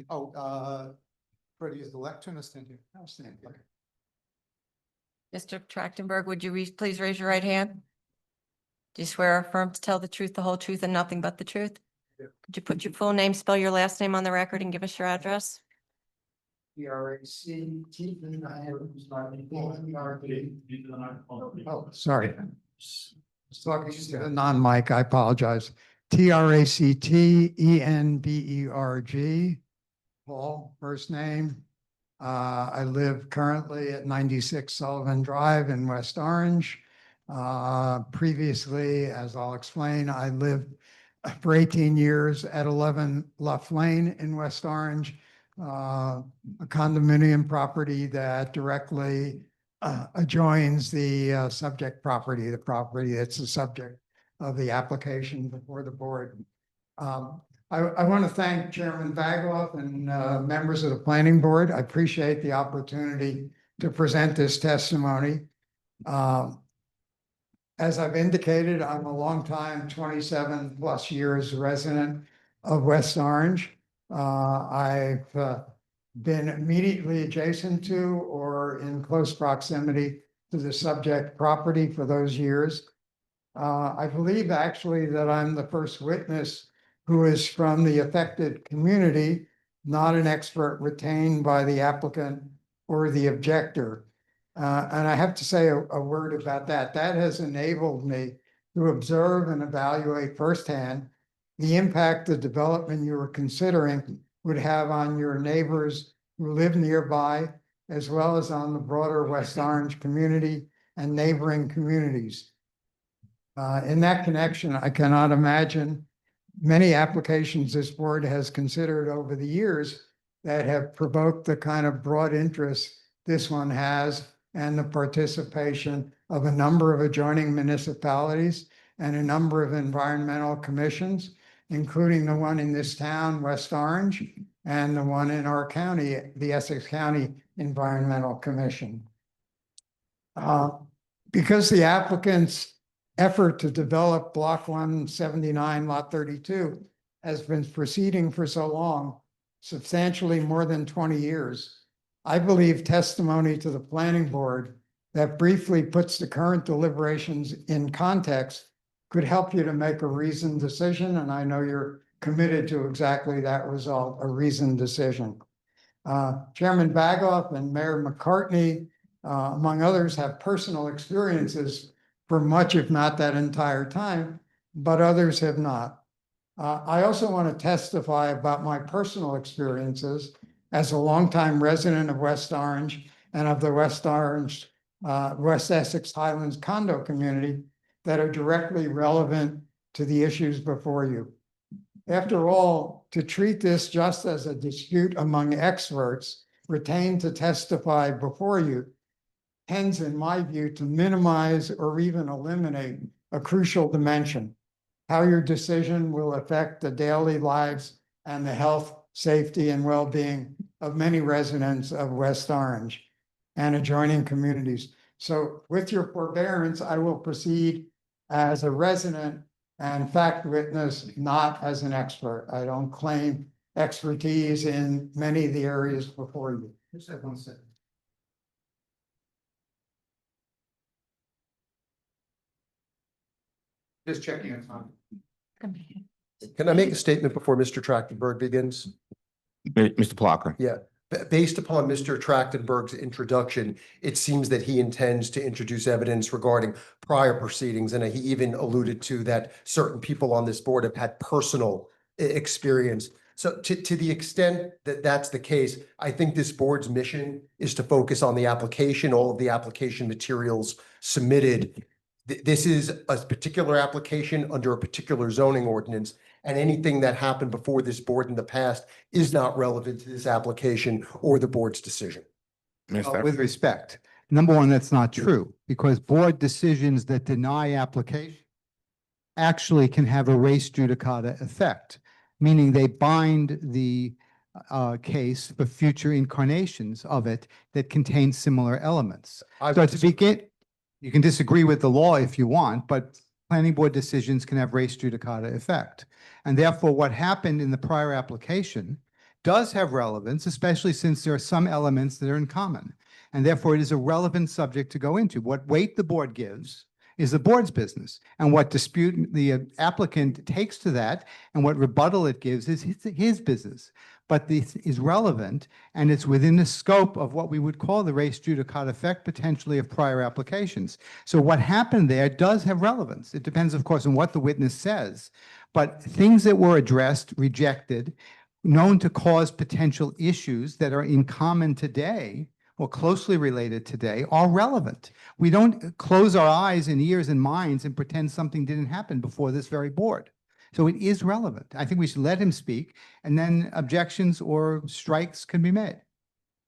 Freddie, is the lectern or stand here? I'll stand here. Mr. Trachtenberg, would you please raise your right hand? Do you swear or affirm to tell the truth, the whole truth, and nothing but the truth? Could you put your full name, spell your last name on the record, and give us your address? Oh, sorry. Talking to the non-mic, I apologize. Tractenberg, Paul, first name. I live currently at 96 Sullivan Drive in West Orange. Previously, as I'll explain, I lived for 18 years at 11 Luff Lane in West Orange, a condominium property that directly adjoins the subject property, the property that's the subject of the application before the board. I want to thank Chairman Bagloff and members of the planning board. I appreciate the opportunity to present this testimony. As I've indicated, I'm a longtime 27 plus years resident of West Orange. I've been immediately adjacent to or in close proximity to the subject property for those years. I believe actually that I'm the first witness who is from the affected community, not an expert retained by the applicant or the objector. And I have to say a word about that. That has enabled me to observe and evaluate firsthand the impact the development you are considering would have on your neighbors who live nearby, as well as on the broader West Orange community and neighboring communities. In that connection, I cannot imagine many applications this board has considered over the years that have provoked the kind of broad interest this one has, and the participation of a number of adjoining municipalities and a number of environmental commissions, including the one in this town, West Orange, and the one in our county, the Essex County Environmental Commission. Because the applicant's effort to develop Block 179, Lot 32, has been proceeding for so long, substantially more than 20 years, I believe testimony to the planning board that briefly puts the current deliberations in context could help you to make a reasoned decision. And I know you're committed to exactly that result, a reasoned decision. Chairman Bagloff and Mayor McCartney, among others, have personal experiences for much, if not that entire time, but others have not. I also want to testify about my personal experiences as a longtime resident of West Orange and of the West Orange, West Essex Highlands condo community that are directly relevant to the issues before you. After all, to treat this just as a dispute among experts retained to testify before you tends, in my view, to minimize or even eliminate a crucial dimension: how your decision will affect the daily lives and the health, safety, and well-being of many residents of West Orange and adjoining communities. So with your forbearance, I will proceed as a resident and fact witness, not as an expert. I don't claim expertise in many of the areas before you. Just have 1 second. Just checking on time. Can I make a statement before Mr. Trachtenberg begins? Mr. Plucker. Yeah, based upon Mr. Trachtenberg's introduction, it seems that he intends to introduce evidence regarding prior proceedings, and he even alluded to that certain people on this board have had personal experience. So to the extent that that's the case, I think this board's mission is to focus on the application, all of the application materials submitted. This is a particular application under a particular zoning ordinance, and anything that happened before this board in the past is not relevant to this application or the board's decision. With respect, number one, that's not true, because board decisions that deny application actually can have a res judicata effect, meaning they bind the case for future incarnations of it that contain similar elements. So to begin, you can disagree with the law if you want, but planning board decisions can have res judicata effect. And therefore, what happened in the prior application does have relevance, especially since there are some elements that are in common. And therefore, it is a relevant subject to go into. What weight the board gives is the board's business. And what dispute the applicant takes to that and what rebuttal it gives is his business. But this is relevant, and it's within the scope of what we would call the res judicata effect, potentially, of prior applications. So what happened there does have relevance. It depends, of course, on what the witness says. But things that were addressed, rejected, known to cause potential issues that are in common today or closely related today are relevant. We don't close our eyes and ears and minds and pretend something didn't happen before this very board. So it is relevant. I think we should let him speak, and then objections or strikes can be made.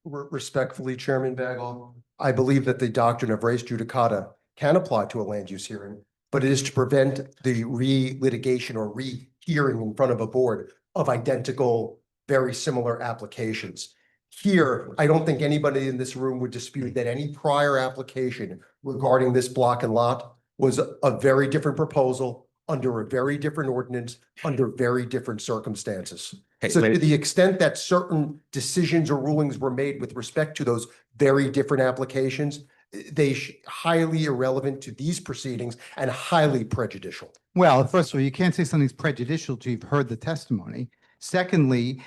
Respectfully, Chairman Bagel, I believe that the doctrine of res judicata can apply to a land use hearing, but it is to prevent the re-litigation or re-hearing in front of a board of identical, very similar applications. Here, I don't think anybody in this room would dispute that any prior application regarding this block and lot was a very different proposal under a very different ordinance, under very different circumstances. Hey, So to ladies- the extent that certain decisions or rulings were made with respect to those very different applications, highly irrelevant to these proceedings and highly prejudicial. Well, first of all, you can't say something's prejudicial till you've heard the testimony. Secondly,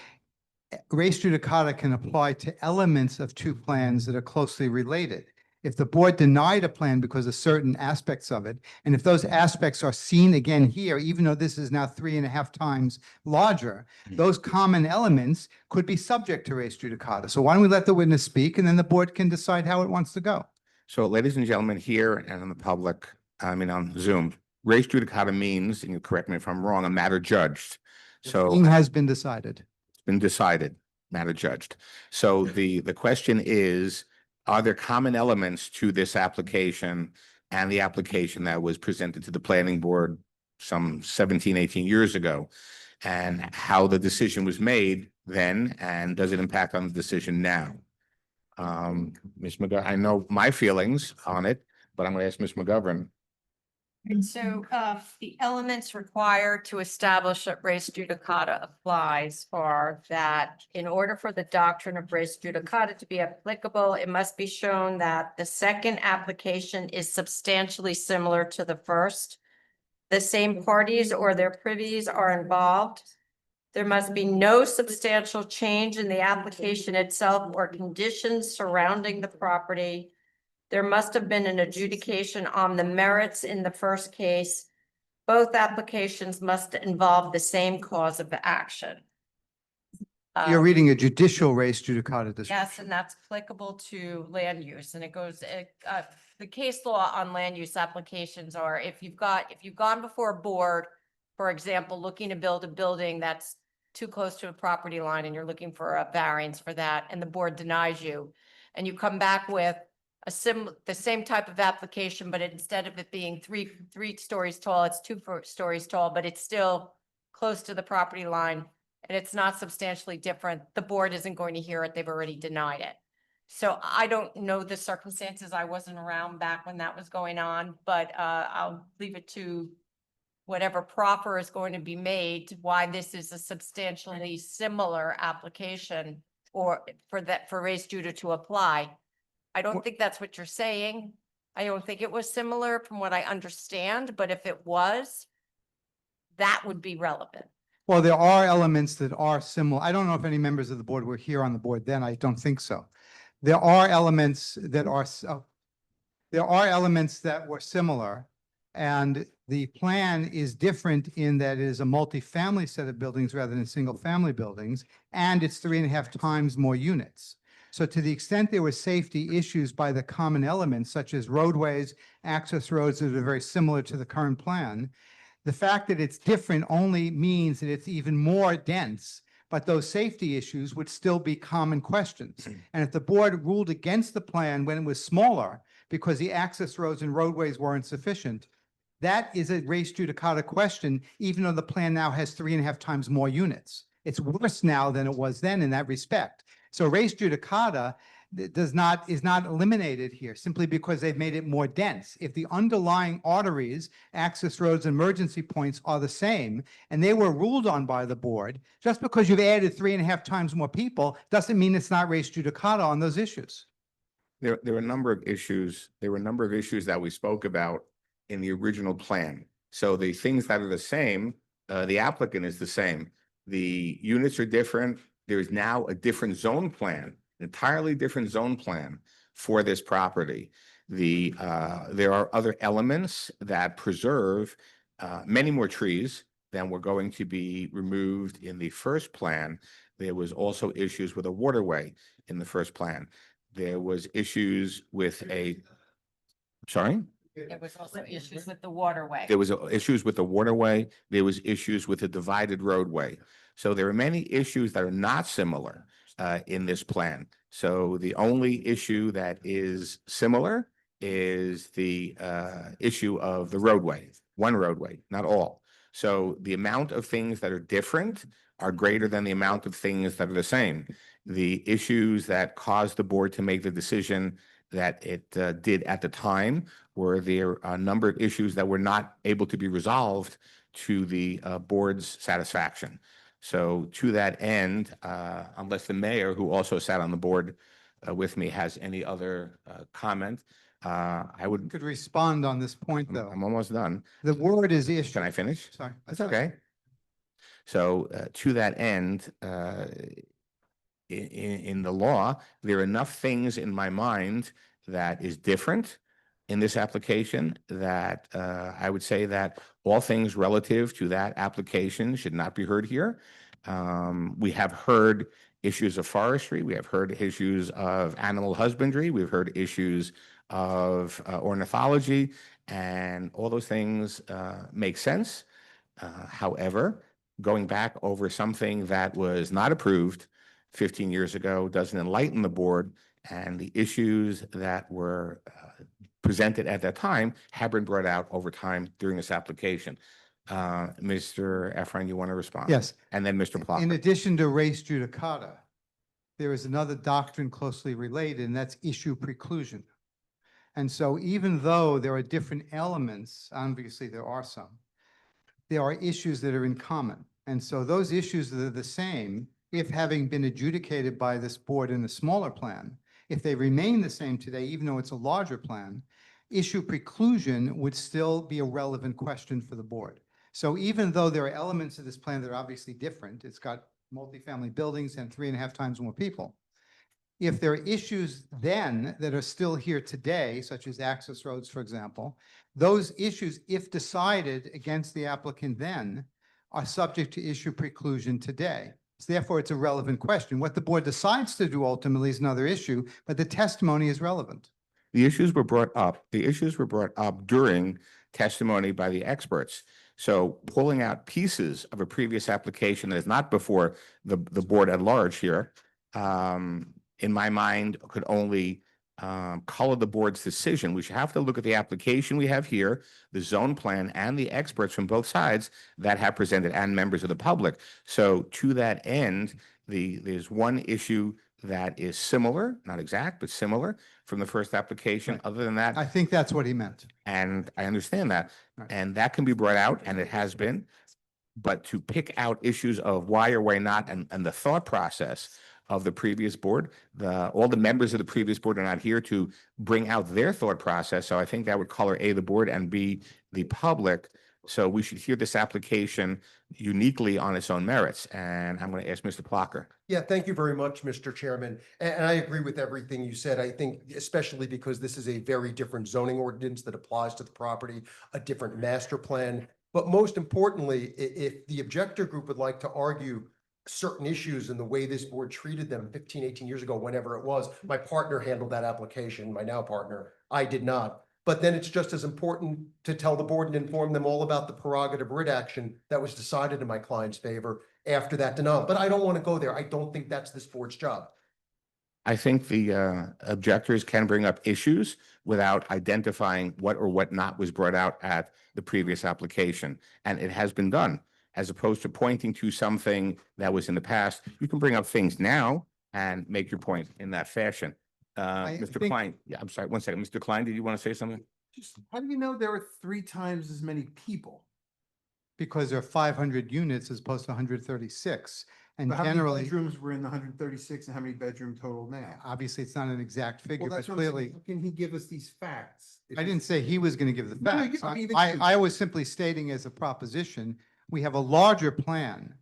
res judicata can apply to elements of two plans that are closely related. If the board denied a plan because of certain aspects of it, and if those aspects are seen again here, even though this is now 3.5 times larger, those common elements could be subject to res judicata. So why don't we let the witness speak and then the board can decide how it wants to go. So ladies and gentlemen, here and in the public, on Zoom, res judicata means, and you correct me if I'm wrong, a matter judged. So It has been decided. it's been decided, matter judged. So the question is, are there common elements to this application and the application that was presented to the planning board some 17, 18 years ago? And how the decision was made then, and does it impact on the decision now? Ms. McGovern, I know my feelings on it, but I'm going to ask Ms. McGovern. And so the elements required to establish that res judicata applies are that in order for the doctrine of res judicata to be applicable, it must be shown that the second application is substantially similar to the first. The same parties or their privies are involved. There must be no substantial change in the application itself or conditions surrounding the property. There must have been an adjudication on the merits in the first case. Both applications must involve the same cause of action. You're reading a judicial res judicata decision. Yes, and that's applicable to land use, and it goes, the case law on land use applications are if you've gone before a board, for example, looking to build a building that's too close to a property line and you're looking for a variance for that, and the board denies you, and you come back with the same type of application, but instead of it being three stories tall, it's 2 stories tall, but it's still close to the property line and it's not substantially different, the board isn't going to hear it. They've already denied it. So I don't know the circumstances. I wasn't around back when that was going on, but I'll leave it to whatever proffer is going to be made, why this is a substantially similar application or for res juda to apply. I don't think that's what you're saying. I don't think it was similar from what I understand, but if it was, that would be relevant. Well, there are elements that are similar. I don't know if any members of the board were here on the board then. I don't think so. There are elements that were similar, and the plan is different in that it is a multi-family set of buildings rather than single-family buildings, and it's 3.5 times more units. So to the extent there were safety issues by the common elements, such as roadways, access roads that are very similar to the current plan, the fact that it's different only means that it's even more dense, but those safety issues would still be common questions. And if the board ruled against the plan when it was smaller because the access roads and roadways weren't sufficient, that is a res judicata question, even though the plan now has 3.5 times more units. It's worse now than it was then in that respect. So res judicata is not eliminated here simply because they've made it more dense. If the underlying arteries, access roads, emergency points are the same, and they were ruled on by the board, just because you've added 3.5 times more people doesn't mean it's not res judicata on those issues. There were a number of issues. There were a number of issues that we spoke about in the original plan. So the things that are the same, the applicant is the same. The units are different. There is now a different zone plan, entirely different zone plan for this property. There are other elements that preserve many more trees than were going to be removed in the first plan. There was also issues with a waterway in the first plan. There was issues with sorry? There was also issues with the waterway. There was issues with the waterway. There was issues with the divided roadway. So there are many issues that are not similar in this plan. So the only issue that is similar is the issue of the roadway, one roadway, not all. So the amount of things that are different are greater than the amount of things that are the same. The issues that caused the board to make the decision that it did at the time were there a number of issues that were not able to be resolved to the board's satisfaction. So to that end, unless the mayor, who also sat on the board with me, has any other comment, I would. Could respond on this point, though. I'm almost done. The word is issue. Can I finish? Sorry. That's okay. So to that end, in the law, there are enough things in my mind that is different in this application that I would say that all things relative to that application should not be heard here. We have heard issues of forestry. We have heard issues of animal husbandry. We've heard issues of ornithology, and all those things make sense. However, going back over something that was not approved 15 years ago doesn't enlighten the board, and the issues that were presented at that time have been brought out over time during this application. Mr. Efron, you want to respond? Yes. And then Mr. Plucker. In addition to res judicata, there is another doctrine closely related, and that's issue preclusion. And so even though there are different elements, obviously there are some, there are issues that are in common. And so those issues that are the same, if having been adjudicated by this board in a smaller plan, if they remain the same today, even though it's a larger plan, issue preclusion would still be a relevant question for the board. So even though there are elements of this plan that are obviously different, it's got multifamily buildings and 3.5 times more people. If there are issues then that are still here today, such as access roads, for example, those issues, if decided against the applicant then, are subject to issue preclusion today. So therefore, it's a relevant question. What the board decides to do ultimately is another issue, but the testimony is relevant. The issues were brought up. The issues were brought up during testimony by the experts. So pulling out pieces of a previous application that is not before the board at large here, in my mind, could only color the board's decision. We should have to look at the application we have here, the zone plan, and the experts from both sides that have presented, and members of the public. So to that end, there's one issue that is similar, not exact, but similar from the first application. Right. Other than that, I think that's what he meant. and I understand that, Right. and that can be brought out, and it has been. But to pick out issues of why or why not, and the thought process of the previous board, all the members of the previous board are not here to bring out their thought process. So I think that would color A, the board, and B, the public. So we should hear this application uniquely on its own merits. And I'm going to ask Mr. Plucker. Yeah, thank you very much, Mr. Chairman. And I agree with everything you said. I think especially because this is a very different zoning ordinance that applies to the property, a different master plan. But most importantly, if the objector group would like to argue certain issues in the way this board treated them 15, 18 years ago, whenever it was, my partner handled that application, my now partner, I did not. But then it's just as important to tell the board and inform them all about the prerogative writ action that was decided in my client's favor after that denial. But I don't want to go there. I don't think that's this board's job. I think the objectors can bring up issues without identifying what or what not was brought out at the previous application. And it has been done, as opposed to pointing to something that was in the past. You can bring up things now and make your point in that fashion. Mr. think- Klein, yeah, I'm sorry, one second. Mr. Klein, did you want to say something? Just, how do you know there were 3 times as many people? Because there are 500 units as opposed to 136. And But how many generally, bedrooms were in the 136 and how many bedroom total now? obviously, it's not an exact figure, Well, but that's what I'm saying. clearly, How can he give us these facts? I didn't say he was going to give the No, no, facts. I mean, the truth. I was simply stating as a proposition, we have a larger plan.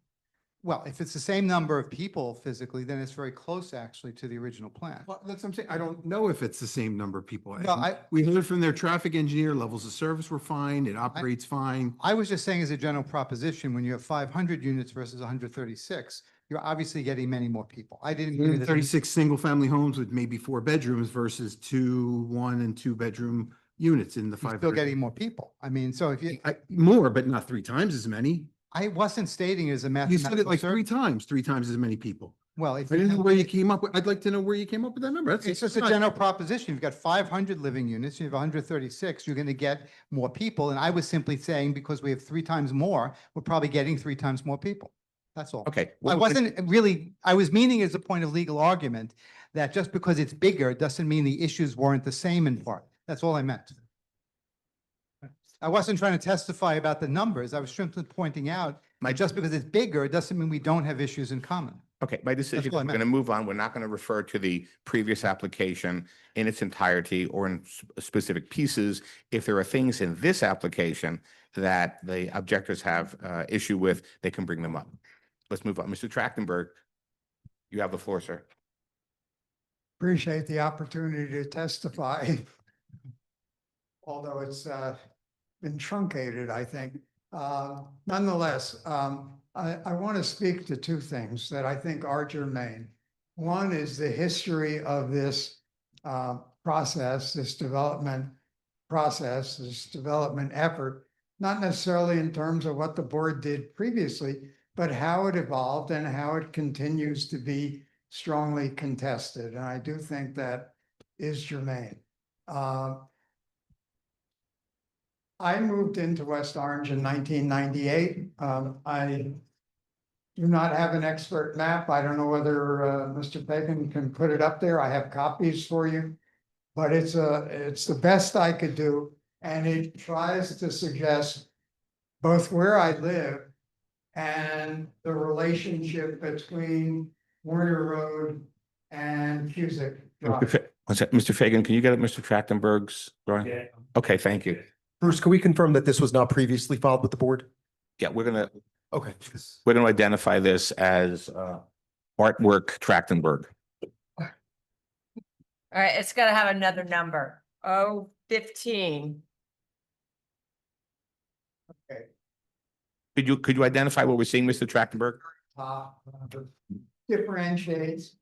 Well, if it's the same number of people physically, then it's very close actually to the original plan. Well, that's what I'm saying. I don't know if it's the same number of people. No, We heard from their traffic engineer, levels of service were fine, it operates fine. I was just saying as a general proposition, when you have 500 units versus 136, you're obviously getting many more people. I didn't. give you the- 36 single-family homes with maybe 4 bedrooms versus 2 1 and 2 bedroom units in the You're 5. still getting more people. I mean, so if you, More, but not 3 times as many. I wasn't stating as a You mathematical. said it like cer- 3 times as many people. Well, I didn't know where you came up with, I'd like to know where you came up with that number. it's just a general proposition. You've got 500 living units, you have 136, you're going to get more people. And I was simply saying, because we have 3 times more, we're probably getting 3 times more people. That's all. Okay. I wasn't really, I was meaning as a point of legal argument that just because it's bigger doesn't mean the issues weren't the same in part. That's all I meant. I wasn't trying to testify about the numbers. I was simply pointing out that just because it's bigger, it doesn't mean we don't have issues in common. Okay, my decision, all I we're meant. going to move on. We're not going to refer to the previous application in its entirety or in specific pieces. If there are things in this application that the objectors have issue with, they can bring them up. Let's move on. Mr. Trachtenberg, you have the floor, sir. Appreciate the opportunity to testify. Although it's been truncated, I think. Nonetheless, I want to speak to 2 things that I think are germane. One is the history of this process, this development effort, not necessarily in terms of what the board did previously, but how it evolved and how it continues to be strongly contested. And I do think that is germane. I moved into West Orange in 1998. I do not have an expert map. I don't know whether Mr. Bacon can put it up there. I have copies for you. But it's the best I could do. And it tries to suggest both where I live and the relationship between Warner Road and Cusick Drive. Mr. Fagan, can you get Mr. Trachtenberg's drawing? Yeah. Okay, thank you. Bruce, can we confirm that this was not previously filed with the board? Yeah, we're going Okay. to identify this as artwork Trachtenberg. All right, it's got to have another number. 015. Okay. Could you identify what we're seeing, Mr. Trachtenberg? Differentiates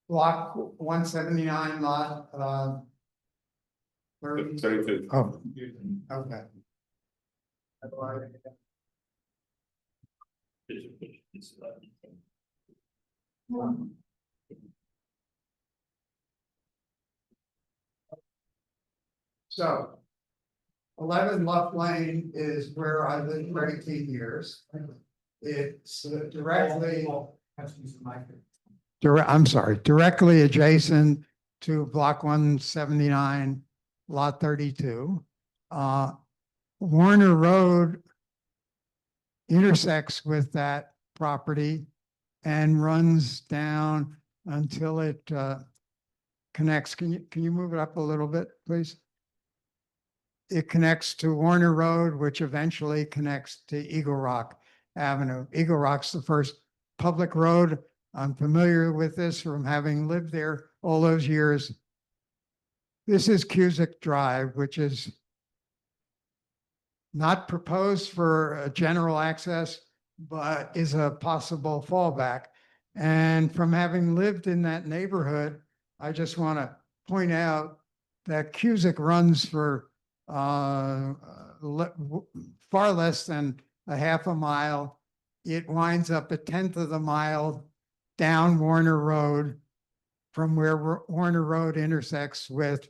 block 179 lot 32. Oh, okay. So 11 Luff Lane is where I lived for 18 years. It's directly. I'm sorry, directly adjacent to block 179, lot 32. Warner Road intersects with that property and runs down until it connects. Can you move it up a little bit, please? It connects to Warner Road, which eventually connects to Eagle Rock Avenue. Eagle Rock's the first public road. I'm familiar with this from having lived there all those years. This is Cusick Drive, which is not proposed for general access, but is a possible fallback. And from having lived in that neighborhood, I just want to point out that Cusick runs for far less than a half a mile. It winds up 1/10 of the mile down Warner Road from where Warner Road intersects with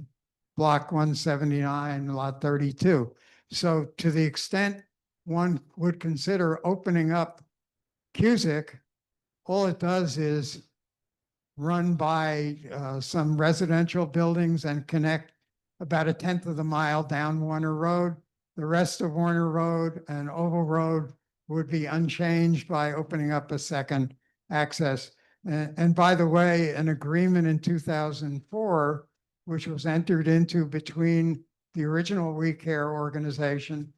block 179, lot 32. So to the extent one would consider opening up Cusick, all it does is run by some residential buildings and connect about 1/10 of the mile down Warner Road. The rest of Warner Road and Oval Road would be unchanged by opening up a second access. And by the way, an agreement in 2004, which was entered into between the original We Care organization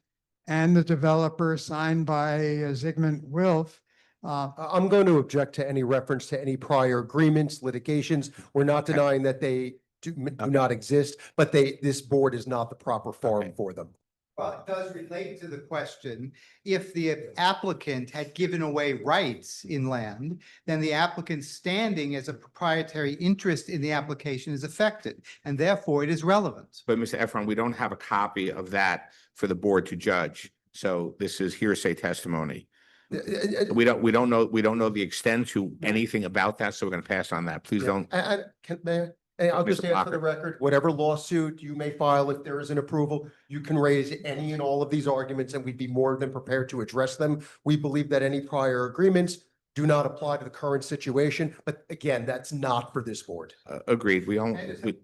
and the developer, signed by Zygmunt Wilf. I'm going to object to any reference to any prior agreements, litigations. We're not denying that they do not exist, but this board is not the proper forum for them. Well, it does relate to the question, if the applicant had given away rights in land, then the applicant's standing as a proprietary interest in the application is affected, and therefore it is relevant. But Mr. Efron, we don't have a copy of that for the board to judge. So this is hearsay testimony. We don't know the extent to anything about that, so we're gonna pass on that. Please don't. I'll just Mr. add for the Blocker. record, whatever lawsuit you may file, if there is an approval, you can raise any and all of these arguments and we'd be more than prepared to address them. We believe that any prior agreements do not apply to the current situation, but again, that's not for this board. Agreed. We don't, we,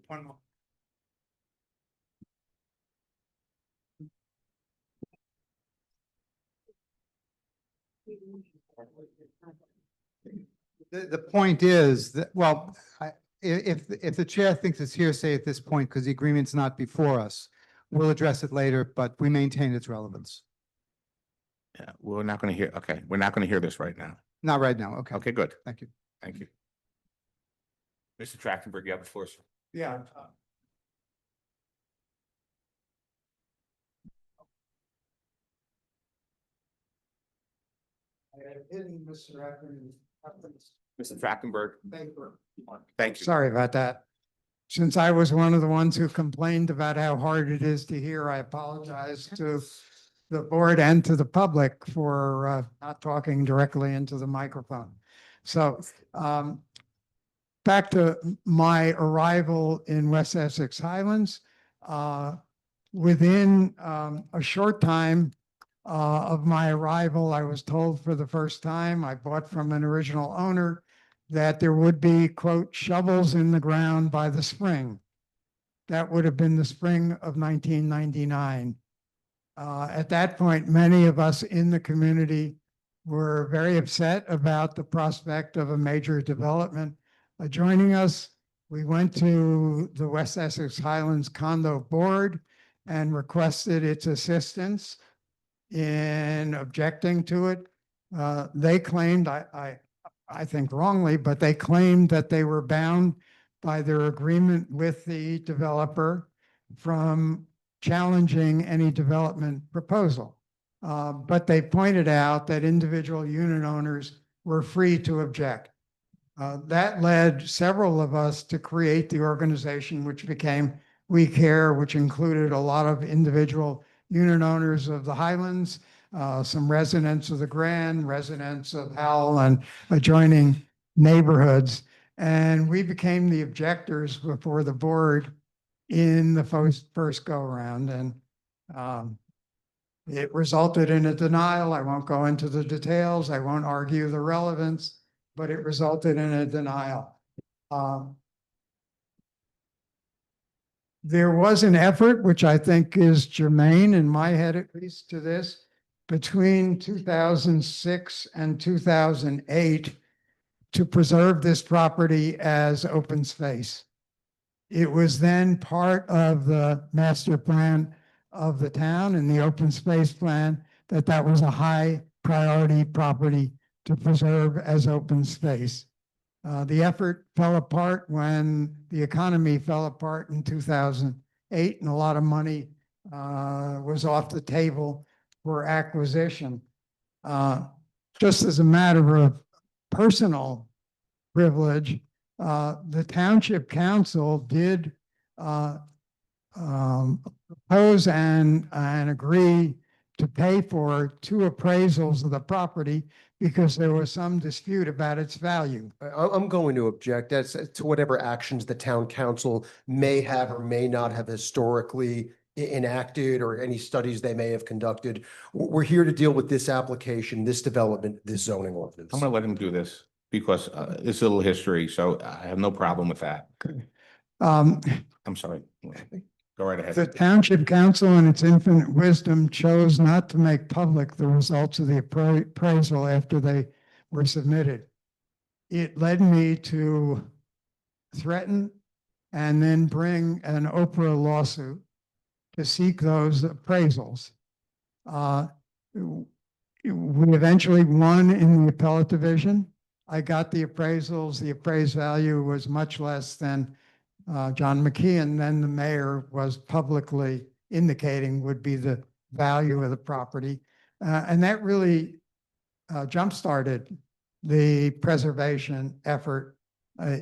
The point is that, well, if the chair thinks it's hearsay at this point, because the agreement's not before us, we'll address it later, but we maintain its relevance. yeah, we're not gonna hear, okay, we're not gonna hear this right now. Not right now. Okay. Okay, good. Thank you. Thank you. Mr. Trachtenberg, you have the floor, sir. Yeah. I had hidden Mr. Ackerman's Mr. Trachtenberg, paper. thank you. Sorry about that. Since I was one of the ones who complained about how hard it is to hear, I apologize to the board and to the public for not talking directly into the microphone. So back to my arrival in West Essex Highlands. Within a short time of my arrival, I was told for the first time, I bought from an original owner, that there would be, quote, shovels in the ground by the spring. That would have been the spring of 1999. At that point, many of us in the community were very upset about the prospect of a major development joining us. We went to the West Essex Highlands Condo Board and requested its assistance in objecting to it. They claimed, I think wrongly, but they claimed that they were bound by their agreement with the developer from challenging any development proposal. But they pointed out that individual unit owners were free to object. That led several of us to create the organization, which became We Care, which included a lot of individual unit owners of the Highlands, some residents of the Grand, residents of Howell and adjoining neighborhoods. And we became the objectors before the board in the first go around. And it resulted in a denial. I won't go into the details. I won't argue the relevance, but it resulted in a denial. There was an effort, which I think is germane in my head, at least to this, between 2006 and 2008 to preserve this property as open space. It was then part of the master plan of the town and the open space plan that was a high priority property to preserve as open space. The effort fell apart when the economy fell apart in 2008 and a lot of money was off the table for acquisition. Just as a matter of personal privilege, the township council did propose and agree to pay for 2 appraisals of the property because there was some dispute about its value. I'm going to object as to whatever actions the town council may have or may not have historically enacted or any studies they may have conducted. We're here to deal with this application, this development, this zoning ordinance. I'm gonna let him do this because it's a little history, so I have no problem with that. I'm sorry. Go right The ahead. township council in its infinite wisdom chose not to make public the results of the appraisal after they were submitted. It led me to threaten and then bring an Oprah lawsuit to seek those appraisals. We eventually won in the appellate division. I got the appraisals. The appraised value was much less than John McKeon, then the mayor, was publicly indicating would be the value of the property. And that really jump-started the preservation effort.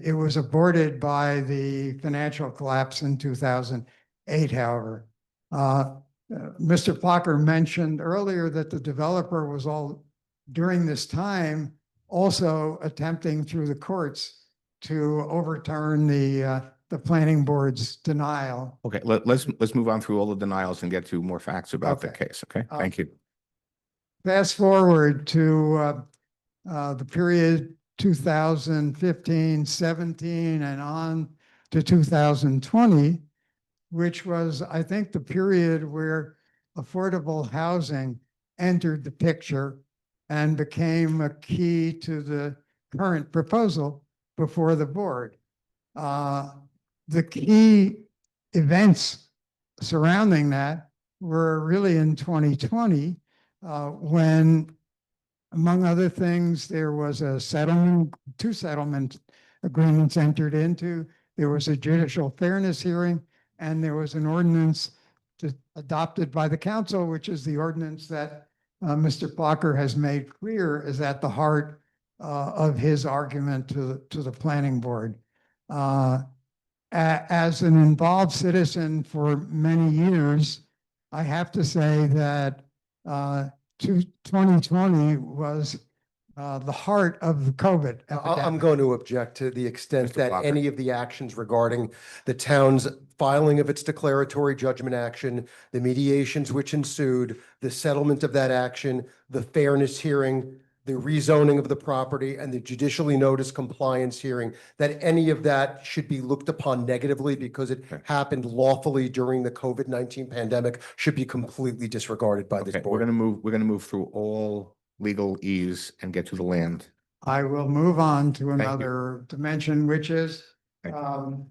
It was aborted by the financial collapse in 2008, however. Mr. Plucker mentioned earlier that the developer was during this time, also attempting through the courts to overturn the planning board's denial. Okay, let's move on through all the denials and get to more facts about the Okay. case, okay? Thank you. Fast forward to the period 2015, 17, and on to 2020, which was, I think, the period where affordable housing entered the picture and became a key to the current proposal before the board. The key events surrounding that were really in 2020, when, among other things, there was a settlement, 2 settlement agreements entered into. There was a judicial fairness hearing, and there was an ordinance adopted by the council, which is the ordinance that Mr. Blocker has made clear is at the heart of his argument to the planning board. As an involved citizen for many years, I have to say that 2020 was the heart of the COVID I'm epidemic. going to object to the extent Mr. that Blocker. any of the actions regarding the town's filing of its declaratory judgment action, the mediations which ensued, the settlement of that action, the fairness hearing, the rezoning of the property, and the judicially noticed compliance hearing, that any of that should be looked upon negatively because it happened lawfully during the COVID-19 pandemic, should be completely disregarded by this Okay, board. we're gonna move through all legal ease and get to the land. I will move on to you. another dimension, which is Thank you.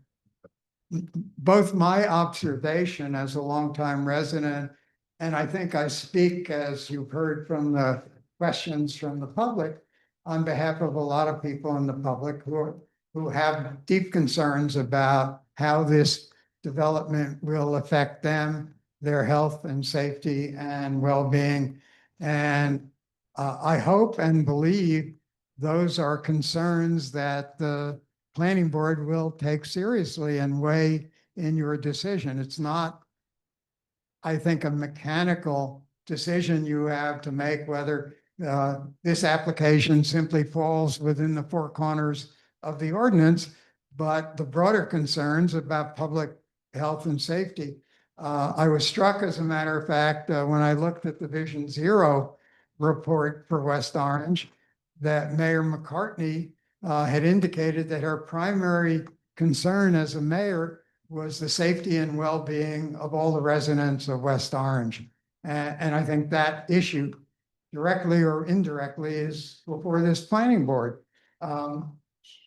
Both my observation as a longtime resident, and I think I speak, as you've heard from the questions from the public, on behalf of a lot of people in the public who have deep concerns about how this development will affect them, their health and safety and well-being. And I hope and believe those are concerns that the planning board will take seriously and weigh in your decision. It's not, I think, a mechanical decision you have to make whether this application simply falls within the 4 corners of the ordinance, but the broader concerns about public health and safety. I was struck, as a matter of fact, when I looked at the Vision Zero report for West Orange, that Mayor McCartney had indicated that her primary concern as a mayor was the safety and well-being of all the residents of West Orange. And I think that issue, directly or indirectly, is before this planning board. All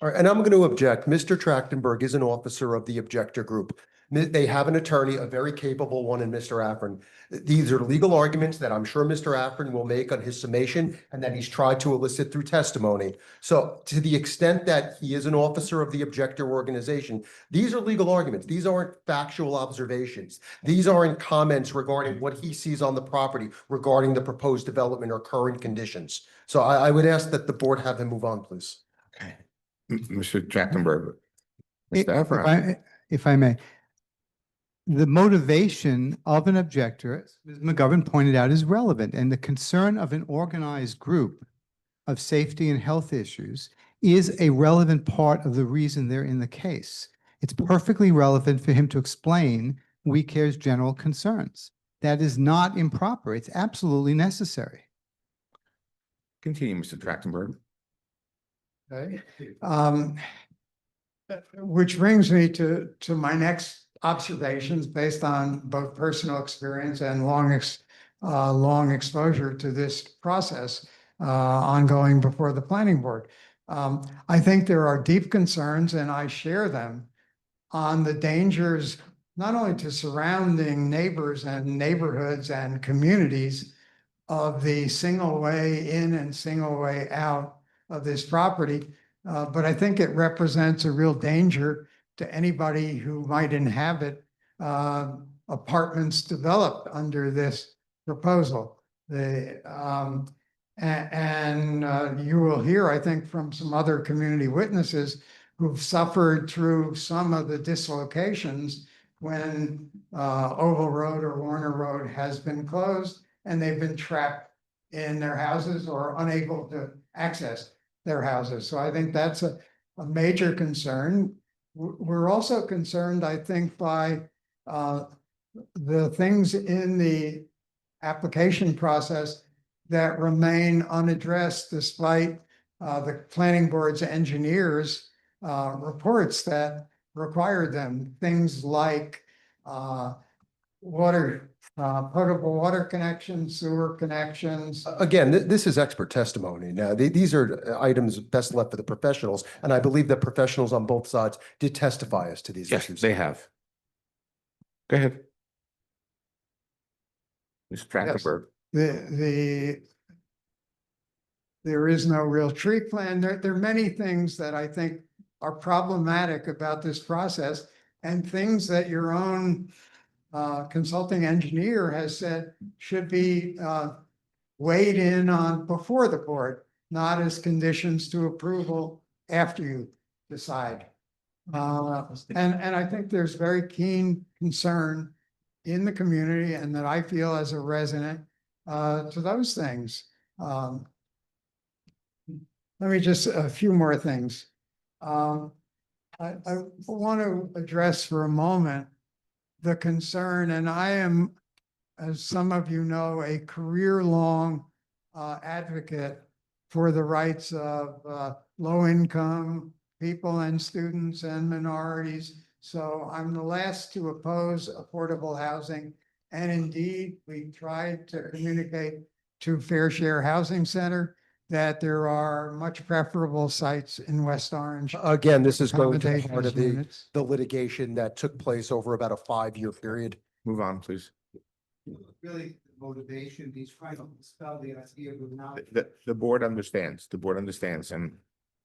right, and I'm going to object. Mr. Trachtenberg is an officer of the objector group. They have an attorney, a very capable one, in Mr. Afrin. These are legal arguments that I'm sure Mr. Afrin will make on his summation and that he's tried to elicit through testimony. So to the extent that he is an officer of the objector organization, these are legal arguments. These aren't factual observations. These aren't comments regarding what he sees on the property regarding the proposed development or current conditions. So I would ask that the board have him move on, please. Okay. Mr. Trachtenberg. Mr. If Efron. if I may, the motivation of an objector, as Ms. McGovern pointed out, is relevant, and the concern of an organized group of safety and health issues is a relevant part of the reason they're in the case. It's perfectly relevant for him to explain We Care's general concerns. That is not improper. It's absolutely necessary. Continue, Mr. Trachtenberg. Okay. Which brings me to my next observations based on both personal experience and long exposure to this process ongoing before the planning board. I think there are deep concerns, and I share them, on the dangers not only to surrounding neighbors and neighborhoods and communities of the single way in and single way out of this property, but I think it represents a real danger to anybody who might inhabit apartments developed under this proposal. You will hear, I think, from some other community witnesses who've suffered through some of the dislocations when Oval Road or Warner Road has been closed and they've been trapped in their houses or unable to access their houses. So I think that's a major concern. We're also concerned, I think, by the things in the application process that remain unaddressed despite the planning board's engineers reports that require them. Things like water, potable water connections, sewer connections. Again, this is expert testimony. Now, these are items best left for the professionals, and I believe that professionals on both sides did testify as to these Yes, issues. they have. Go ahead. Mr. Trachtenberg. There is no real tree plan. There are many things that I think are problematic about this process and things that your own consulting engineer has said should be weighed in on before the board, not as conditions to approval after you decide. And I think there's very keen concern in the community and that I feel as a resident to those things. Let me just, a few more things. I want to address for a moment the concern, and I am, as some of you know, a career-long advocate for the rights of low-income people and students and minorities. So I'm the last to oppose affordable housing. And indeed, we tried to communicate to Fair Share Housing Center that there are much preferable sites in West Orange. Again, this is going to the accommodate heart of those the units. litigation that took place over about a 5-year period. Move on, please. Really, the motivation, he's trying to dispel the idea of not. The board understands. The board understands, and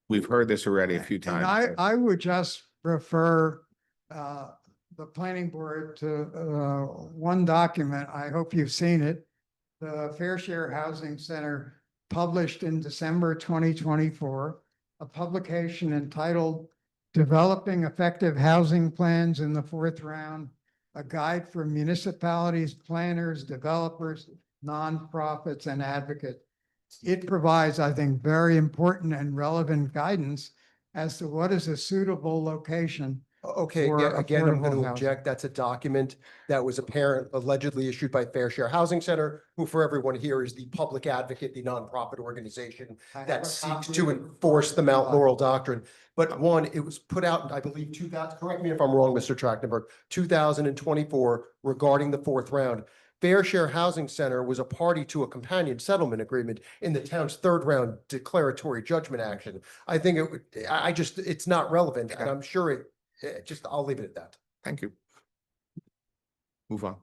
we've heard this already a few And times. I would just refer the planning board to one document. I hope you've seen it. The Fair Share Housing Center published in December 2024, a publication entitled Developing Effective Housing Plans in the Fourth Round, a guide for municipalities, planners, developers, nonprofits, and advocates. It provides, I think, very important and relevant guidance as to what is a suitable location. Okay, for yeah, again, I'm going affordable to housing. object. That's a document that was allegedly issued by Fair Share Housing Center, who for everyone here is the public advocate, the nonprofit organization I have that a seeks copy to of it. enforce the Mount Laurel Doctrine. But one, it was put out, I believe, 2000, correct me if I'm wrong, Mr. Trachtenberg, 2024 regarding the fourth round. Fair Share Housing Center was a party to a companion settlement agreement in the town's third round declaratory judgment action. I think it would, I just, it's not relevant, and I'm sure I'll leave it at that. Thank you. Move on.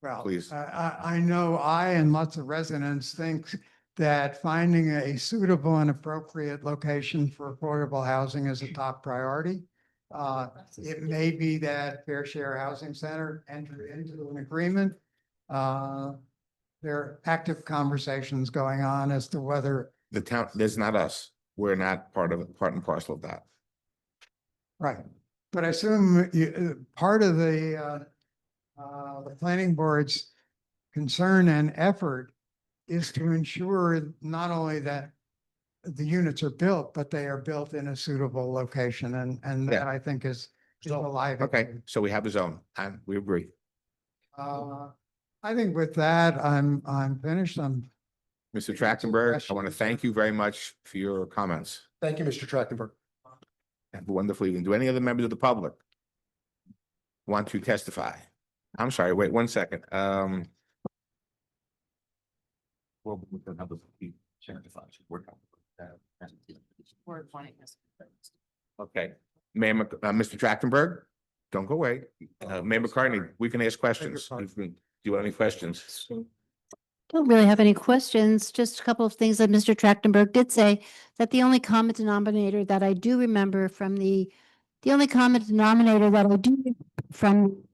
Well, Please. I know I and lots of residents think that finding a suitable and appropriate location for affordable housing is a top priority. It may be that Fair Share Housing Center entered into an agreement. There are active conversations going on as to whether. The town, there's not us. We're not part and parcel of that. Right, but I assume part of the planning board's concern and effort is to ensure not only that the units are built, but they are built in a suitable location, and that Yeah. I think is alive. Okay, so we have a zone, and we agree. I think with that, I'm finished. Mr. Trachtenberg, I want to thank you very much for your comments. Thank you, Mr. Trachtenberg. Have a wonderful evening. Do any other members of the public want to testify? I'm sorry, wait 1 second. Okay, Mayor, Mr. Trachtenberg, don't go away. Mayor McCartney, we can ask questions. Do you have any questions? Don't really have any questions, just a couple of things that Mr. Trachtenberg did say, that the only common denominator that I do remember from the only common denominator that I do from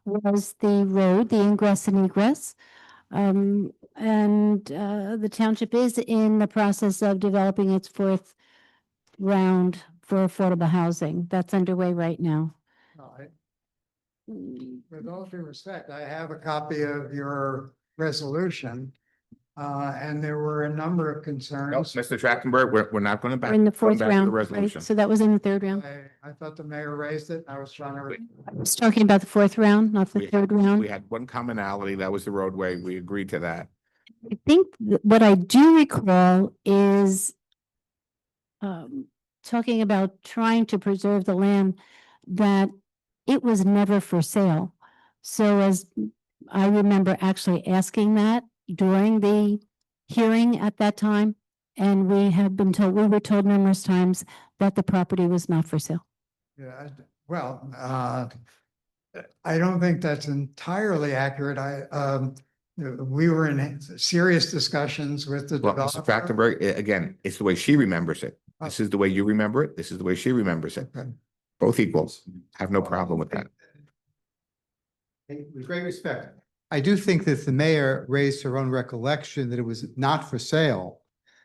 was the road, the ingress and egress. The township is in the process of developing its fourth round for affordable housing. That's underway right now. With all due respect, I have a copy of your resolution. And there were a number of No, concerns. Mr. Trachtenberg, we're not going to back. We're in the going fourth back to the round, right? resolution. So that was in the third round. I thought the mayor raised it. I was trying to. I was talking about the fourth round, not the third round. We had one commonality, that was the roadway. We agreed to that. I think what I do recall is talking about trying to preserve the land, that it was never for sale. So as I remember actually asking that during the hearing at that time, and we were told numerous times that the property was not for sale. Yeah, well, I don't think that's entirely accurate. We were in serious discussions with the Well, Mr. developer. Trachtenberg, again, it's the way she remembers it. This is the way you remember it. This is the way she remembers it. Okay. Both equals. Have no problem with that. With great respect, I do think that if the mayor raised her own recollection that it was not for sale,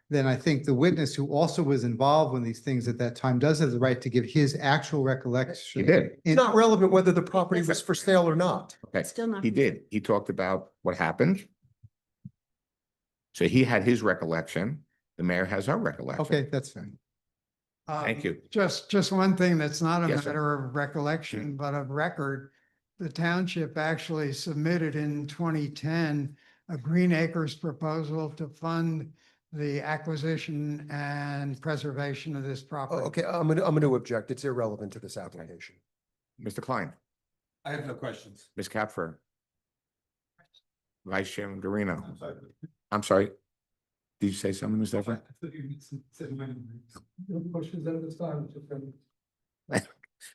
then I think the witness who also was involved in these things at that time does have the right to give his actual recollection. He did. It's not relevant whether the property was for sale or not. Okay, Still not. he did. He talked about what happened. So he had his recollection. The mayor has her recollection. Okay, that's fine. Thank you. Just one thing that's not a Yes, sir. matter of recollection, but of record. The township actually submitted in 2010 a Green Acres proposal to fund the acquisition and preservation of this property. Okay, I'm gonna object. It's irrelevant to this application. Mr. Klein, I have no questions. Ms. Kapfer. Vice Chairman Garino. I'm sorry. Did you say something, Mr. Efron? Questions at this time?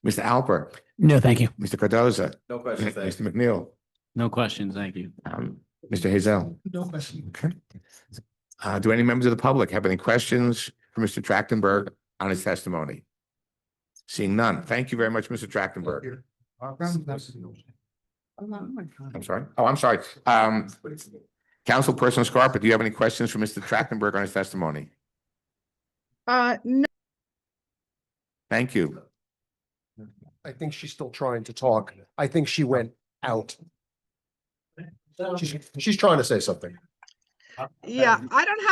Mr. Alper, No, thank you. Mr. Cardoza. No questions, thank Mr. McNeil, No questions, thank you. Mr. Hazel. No question. Okay. Do any members of the public have any questions for Mr. Trachtenberg on his testimony? Seeing none. Thank you very much, Mr. Trachtenberg. I'm sorry. Oh, I'm sorry. Councilperson Scarpa, do you have any questions for Mr. Trachtenberg on his testimony? No. Thank you. I think she's still trying to talk. I think she went out. She's trying to say something. Yeah, I don't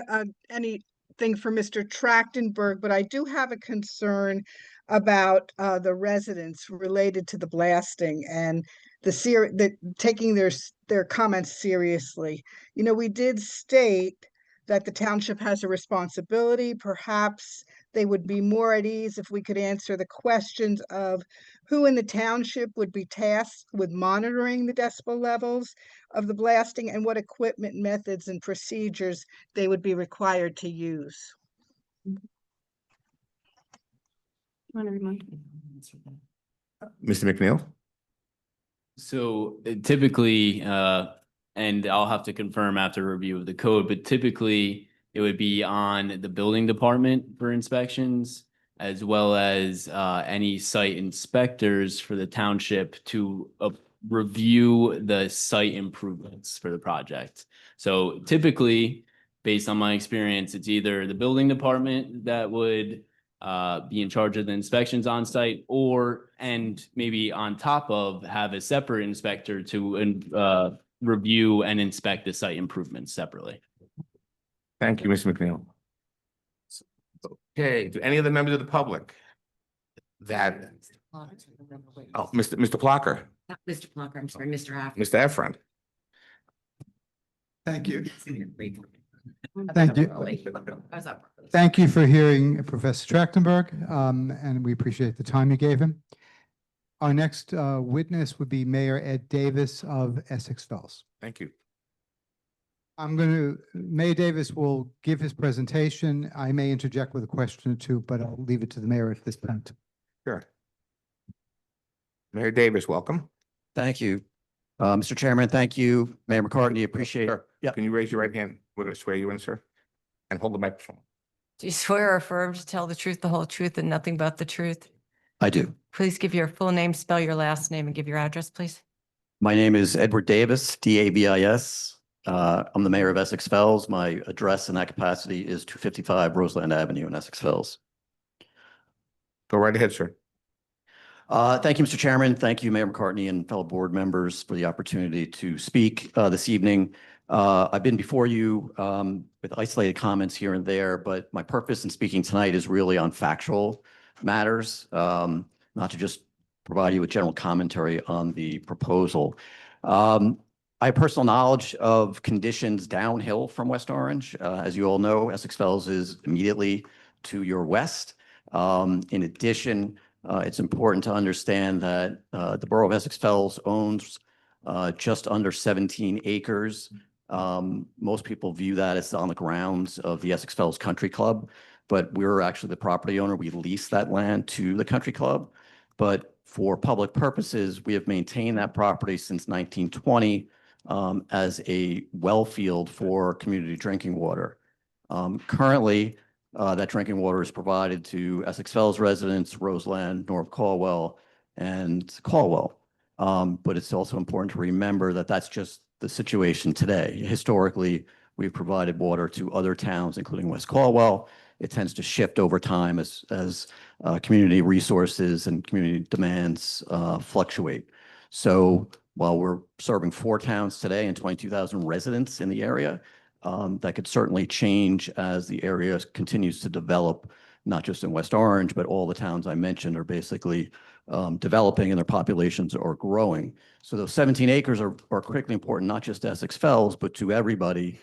have anything for Mr. Trachtenberg, but I do have a concern about the residents related to the blasting and taking their comments seriously. You know, we did state that the township has a responsibility. Perhaps they would be more at ease if we could answer the questions of who in the township would be tasked with monitoring the decibel levels of the blasting and what equipment, methods, and procedures they would be required to use. Mr. McNeil? So typically, and I'll have to confirm after review of the code, but typically it would be on the building department for inspections, as well as any site inspectors for the township to review the site improvements for the project. So typically, based on my experience, it's either the building department that would be in charge of the inspections on site, and maybe on top of have a separate inspector to review and inspect the site improvements separately. Thank you, Mr. McNeil. Okay, do any of the members of the public that, oh, Mr. Plucker, Not Mr. Plucker, I'm sorry, Mr. Haff. Mr. Efron. Thank you. Thank you. Thank you for hearing Professor Trachtenberg, and we appreciate the time you gave him. Our next witness would be Mayor Ed Davis of Essex Fells. Thank you. Mayor Davis will give his presentation. I may interject with a question or two, but I'll leave it to the mayor at this point. Sure. Mayor Davis, welcome. Thank you. Mr. Chairman, thank you. Mayor McCartney, appreciate it. Sure. Yeah. Can you raise your right hand? We're going to swear you in, sir. And hold the microphone. Do you swear or affirm to tell the truth, the whole truth, and nothing but the truth? I do. Please give your full name, spell your last name, and give your address, please. My name is Edward Davis, D-A-V-I-S. I'm the mayor of Essex Fells. My address in that capacity is 255 Roseland Avenue in Essex Fells. Go right ahead, sir. Thank you, Mr. Chairman. Thank you, Mayor McCartney and fellow board members for the opportunity to speak this evening. I've been before you with isolated comments here and there, but my purpose in speaking tonight is really on factual matters, not to just provide you with general commentary on the proposal. I have personal knowledge of conditions downhill from West Orange. As you all know, Essex Fells is immediately to your west. In addition, it's important to understand that the Borough of Essex Fells owns just under 17 acres. Most people view that as on the grounds of the Essex Fells Country Club, but we're actually the property owner. We lease that land to the country club. But for public purposes, we have maintained that property since 1920 as a well field for community drinking water. Currently, that drinking water is provided to Essex Fells residents, Roseland, North Caldwell, and Caldwell. But it's also important to remember that that's just the situation today. Historically, we've provided water to other towns, including West Caldwell. It tends to shift over time as community resources and community demands fluctuate. So while we're serving 4 towns today and 22,000 residents in the area, that could certainly change as the area continues to develop, not just in West Orange, but all the towns I mentioned are basically developing and their populations are growing. So those 17 acres are critically important, not just to Essex Fells, but to everybody,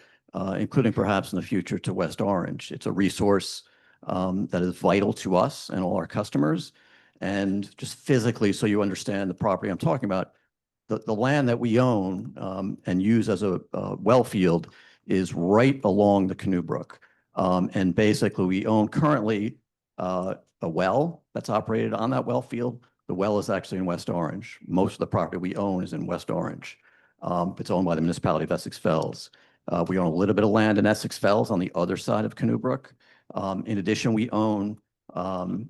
including perhaps in the future to West Orange. It's a resource that is vital to us and all our customers. And just physically, so you understand the property I'm talking about, the land that we own and use as a well field is right along the Canoe Brook. And basically, we own currently a well that's operated on that well field. The well is actually in West Orange. Most of the property we own is in West Orange. It's owned by the municipality of Essex Fells. We own a little bit of land in Essex Fells on the other side of Canoe Brook. In addition, we own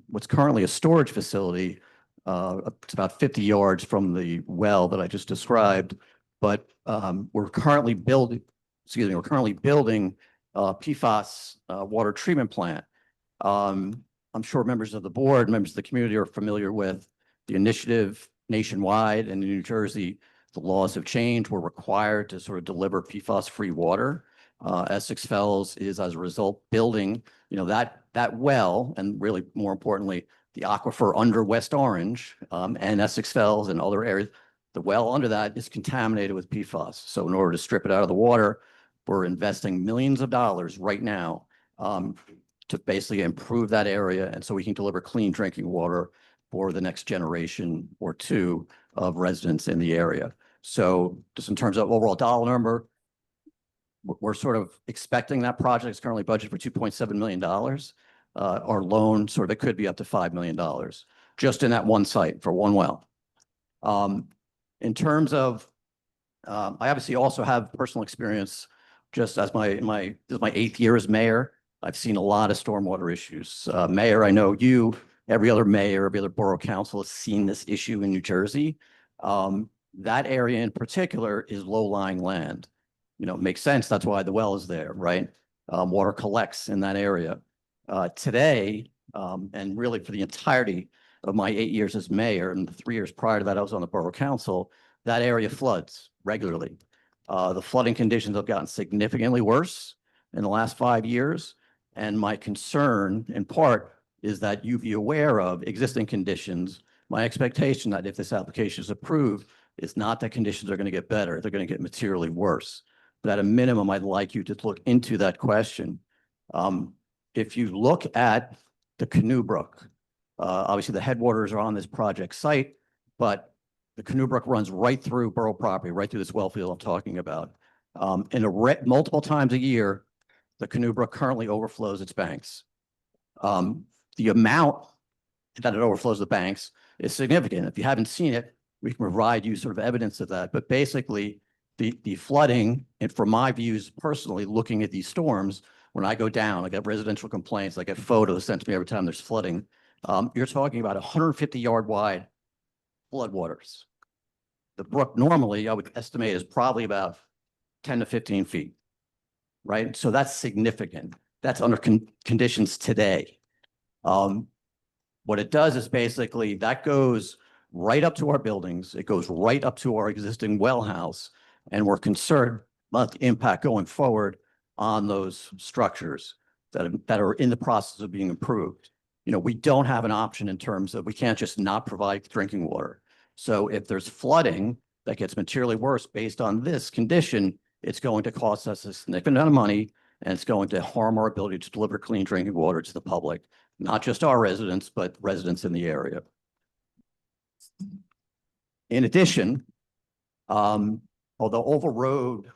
what's currently a storage facility. It's about 50 yards from the well that I just described, but we're currently building a PFAS water treatment plant. I'm sure members of the board, members of the community are familiar with the initiative nationwide, and in New Jersey, the laws have changed. We're required to sort of deliver PFAS-free water. Essex Fells is, as a result, building, that well, and really more importantly, the aquifer under West Orange and Essex Fells and other areas. The well under that is contaminated with PFAS. So in order to strip it out of the water, we're investing millions of dollars right now to basically improve that area, and so we can deliver clean drinking water for the next generation or two of residents in the area. So just in terms of overall dollar number, we're sort of expecting that project is currently budgeted for $2.7 million. Our loan it could be up to $5 million just in that one site for one well. In terms of, I obviously also have personal experience just as this is my 8th year as mayor. I've seen a lot of stormwater issues. Mayor, I know you, every other mayor, every other borough council has seen this issue in New Jersey. That area in particular is low-lying land. It makes sense. That's why the well is there, right? Water collects in that area. Today, and really for the entirety of my 8 years as mayor, and the 3 years prior to that, I was on the borough council, that area floods regularly. The flooding conditions have gotten significantly worse in the last 5 years. And my concern, in part, is that you be aware of existing conditions. My expectation that if this application is approved, is not that conditions are going to get better. They're going to get materially worse. But at a minimum, I'd like you to look into that question. If you look at the Canoe Brook, obviously the headwaters are on this project site, but the Canoe Brook runs right through borough property, right through this well field I'm talking about. Multiple times a year, the Canoe Brook currently overflows its banks. The amount that it overflows the banks is significant. If you haven't seen it, we can provide you sort of evidence of that. But basically, the flooding, and from my views personally, looking at these storms, when I go down, I get residential complaints, I get photos sent to me every time there's flooding. You're talking about 150-yard wide floodwaters. The brook normally, I would estimate, is probably about 10 to 15 feet, right? So that's significant. That's under conditions today. What it does is basically that goes right up to our buildings. It goes right up to our existing well house. And we're concerned about the impact going forward on those structures that are in the process of being improved. You know, we don't have an option in terms of, we can't just not provide drinking water. So if there's flooding that gets materially worse based on this condition, it's going to cost us a significant amount of money, and it's going to harm our ability to deliver clean drinking water to the public, not just our residents, but residents in the area. In addition, although Oval Road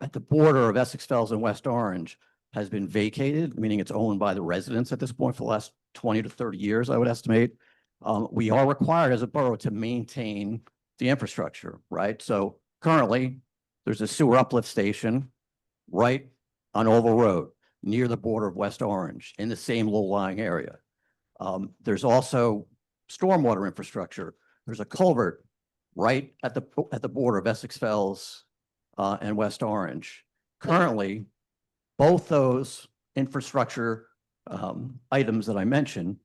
at the border of Essex Fells and West Orange has been vacated, meaning it's owned by the residents at this point for the last 20 to 30 years, I would estimate. We are required as a borough to maintain the infrastructure, right? So currently, there's a sewer uplift station right on Oval Road near the border of West Orange in the same low-lying area. There's also stormwater infrastructure. There's a culvert right at the border of Essex Fells and West Orange. Currently, both those infrastructure items that I mentioned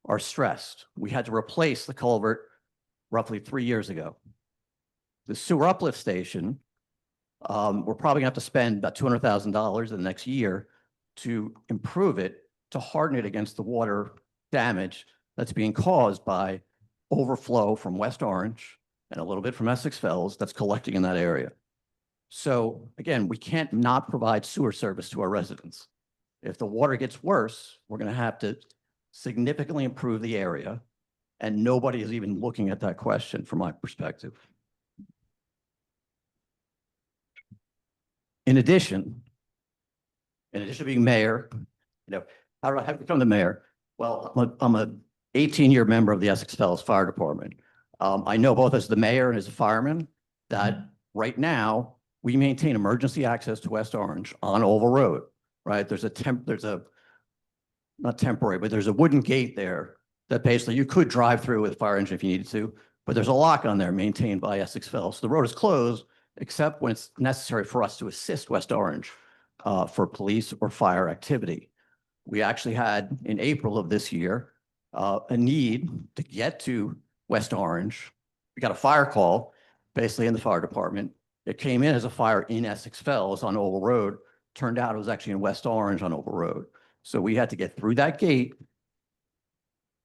are stressed. We had to replace the culvert roughly 3 years ago. The sewer uplift station, we're probably gonna have to spend about $200,000 in the next year to improve it, to harden it against the water damage that's being caused by overflow from West Orange and a little bit from Essex Fells that's collecting in that area. So again, we can't not provide sewer service to our residents. If the water gets worse, we're going to have to significantly improve the area, and nobody is even looking at that question from my perspective. In addition to being mayor, you know, how did I become the mayor? Well, I'm a 18-year member of the Essex Fells Fire Department. I know both as the mayor and as a fireman that right now we maintain emergency access to West Orange on Oval Road, right? There's not temporary, but there's a wooden gate there that basically you could drive through with a fire engine if you needed to, but there's a lock on there maintained by Essex Fells. So the road is closed except when it's necessary for us to assist West Orange for police or fire activity. We actually had in April of this year a need to get to West Orange. We got a fire call basically in the fire department. It came in as a fire in Essex Fells on Oval Road. Turned out it was actually in West Orange on Oval Road. So we had to get through that gate,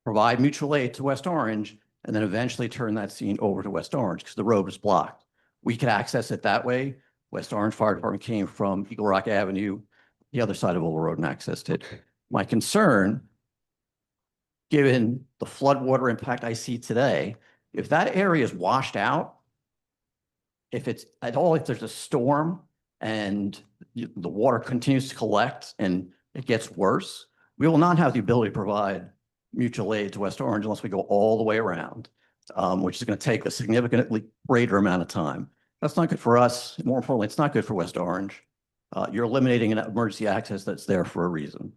provide mutual aid to West Orange, and then eventually turn that scene over to West Orange because the road was blocked. We could access it that way. West Orange Fire Department came from Eagle Rock Avenue, the other side of Oval Road, and accessed it. My concern, given the floodwater impact I see today, if that area is washed out, if it's at all, if there's a storm and the water continues to collect and it gets worse, we will not have the ability to provide mutual aid to West Orange unless we go all the way around, which is going to take a significantly greater amount of time. That's not good for us. More importantly, it's not good for West Orange. You're eliminating an emergency access that's there for a reason.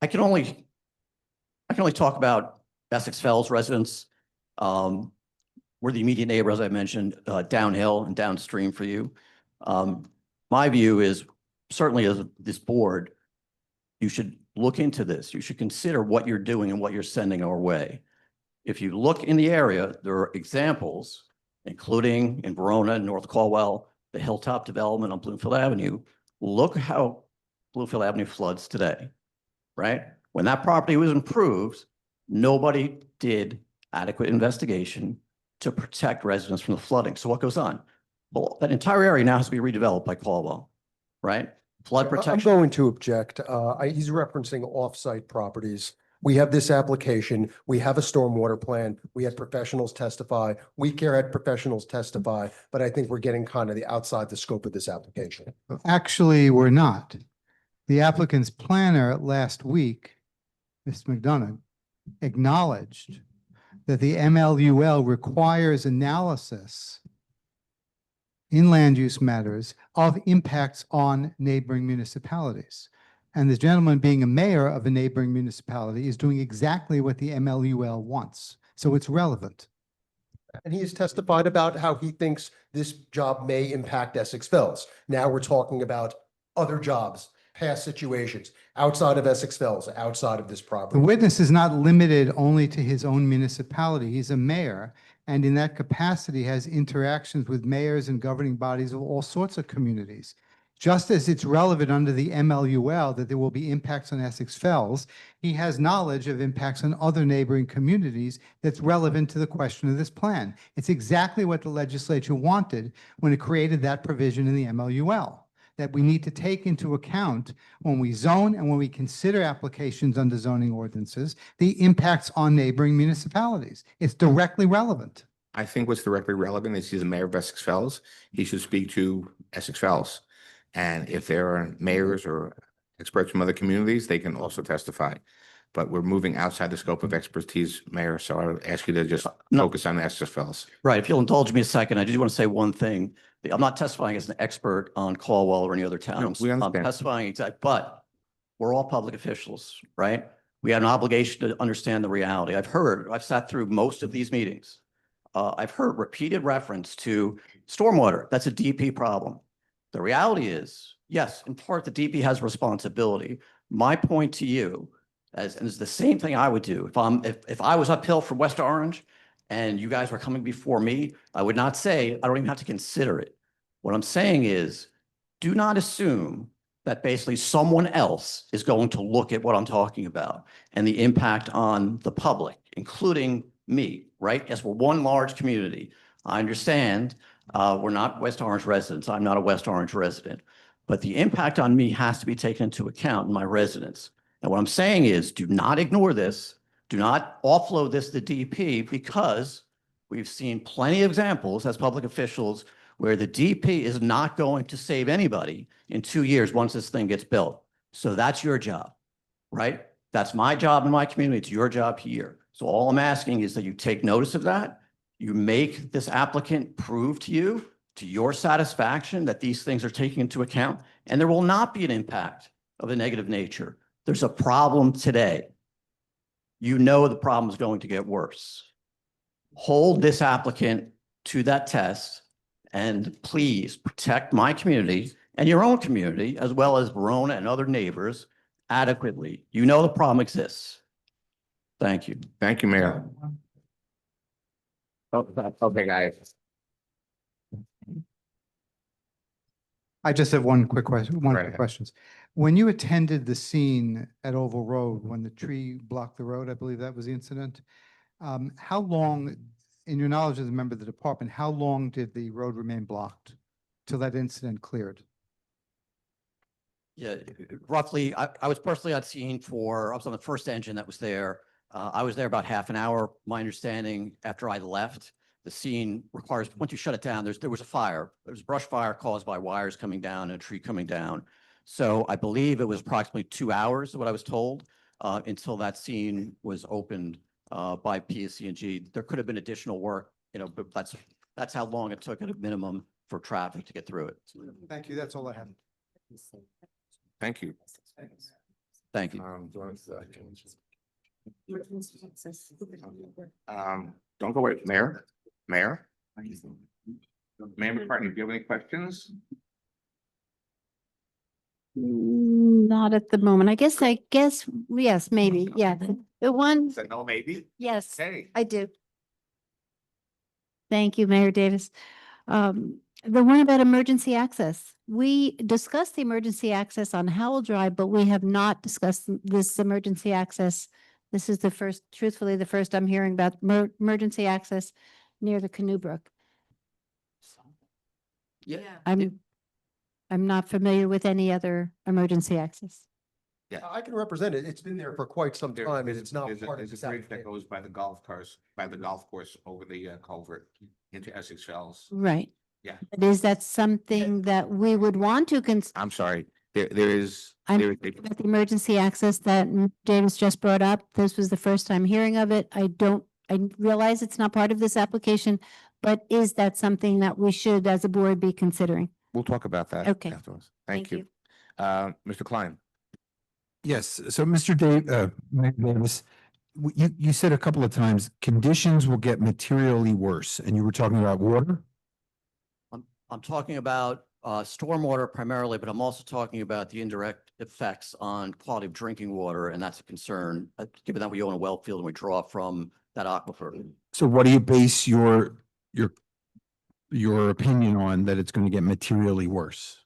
I can only talk about Essex Fells residents. We're the immediate neighbor, as I mentioned, downhill and downstream for you. My view is certainly as this board, you should look into this. You should consider what you're doing and what you're sending our way. If you look in the area, there are examples, including in Verona, North Caldwell, the Hilltop development on Bloomfield Avenue. Look how Bloomfield Avenue floods today, right? When that property was improved, nobody did adequate investigation to protect residents from the flooding. So what goes on? Well, that entire area now has to be redeveloped by Caldwell, right? Flood protection. I'm going to object. He's referencing off-site properties. We have this application. We have a stormwater plan. We had professionals testify. We had professionals testify, but I think we're getting kind of outside the scope of this application. Actually, we're not. The applicant's planner last week, Mr. McDonough, acknowledged that the MLUL requires analysis in land use matters of impacts on neighboring municipalities. And the gentleman, being a mayor of a neighboring municipality, is doing exactly what the MLUL wants. So it's relevant. And he has testified about how he thinks this job may impact Essex Fells. Now we're talking about other jobs, past situations, outside of Essex Fells, outside of this The property. witness is not limited only to his own municipality. He's a mayor, and in that capacity has interactions with mayors and governing bodies of all sorts of communities. Just as it's relevant under the MLUL that there will be impacts on Essex Fells, he has knowledge of impacts on other neighboring communities that's relevant to the question of this plan. It's exactly what the legislature wanted when it created that provision in the MLUL, that we need to take into account when we zone and when we consider applications under zoning ordinances, the impacts on neighboring municipalities. It's directly relevant. I think what's directly relevant is he's the mayor of Essex Fells. He should speak to Essex Fells. And if there are mayors or experts from other communities, they can also testify. But we're moving outside the scope of expertise, Mayor, so I would ask you to just focus on Essex Fells. Right. If you'll indulge me a second, I just want to say one thing. I'm not testifying as an expert on Caldwell or any other towns. we I'm understand. testifying but we're all public officials, right? We have an obligation to understand the reality. I've sat through most of these meetings. I've heard repeated reference to stormwater. That's a DP problem. The reality is, yes, in part, the DP has responsibility. My point to you, and it's the same thing I would do. If I was uphill from West Orange and you guys were coming before me, I would not say, I don't even have to consider it. What I'm saying is, do not assume that basically someone else is going to look at what I'm talking about and the impact on the public, including me, right? Yes, we're one large community. I understand we're not West Orange residents. I'm not a West Orange resident, but the impact on me has to be taken into account in my residence. And what I'm saying is, do not ignore this. Do not offload this to DP, because we've seen plenty of examples as public officials where the DP is not going to save anybody in 2 years once this thing gets built. So that's your job, right? That's my job in my community. It's your job here. So all I'm asking is that you take notice of that. You make this applicant prove to you, to your satisfaction, that these things are taken into account, and there will not be an impact of a negative nature. There's a problem today. You know the problem is going to get worse. Hold this applicant to that test, and please protect my community and your own community, as well as Verona and other neighbors, adequately. You know the problem exists. Thank you. Thank you, Mayor. Okay, guys. I just have one quick question, Right quick ahead. questions. When you attended the scene at Oval Road, when the tree blocked the road, I believe that was the incident. How long, in your knowledge as a member of the department, how long did the road remain blocked till that incident cleared? Yeah, roughly, I was personally on scene I was on the first engine that was there. I was there about half an hour. My understanding, after I left, the scene requires, once you shut it down, there was a fire. There was a brush fire caused by wires coming down and a tree coming down. So I believe it was approximately 2 hours, what I was told, until that scene was opened by PSC&G. There could have been additional work, but that's how long it took at a minimum for traffic to get through it. Thank you. That's all I have. Thank you. Thank you. Don't go away, Mayor. Mayor McCartney, do you have any questions? Not at the moment. I guess, yes, maybe, yeah. The one, Said no, maybe? yes, Hey. I do. Thank you, Mayor Davis. The one about emergency access. We discussed the emergency access on Howell Drive, but we have not discussed this emergency access. This is truthfully, the first I'm hearing about emergency access near the Canoe Brook. Yeah. I'm not familiar with any other emergency access. Yeah. I can represent it. It's been there for quite some time, and it's not There's part of a this bridge that application. goes by the golf course over the culvert into Essex Fells. Right. Yeah. But is that something that we would want to I'm sorry, there is. I'm there- about the emergency access that Davis just brought up. This was the first time hearing of it. I realize it's not part of this application, but is that something that we should, as a board, be considering? We'll talk about that. Okay. Afterwards. Thank Thank you. Mr. Klein. Yes, so Mayor Davis, you said a couple of times, conditions will get materially worse, and you were talking about water? I'm talking about stormwater primarily, but I'm also talking about the indirect effects on quality of drinking water, and that's a concern, given that we own a well field and we draw from that aquifer. So what do you base your opinion on that it's going to get materially worse?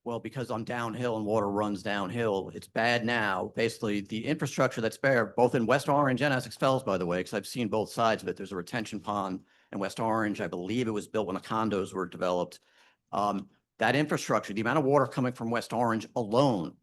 Well, because I'm downhill and water runs downhill, it's bad now. Basically, the infrastructure that's there, both in West Orange and Essex Fells, by the way, because I've seen both sides of it. There's a retention pond in West Orange. I believe it was built when the condos were developed. That infrastructure, the amount of water coming from West Orange alone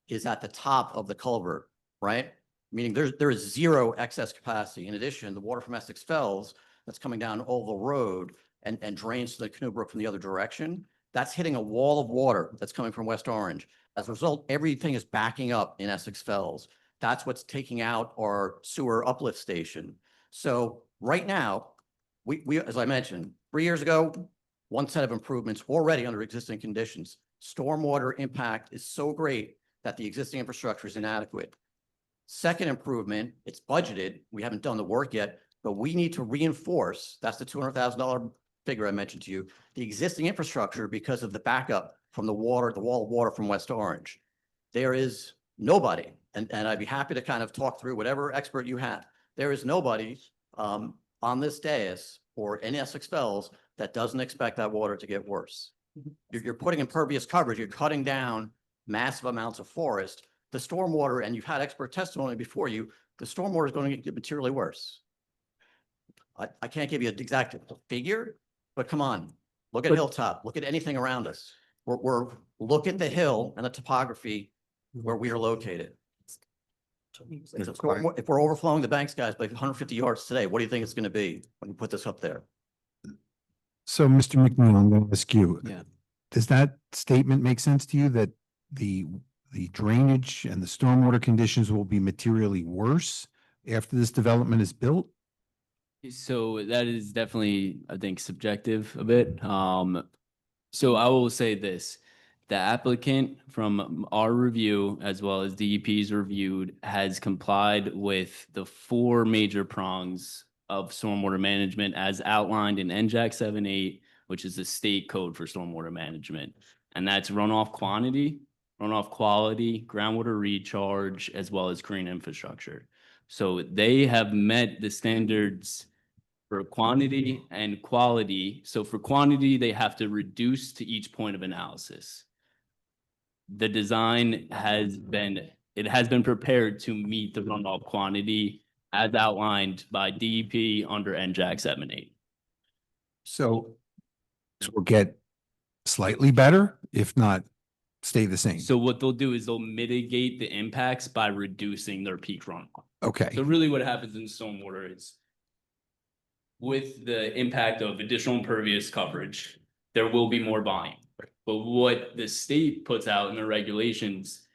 is at the top of the culvert, right? Meaning there is zero excess capacity. In addition, the water from Essex Fells that's coming down Oval Road and drains to the Canoe Brook from the other direction, that's hitting a wall of water that's coming from West Orange. As a result, everything is backing up in Essex Fells. That's what's taking out our sewer uplift station. So right now, we, as I mentioned, 3 years ago, one set of improvements already under existing conditions. Stormwater impact is so great that the existing infrastructure is inadequate. Second improvement, it's budgeted. We haven't done the work yet, but we need to reinforce, that's the $200,000 figure I mentioned to you, the existing infrastructure because of the backup from the water, the wall of water from West Orange. There is nobody, and I'd be happy to kind of talk through whatever expert you have. There is nobody on this dais or in Essex Fells that doesn't expect that water to get worse. You're putting impervious coverage, you're cutting down massive amounts of forest. The stormwater, and you've had expert testimony before you, the stormwater is going to get materially worse. I can't give you an exact figure, but come on, look at Hilltop, look at anything around us. Look at the hill and the topography where we are located. If we're overflowing the banks, guys, by 150 yards today, what do you think it's going to be when you put this up there? So, Mr. McNeil, I'm going to ask you. Yeah. Does that statement make sense to you that the drainage and the stormwater conditions will be materially worse after this development is built? So that is definitely, I think, subjective a bit. So I will say this, the applicant from our review, as well as DEP's reviewed, has complied with the 4 major prongs of stormwater management as outlined in NJAC 7.8, which is the state code for stormwater management. And that's runoff quantity, runoff quality, groundwater recharge, as well as green infrastructure. So they have met the standards for quantity and quality. So for quantity, they have to reduce to each point of analysis. The design has been prepared to meet the runoff quantity as outlined by DEP under NJAC 7.8. So this will get slightly better, if not stay the same. So what they'll do is they'll mitigate the impacts by reducing their peak runoff. Okay. So really what happens in stormwater is with the impact of additional impervious coverage, there will be more volume. But what the state puts out in the regulations,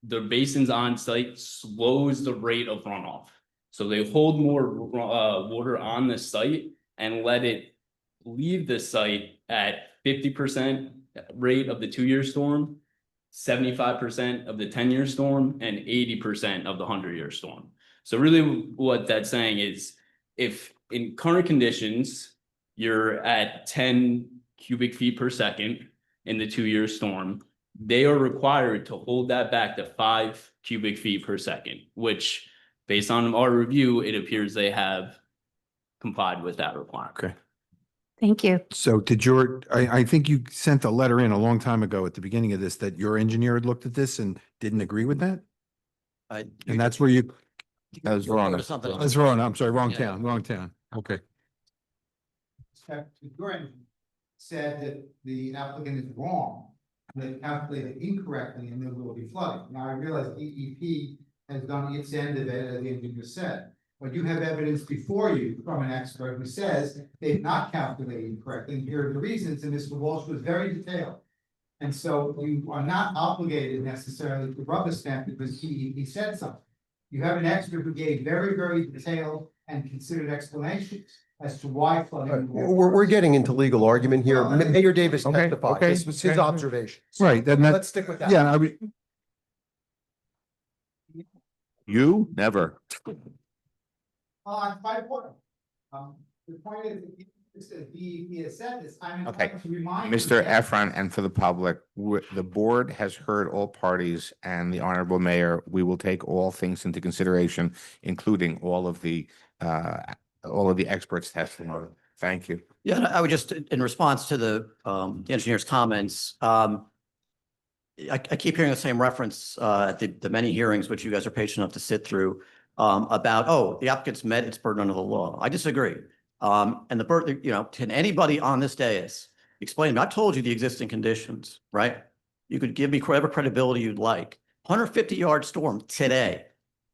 the basins on site slows the rate of runoff. So they hold more water on the site and let it leave the site at 50% rate of the 2-year storm, 75% of the 10-year storm, and 80% of the 100-year storm. So really what that's saying is if in current conditions, you're at 10 cubic feet per second in the 2-year storm, they are required to hold that back to 5 cubic feet per second, which based on our review, it appears they have complied with that requirement. Okay. Thank you. So did I think you sent a letter in a long time ago at the beginning of this that your engineer had looked at this and didn't agree with that? And that's where you. That was wrong. That's wrong. I'm sorry, wrong town. Okay. Said that the applicant is wrong, they calculated incorrectly and there will be flooding. Now, I realize DEP has done its end of it, as the engineer said, but you have evidence before you from an expert who says they've not calculated correctly. And here are the reasons, and Mr. Walsh was very detailed. And so you are not obligated necessarily to rubber stamp because he said something. You have an expert who gave very, very detailed and considered explanations as to why flooding. We're getting into legal argument here. Mayor Davis testified. okay, This was his okay. observation. Right. Then Let's stick with that. Yeah, I would. You never. By point. The point is, it's the DEP has said this, I'm Okay, entitled to remind you Mr. that- Efron, and for the public, the board has heard all parties and the honorable mayor. We will take all things into consideration, including all of the experts' testimony. Thank you. Yeah, and I would just, in response to the engineer's comments, I keep hearing the same reference at the many hearings which you guys are patient enough to sit through about, oh, the applicant's met its burden under the law. I disagree. And the burden, can anybody on this dais explain to me? I've told you the existing conditions, right? You could give me whatever credibility you'd like. 150-yard storm today.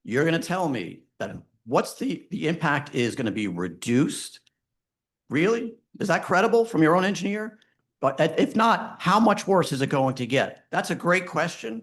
You're going to tell me that what's the impact is going to be reduced? Really? Is that credible from your own engineer? But if not, how much worse is it going to get? That's a great question.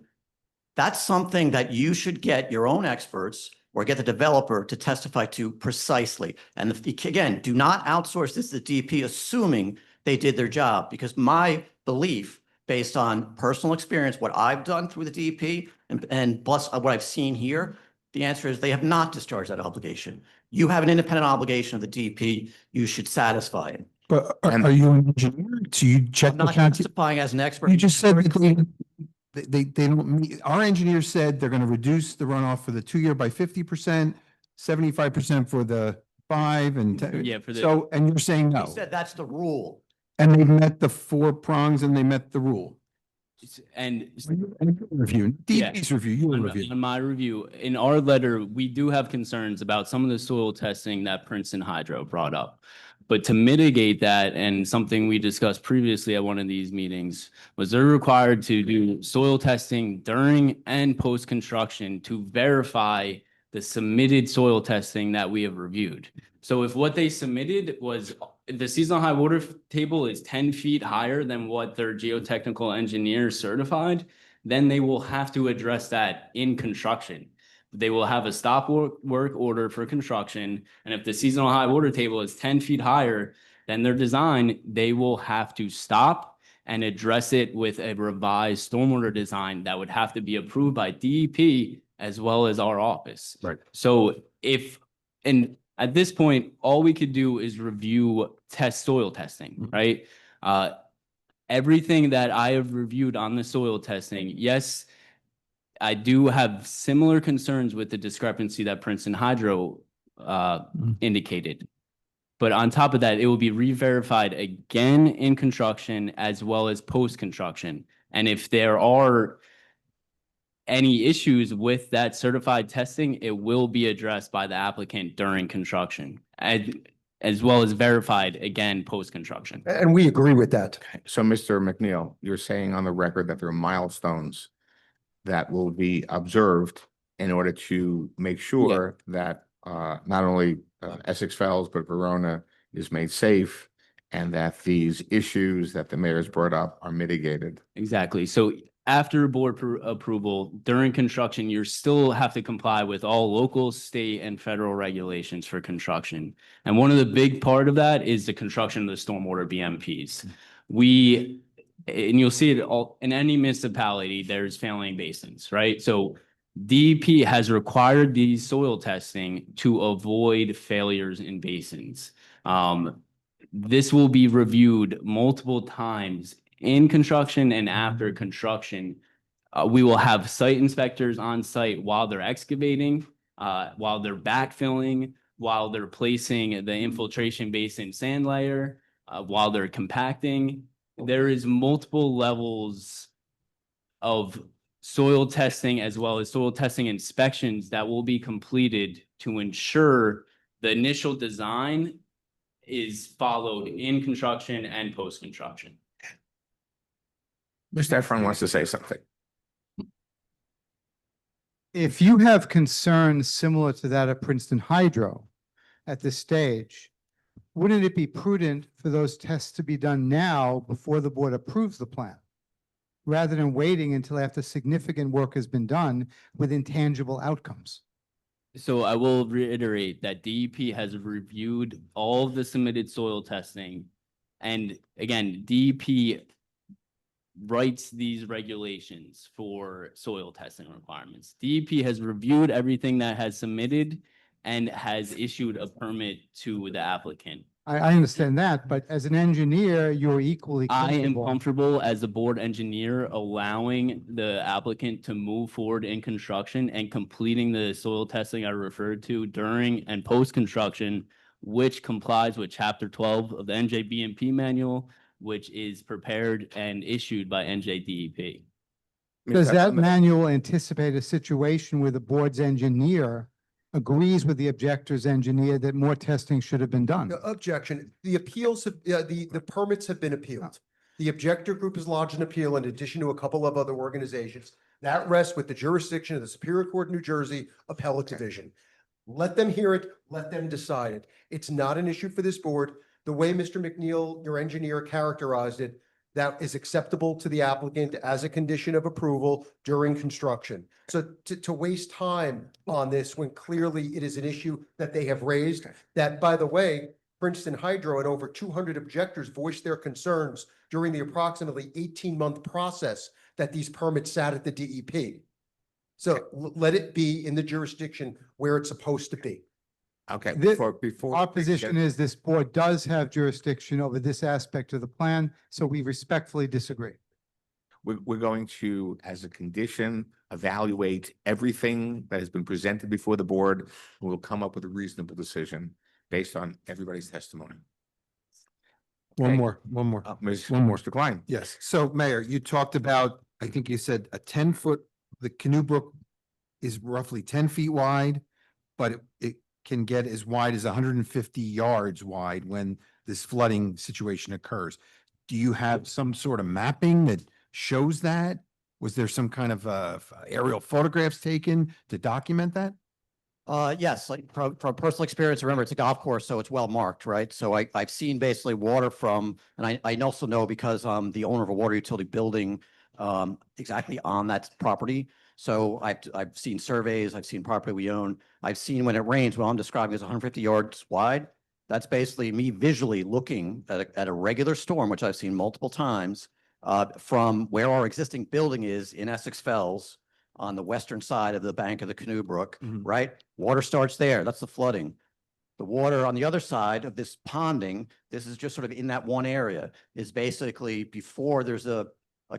That's something that you should get your own experts or get the developer to testify to precisely. And again, do not outsource this to the DP assuming they did their job, because my belief, based on personal experience, what I've done through the DP and plus what I've seen here, the answer is they have not discharged that obligation. You have an independent obligation of the DP. You should satisfy it. But are you an engineer? Do you check I'm the not county? testifying as an expert. You just said that they don't meet, our engineer said they're going to reduce the runoff for the 2-year by 50%, 75% for the 5 and 10. Yeah, for the- So, and you're saying He no, said that's the rule. and they met the 4 prongs and they met the rule. And Review, Yeah. DEP's review, your on review. on my review, in our letter, we do have concerns about some of the soil testing that Princeton Hydro brought up. But to mitigate that, and something we discussed previously at one of these meetings, was they're required to do soil testing during and post-construction to verify the submitted soil testing that we have reviewed. So if what they submitted was, the seasonal high water table is 10 feet higher than what their geotechnical engineer certified, then they will have to address that in construction. They will have a stop work order for construction. And if the seasonal high water table is 10 feet higher than their design, they will have to stop and address it with a revised stormwater design that would have to be approved by DEP as well as our office. Right. So and at this point, all we could do is review soil testing, right? Everything that I have reviewed on the soil testing, yes, I do have similar concerns with the discrepancy that Princeton Hydro indicated. But on top of that, it will be re-verified again in construction as well as post-construction. And if there are any issues with that certified testing, it will be addressed by the applicant during construction, as well as verified again post-construction. And we agree with that. Okay, so Mr. McNeil, you're saying on the record that there are milestones that will be observed in order to make sure that not only Essex Fells, but Verona is made safe, and that these issues that the mayor's brought up are mitigated. Exactly. So after board approval, during construction, you still have to comply with all local, state, and federal regulations for construction. And one of the big part of that is the construction of the stormwater BMPs. And you'll see it all in any municipality, there's failing basins, right? So DEP has required these soil testing to avoid failures in basins. This will be reviewed multiple times in construction and after construction. We will have site inspectors on site while they're excavating, while they're backfilling, while they're placing the infiltration basin sand layer, while they're compacting. There is multiple levels of soil testing as well as soil testing inspections that will be completed to ensure the initial design is followed in construction and post-construction. Mr. Efron wants to say something. If you have concerns similar to that of Princeton Hydro at this stage, wouldn't it be prudent for those tests to be done now before the board approves the plan, rather than waiting until after significant work has been done with intangible outcomes? So I will reiterate that DEP has reviewed all of the submitted soil testing. And again, DEP writes these regulations for soil testing requirements. DEP has reviewed everything that has submitted and has issued a permit to the applicant. I understand that, but as an engineer, you're equally I am comfortable. comfortable as the board engineer allowing the applicant to move forward in construction and completing the soil testing I referred to during and post-construction, which complies with Chapter 12 of the NJBMP manual, which is prepared and issued by NJDEP. Does that manual anticipate a situation where the board's engineer agrees with the objector's engineer that more testing should have been done? Objection. The appeals, the permits have been appealed. The objector group has lodged an appeal in addition to a couple of other organizations. That rests with the jurisdiction of the Superior Court of New Jersey Appellate Division. Let them hear it, let them decide it. It's not an issue for this board. The way Mr. McNeil, your engineer, characterized it, that is acceptable to the applicant as a condition of approval during construction. So to waste time on this when clearly it is an issue that they have raised, that, by the way, Princeton Hydro and over 200 objectors voiced their concerns during the approximately 18-month process that these permits sat at the DEP. So let it be in the jurisdiction where it's supposed to be. Okay, before. Our position is this board does have jurisdiction over this aspect of the plan, so we respectfully disagree. We're going to, as a condition, evaluate everything that has been presented before the board. We'll come up with a reasonable decision based on everybody's testimony. One Okay. more. One more. Mr. Klein. Yes. So Mayor, you talked about, I think you said a 10-foot, the Canoe Brook is roughly 10 feet wide, but it can get as wide as 150 yards wide when this flooding situation occurs. Do you have some sort of mapping that shows that? Was there some kind of aerial photographs taken to document that? Yes, like from personal experience, remember it's a golf course, so it's well marked, right? So I've seen basically water from, and I also know because I'm the owner of a water utility building exactly on that property. So I've seen surveys, I've seen property we own. I've seen when it rains, what I'm describing is 150 yards wide. That's basically me visually looking at a regular storm, which I've seen multiple times, from where our existing building is in Essex Fells on the western side of the bank of the Canoe Brook, right? Water starts there. That's the flooding. The water on the other side of this ponding, this is just sort of in that one area, is basically before there's a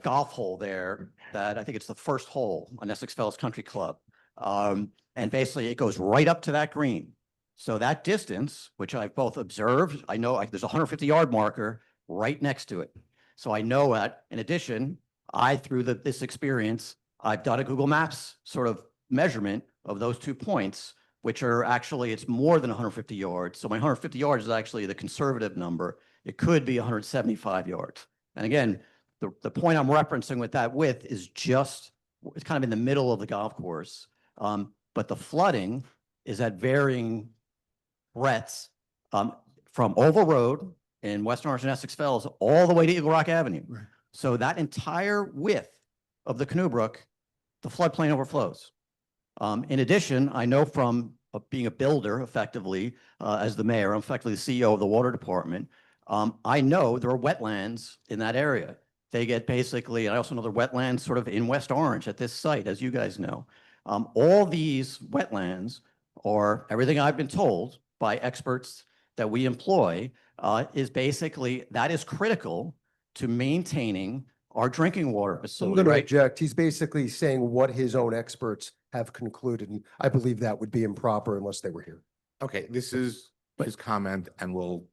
golf hole there that I think it's the first hole on Essex Fells Country Club. And basically it goes right up to that green. So that distance, which I've both observed, I know there's a 150-yard marker right next to it. So I know that. In addition, through this experience, I've done a Google Maps sort of measurement of those 2 points, which are actually, it's more than 150 yards. So my 150 yards is actually the conservative number. It could be 175 yards. And again, the point I'm referencing with that width is just, it's kind of in the middle of the golf course. But the flooding is at varying breadths from Oval Road in West Orange and Essex Fells all the way to Eagle Rock Avenue. Right. So that entire width of the Canoe Brook, the floodplain overflows. In addition, I know from being a builder effectively, as the mayor, I'm effectively the CEO of the water department. I know there are wetlands in that area. They get basically, and I also know there are wetlands sort of in West Orange at this site, as you guys know. All these wetlands, or everything I've been told by experts that we employ, is basically, that is critical to maintaining our drinking water I'm facility, going to right? object. He's basically saying what his own experts have concluded, and I believe that would be improper unless they were here. Okay, this is his comment and we'll.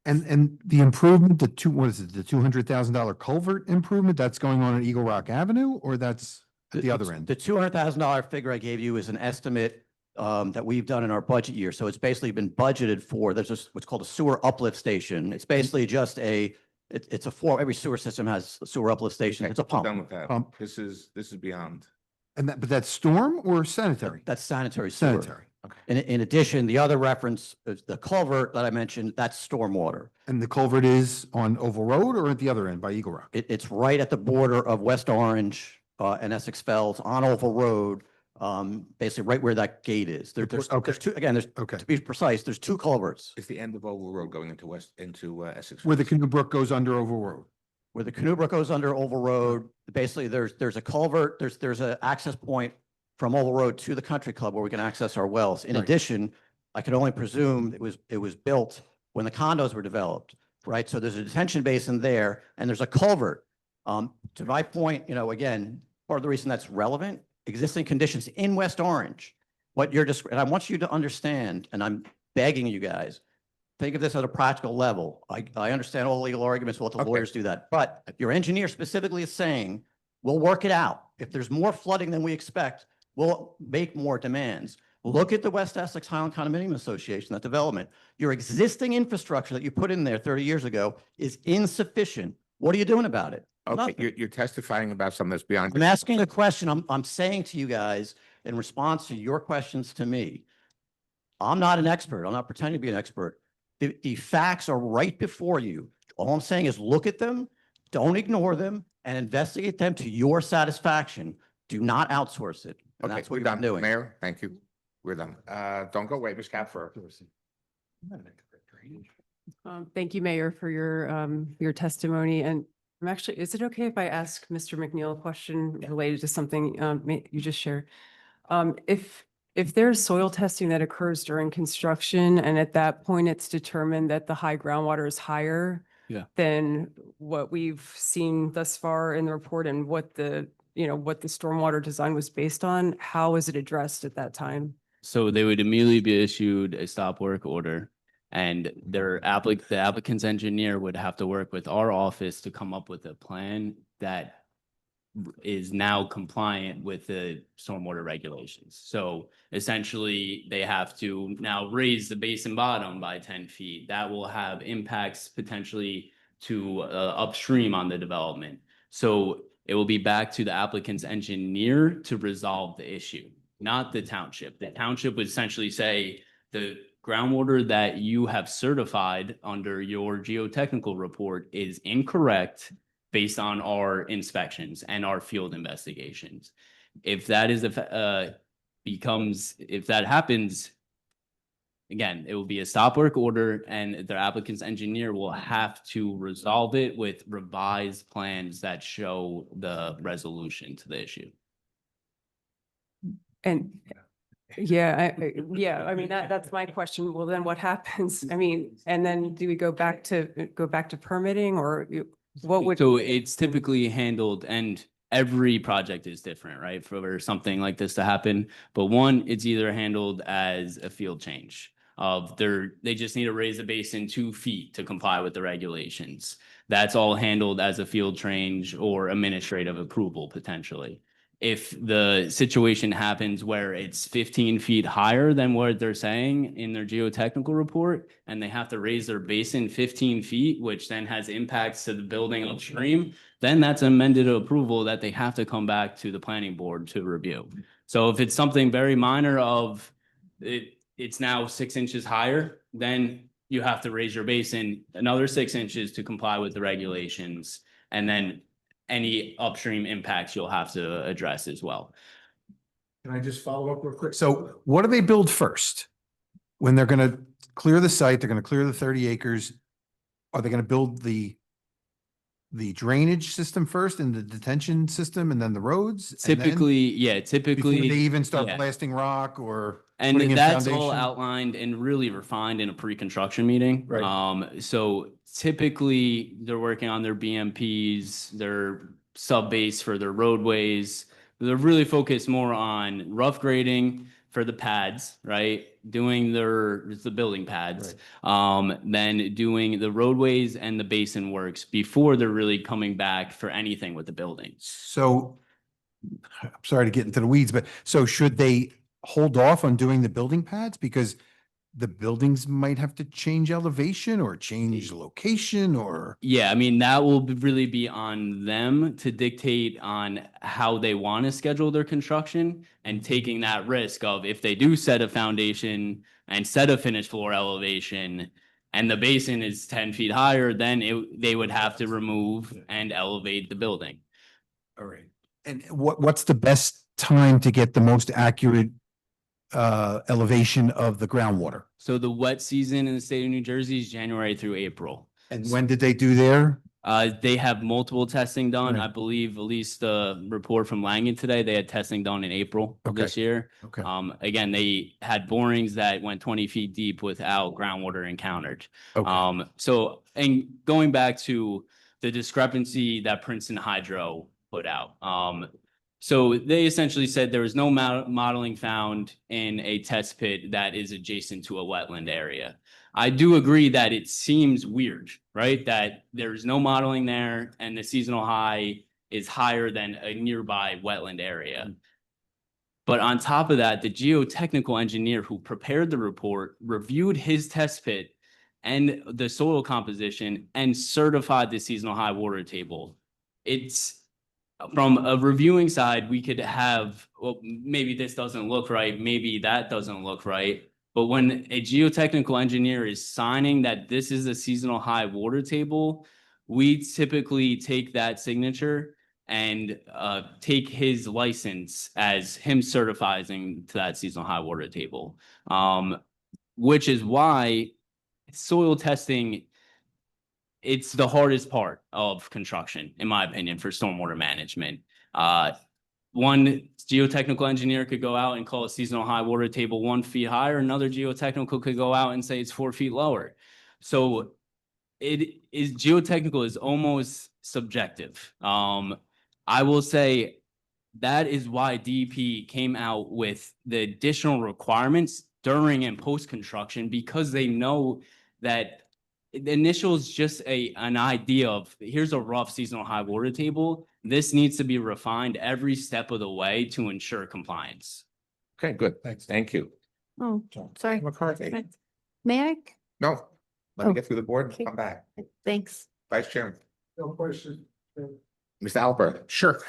And the improvement, the $200,000 culvert improvement, that's going on at Eagle Rock Avenue, or that's at the other end? The $200,000 figure I gave you is an estimate that we've done in our budget year. So it's basically been budgeted for. There's what's called a sewer uplift station. It's basically just it's a form. Every sewer system has a sewer uplift station. Okay, It's a we're pump. done with that. Pump. This is beyond. And but that's storm or sanitary? That's sanitary sewer. Sanitary. Okay. In addition, the other reference, the culvert that I mentioned, that's stormwater. And the culvert is on Oval Road or at the other end by Eagle Rock? It's right at the border of West Orange and Essex Fells on Oval Road, basically right where that gate is. There's two, again, to be precise, there's 2 culverts. It's the end of Oval Road going into Essex. Where the Canoe Brook goes under Oval Road? Where the Canoe Brook goes under Oval Road, basically there's a culvert, there's an access point from Oval Road to the country club where we can access our wells. In addition, I can only presume it was built when the condos were developed, right? So there's a detention basin there and there's a culvert. To my point, again, part of the reason that's relevant, existing conditions in West Orange, what you're just, and I want you to understand, and I'm begging you guys, think of this at a practical level. I understand all the legal arguments, we'll let the lawyers do that. But your engineer specifically is saying, we'll work it out. If there's more flooding than we expect, we'll make more demands. Look at the West Essex Highland Condominium Association, that development. Your existing infrastructure that you put in there 30 years ago is insufficient. What are you doing about it? Okay, Nothing. you're testifying about something that's beyond. I'm asking a question. I'm saying to you guys in response to your questions to me, I'm not an expert. I'm not pretending to be an expert. The facts are right before you. All I'm saying is look at them, don't ignore them, and investigate them to your satisfaction. Do not outsource it. And Okay, that's what we're you're done. doing. Mayor, thank you. We're done. Don't go away, Ms. Capfer. Thank you, Mayor, for your testimony. And I'm actually, is it okay if I ask Mr. McNeil a question related to something you just shared? If there's soil testing that occurs during construction and at that point it's determined that the high groundwater is higher than what we've seen thus far in the report and what the stormwater design was based on, how is it addressed at that time? So they would immediately be issued a stop work order, and the applicant's engineer would have to work with our office to come up with a plan that is now compliant with the stormwater regulations. So essentially, they have to now raise the basin bottom by 10 feet. That will have impacts potentially to upstream on the development. So it will be back to the applicant's engineer to resolve the issue, not the township. The township would essentially say the groundwater that you have certified under your geotechnical report is incorrect based on our inspections and our field investigations. If that is if that happens, again, it will be a stop work order and the applicant's engineer will have to resolve it with revised plans that show the resolution to the issue. And I mean, that's my question. Well, then what happens? I mean, and then do we go back to permitting or what would? So it's typically handled, and every project is different, right? For something like this to happen. But one, it's either handled as a field change of they just need to raise the basin 2 feet to comply with the regulations. That's all handled as a field change or administrative approval potentially. If the situation happens where it's 15 feet higher than what they're saying in their geotechnical report, and they have to raise their basin 15 feet, which then has impacts to the building upstream, then that's amended approval that they have to come back to the planning board to review. So if it's something very minor of it's now 6 inches higher, then you have to raise your basin another 6 inches to comply with the regulations. And then any upstream impacts you'll have to address as well. Can I just follow up real quick? So what do they build first? When they're going to clear the site, they're going to clear the 30 acres. Are they going to build the drainage system first and the detention system and then the roads? Typically, Before they even start yeah. blasting rock or And putting in that's all foundation? outlined and really refined in a pre-construction meeting. Right. So typically they're working on their BMPs, their sub-base for their roadways. They're really focused more on rough grading for the pads, right? Doing the building pads, then doing the roadways and the basin works before they're really coming back for anything with the building. So I'm sorry to get into the weeds, but so should they hold off on doing the building pads because the buildings might have to change elevation or change location or? Yeah, I mean, that will really be on them to dictate on how they want to schedule their construction and taking that risk of if they do set a foundation and set a finished floor elevation and the basin is 10 feet higher, then they would have to remove and elevate the building. All right. And what's the best time to get the most accurate elevation of the groundwater? So the wet season in the state of New Jersey is January through April. And when did they do their They have multiple testing done. Right. I believe at least the report from Langen today, they had testing done in April of this year. Okay. Again, they had borings that went 20 feet deep without groundwater encountered. Okay. So, and going back to the discrepancy that Princeton Hydro put out. So they essentially said there was no modeling found in a test pit that is adjacent to a wetland area. I do agree that it seems weird, right? That there's no modeling there and the seasonal high is higher than a nearby wetland area. But on top of that, the geotechnical engineer who prepared the report reviewed his test pit and the soil composition and certified the seasonal high water table. It's from a reviewing side, we could have, well, maybe this doesn't look right, maybe that doesn't look right. But when a geotechnical engineer is signing that this is a seasonal high water table, we typically take that signature and take his license as him certifying to that seasonal high water table. Which is why soil testing, it's the hardest part of construction, in my opinion, for stormwater management. One geotechnical engineer could go out and call a seasonal high water table 1 feet higher. Another geotechnical could go out and say it's 4 feet lower. So it is geotechnical is almost subjective. I will say that is why DEP came out with the additional requirements during and post-construction, because they know that the initial is just an idea of here's a rough seasonal high water table. This needs to be refined every step of the way to ensure compliance. Okay, good. Thanks. Thank you. Oh, sorry. McCarthy. May I? No, let me Oh. get through the board and come back. Thanks. Vice Chairman, No question. Mr. Alpert. Sure.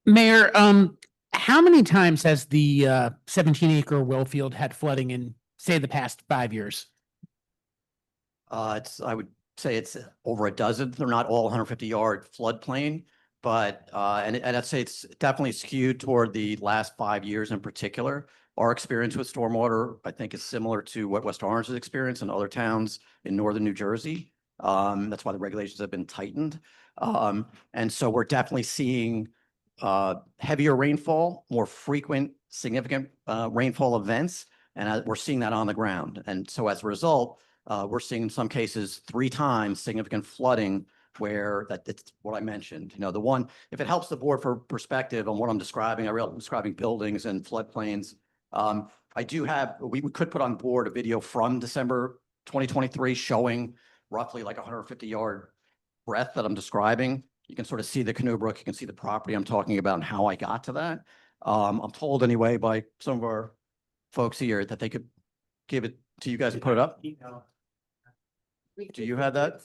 Mayor, how many times has the 17-acre well field had flooding in, say, the past 5 years? I would say it's over a dozen. They're not all 150-yard floodplain, but and I'd say it's definitely skewed toward the last 5 years in particular. Our experience with stormwater, I think, is similar to what West Orange's experience in other towns in northern New Jersey. That's why the regulations have been tightened. And so we're definitely seeing heavier rainfall, more frequent, significant rainfall events, and we're seeing that on the ground. And so as a result, we're seeing in some cases 3 times significant flooding, where it's what I mentioned. You know, the one, if it helps the board for perspective on what I'm describing, I'm describing buildings and floodplains. I do have, we could put on board a video from December 2023 showing roughly like 150-yard breadth that I'm describing. You can sort of see the Canoe Brook, you can see the property I'm talking about and how I got to that. I'm told anyway by some of our folks here that they could give it to you guys and put it up. Do you have that?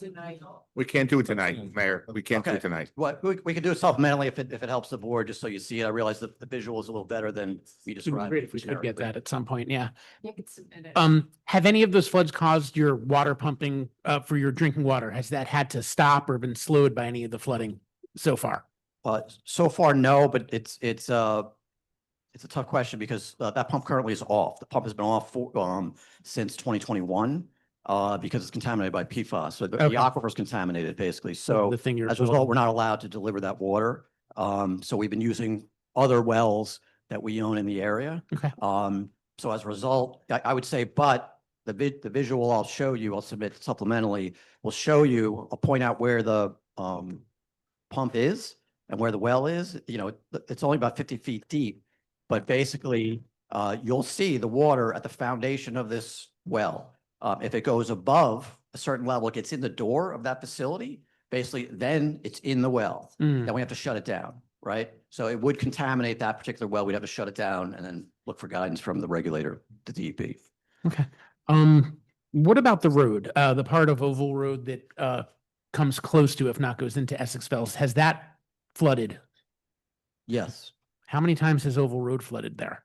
We can't do it tonight, Mayor. We can't do it Okay. tonight. What, we can do it supplementally if it helps the board, just so you see it. I realize that the visual is a little better than we It'd be described. great if we could get that at some point, yeah. You could submit it. Have any of those floods caused your water pumping for your drinking water? Has that had to stop or been slowed by any of the flooding so far? So far, no, but it's a tough question because that pump currently is off. The pump has been off since 2021 because it's contaminated by PFAS. So the aquifer is contaminated basically. So The thing you're as a result, we're not allowed to deliver that water. So we've been using other wells that we own in the area. Okay. So as a result, I would say, but the visual I'll show you, I'll submit supplementally, will show you, I'll point out where the pump is and where the well is. You know, it's only about 50 feet deep, but basically you'll see the water at the foundation of this well. If it goes above a certain level, it gets in the door of that facility, basically, then it's in the well. Then we have to shut it down, right? So it would contaminate that particular well. We'd have to shut it down and then look for guidance from the regulator, the DEP. Okay. What about the road, the part of Oval Road that comes close to, if not goes into Essex Fells? Has that flooded? Yes. How many times has Oval Road flooded there?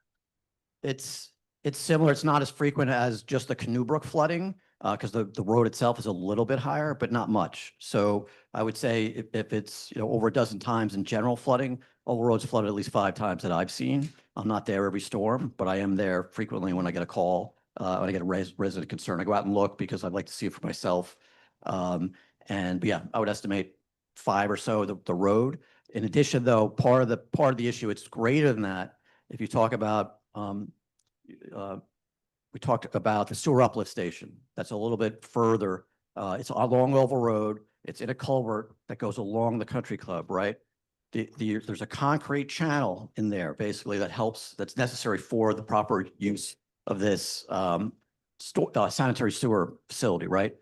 It's similar. It's not as frequent as just the Canoe Brook flooding because the road itself is a little bit higher, but not much. So I would say if it's, you know, over a dozen times in general flooding, Oval Road's flooded at least 5 times that I've seen. I'm not there every storm, but I am there frequently when I get a call, when I get a resident concern. I go out and look because I'd like to see it for myself. And yeah, I would estimate 5 or so the road. In addition, though, part of the issue, it's greater than that. If you talk about, we talked about the sewer uplift station. That's a little bit further. It's along Oval Road. It's in a culvert that goes along the country club, right? There's a concrete channel in there, basically, that's necessary for the proper use of this sanitary sewer facility, right?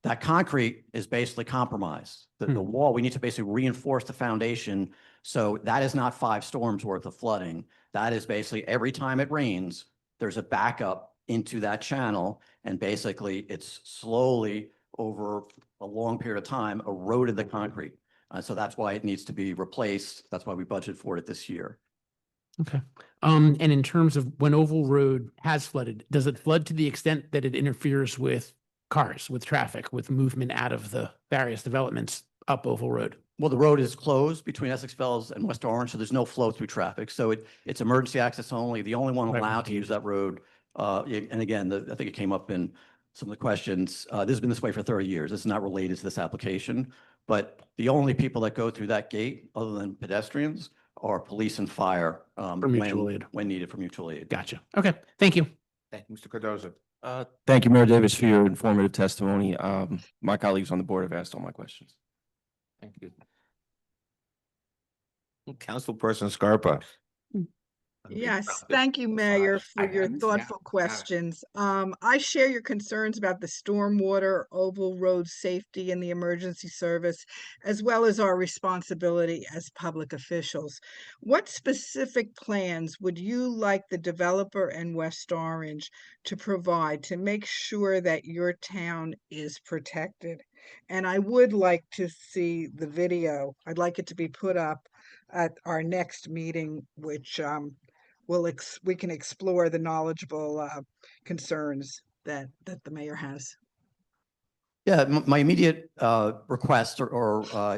That concrete is basically compromised. The wall, we need to basically reinforce the foundation. So that is not 5 storms worth of flooding. That is basically every time it rains, there's a backup into that channel. And basically it's slowly over a long period of time eroded the concrete. So that's why it needs to be replaced. That's why we budgeted for it this year. Okay. And in terms of when Oval Road has flooded, does it flood to the extent that it interferes with cars, with traffic, with movement out of the various developments up Oval Road? Well, the road is closed between Essex Fells and West Orange, so there's no flow through traffic. So it's emergency access only. The only one allowed to use that road. And again, I think it came up in some of the questions. This has been this way for 30 years. This is not related to this application, but the only people that go through that gate, other than pedestrians, are police and fire For mutual aid. when needed for mutual aid. Gotcha. Okay. Thank you. Thank you, Mr. Cardoza. Thank you, Mayor Davis, for your informative testimony. My colleagues on the board have asked all my questions. Thank you. Councilperson Scarpa. Yes, thank you, Mayor, for your thoughtful questions. I share your concerns about the stormwater, Oval Road safety and the emergency service, as well as our responsibility as public officials. What specific plans would you like the developer and West Orange to provide to make sure that your town is protected? And I would like to see the video. I'd like it to be put up at our next meeting, which we can explore the knowledgeable concerns that the mayor has. Yeah, my immediate request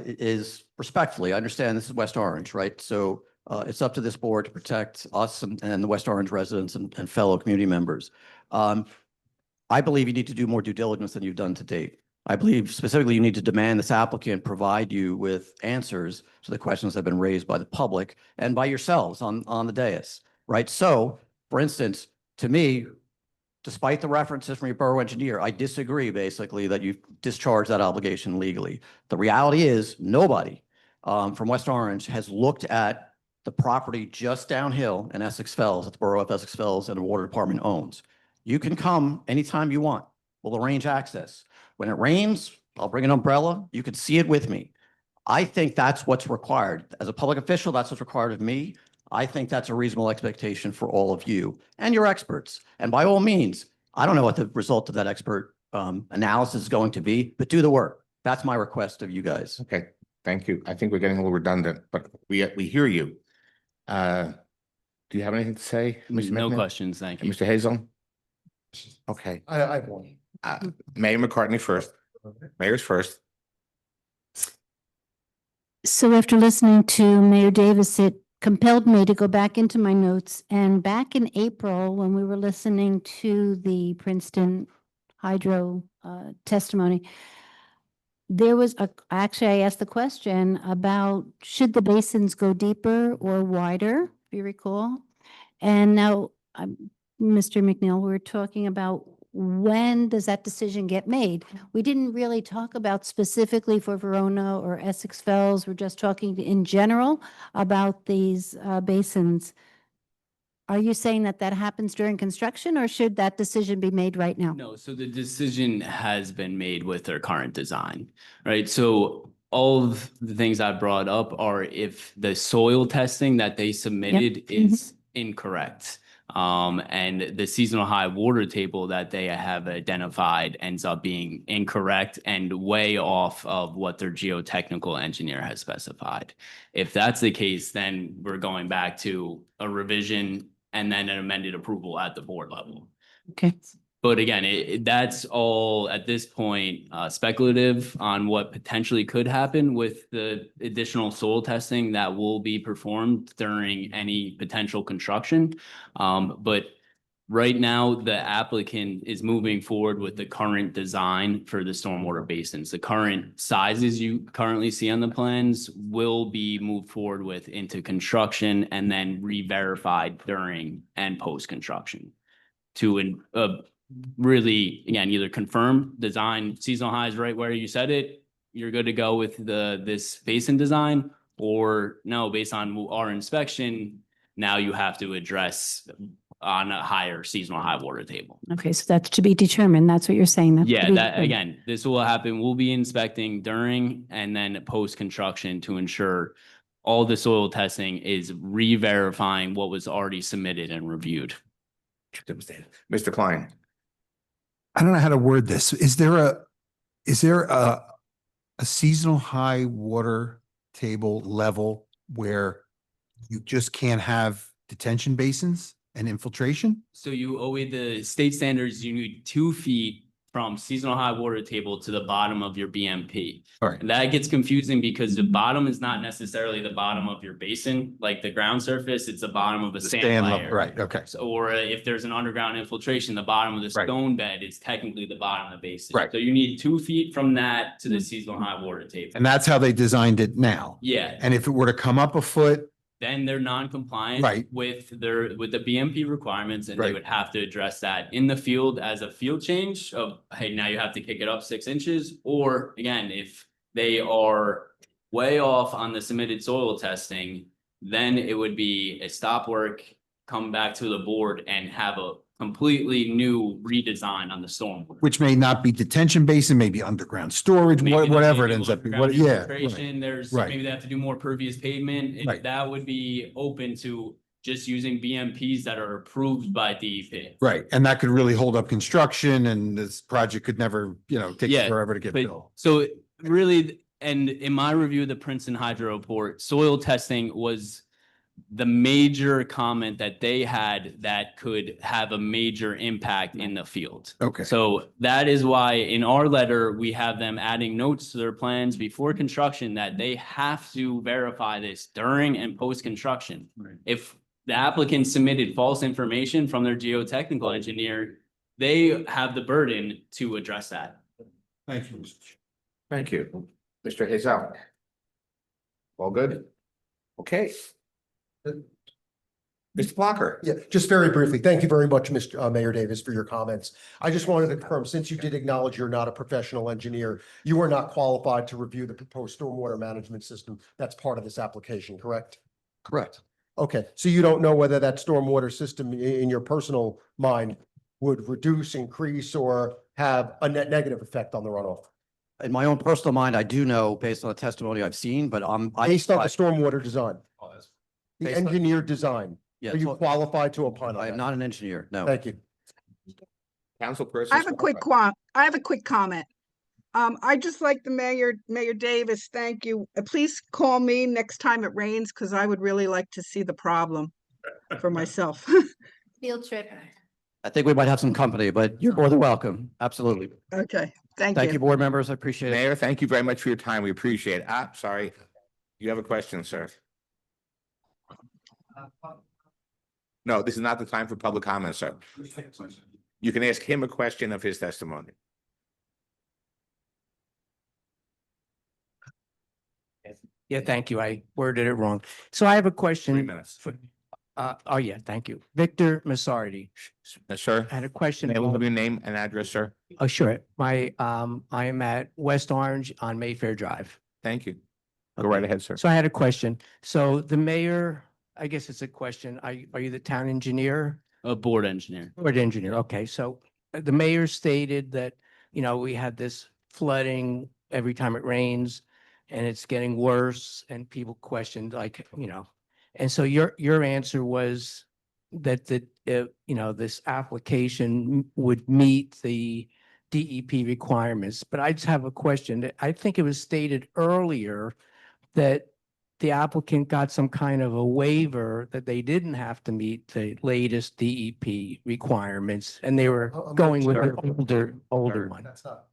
is respectfully, I understand this is West Orange, right? So it's up to this board to protect us and the West Orange residents and fellow community members. I believe you need to do more due diligence than you've done to date. I believe specifically you need to demand this applicant provide you with answers to the questions that have been raised by the public and by yourselves on the dais, right? So, for instance, to me, despite the references from your borough engineer, I disagree basically that you've discharged that obligation legally. The reality is nobody from West Orange has looked at the property just downhill in Essex Fells, that the borough of Essex Fells and the water department owns. You can come anytime you want. We'll arrange access. When it rains, I'll bring an umbrella. You can see it with me. I think that's what's required. As a public official, that's what's required of me. I think that's a reasonable expectation for all of you and your experts. And by all means, I don't know what the result of that expert analysis is going to be, but do the work. That's my request of you guys. Okay, thank you. I think we're getting a little redundant, but we hear you. Do you have anything to say, Mr. No McNeil? questions, thank you. Mr. Hazel? Okay, I have one. Mayor McCartney first. Mayor's first. So after listening to Mayor Davis, it compelled me to go back into my notes. And back in April, when we were listening to the Princeton Hydro testimony, there was actually, I asked the question about should the basins go deeper or wider, if you recall. And now, Mr. McNeil, we're talking about when does that decision get made? We didn't really talk about specifically for Verona or Essex Fells. We're just talking in general about these basins. Are you saying that that happens during construction, or should that decision be made right now? No, so the decision has been made with their current design, right? So all of the things I brought up are if the soil testing that they submitted is incorrect. And the seasonal high water table that they have identified ends up being incorrect and way off of what their geotechnical engineer has specified. If that's the case, then we're going back to a revision and then an amended approval at the board level. Okay. But again, that's all at this point speculative on what potentially could happen with the additional soil testing that will be performed during any potential construction. But Right now, the applicant is moving forward with the current design for the stormwater basins. The current sizes you currently see on the plans will be moved forward with into construction and then re-verified during and post-construction to really, again, either confirm design seasonal highs right where you said it, you're good to go with this basin design, or no, based on our inspection, now you have to address on a higher seasonal high water table. Okay, so that's to be determined. That's what you're saying. That's to Yeah, be that determined. again, this will happen. We'll be inspecting during and then post-construction to ensure all the soil testing is re-verifying what was already submitted and reviewed. Mr. Klein. I don't know how to word this. Is there a seasonal high water table level where you just can't have detention basins and infiltration? So you owe the state standards, you need 2 feet from seasonal high water table to the bottom of your BMP. All right. And that gets confusing because the bottom is not necessarily the bottom of your basin, like the ground surface, it's the bottom of a The sand stand layer. level, right, okay. So, or if there's an underground infiltration, the bottom of the Right. stone bed is technically the bottom of the basin. Right. So you need 2 feet from that to the seasonal high water table. And that's how they designed it now. Yeah. And if it were to come up a foot, Then they're non-compliant Right. with the BMP requirements, and they Right. would have to address that in the field as a field change of, hey, now you have to kick it up 6 inches. Or again, if they are way off on the submitted soil testing, then it would be a stop work, come back to the board and have a completely new redesign on the storm. which may not be detention basin, maybe underground storage, whatever it ends up being. What, yeah. right. Infiltration, there's, Right. maybe they have to do more pervious pavement, Right. that would be open to just using BMPs that are approved by DEP. Right. And that could really hold up construction and this project could never, take Yeah, forever to get But built. so really, and in my review of the Princeton Hydro report, soil testing was the major comment that they had that could have a major impact in the field. Okay. So that is why in our letter, we have them adding notes to their plans before construction that they have to verify this during and post-construction. If the applicant submitted false information from their geotechnical engineer, they have the burden to address that. Thank you. Thank you. Mr. Hazel. All good? Okay. Mr. Blocker. Yeah, just very briefly. Thank you very much, Mr. Mayor Davis, for your comments. I just wanted to confirm, since you did acknowledge you're not a professional engineer, you are not qualified to review the proposed stormwater management system that's part of this application, correct? Correct. Okay, so you don't know whether that stormwater system in your personal mind would reduce, increase, or have a net negative effect on the runoff? In my own personal mind, I do know based on the testimony I've seen, but Based on the stormwater design, the Based on- engineered design, Yeah, are you so- qualified to opine on I am that? not an engineer, no. Thank you. Councilperson. I have a quick comment. I just like the Mayor Davis, thank you. Please call me next time it rains, because I would really like to see the problem for myself. Field trip. I think we might have some company, but you're more than welcome. Absolutely. Okay, thank Thank you, you. board members. I appreciate it. Mayor, thank you very much for your time. We appreciate it. Sorry. You have a question, sir? No, this is not the time for public comment, sir. You can ask him a question of his testimony. Yeah, thank you. I worded it wrong. So I have a question. 3 minutes. Oh, yeah, thank you. Victor Massardi. Yes, sir. I had a question. May we have your name and address, sir? Oh, sure. I am at West Orange on Mayfair Drive. Thank you. Go right ahead, sir. So I had a question. So the mayor, I guess it's a question. Are you the town engineer? A board engineer. Board engineer. Okay, so the mayor stated that, we had this flooding every time it rains and it's getting worse and people questioned and so your answer was that this application would meet the DEP requirements. But I just have a question. I think it was stated earlier that the applicant got some kind of a waiver that they didn't have to meet the latest DEP requirements and they were going with an older one. That's not.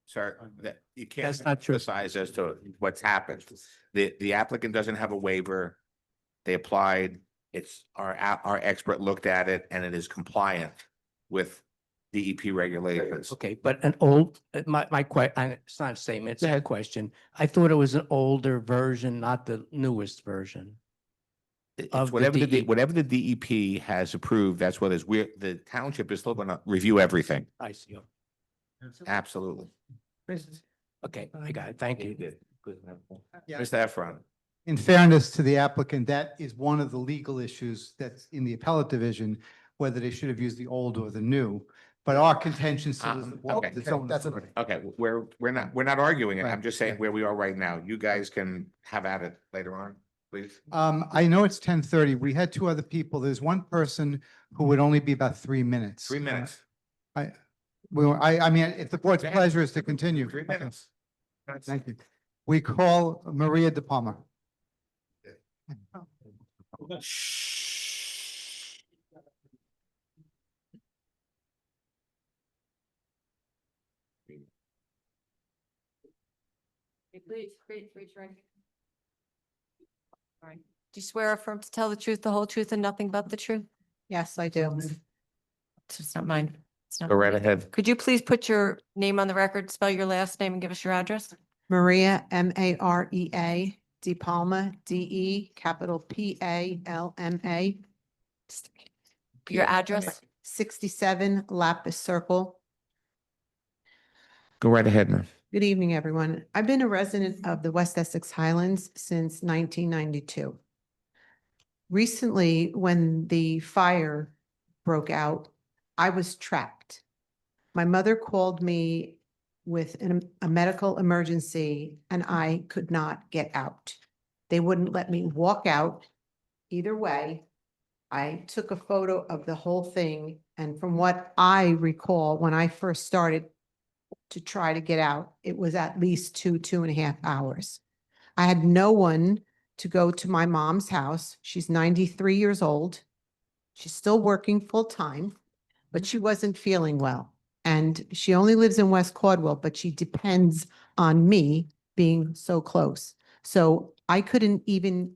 Sir, that you can't That's not true. emphasize as to what's happened. The applicant doesn't have a waiver. They applied It's our expert looked at it and it is compliant with DEP regulations. Okay, but an old, it's not a statement, it's a question. I thought it was an older version, not the newest version. It's Of the whatever the DEP has approved, that's what is, the township is still gonna review everything. I see. Absolutely. Okay, I got it. Thank you. Mr. Efron. In fairness to the applicant, that is one of the legal issues that's in the appellate division, whether they should have used the old or the new. But our contention still is the board Okay, with its own that's a- authority. Okay, we're not arguing it. I'm Right, just saying where we are right now. You guys can have at it later on, please. I know it's 10:30. We had two other people. There's one person who would only be about 3 minutes. 3 minutes. I mean, if the board's Go ahead. pleasure is to continue. 3 Okay. minutes. Thank you. We call Maria De Palma. Please, right. All right. Do you swear or affirm to tell the truth, the whole truth, and nothing but the truth? Yes, I do. It's just not mine. It's not Go right mine. ahead. Could you please put your name on the record, spell your last name, and give us your address? Maria, Marea, De Palma, DE, capital PALMA. Your address? 67 Lapis Circle. Go right ahead, man. Good evening, everyone. I've been a resident of the West Essex Highlands since 1992. Recently, when the fire broke out, I was trapped. My mother called me with a medical emergency and I could not get out. They wouldn't let me walk out either way. I took a photo of the whole thing, and from what I recall, when I first started to try to get out, it was at least 2.5 hours. I had no one to go to my mom's house. She's 93 years old. She's still working full-time, but she wasn't feeling well. And she only lives in West Caldwell, but she depends on me being so close. So I couldn't even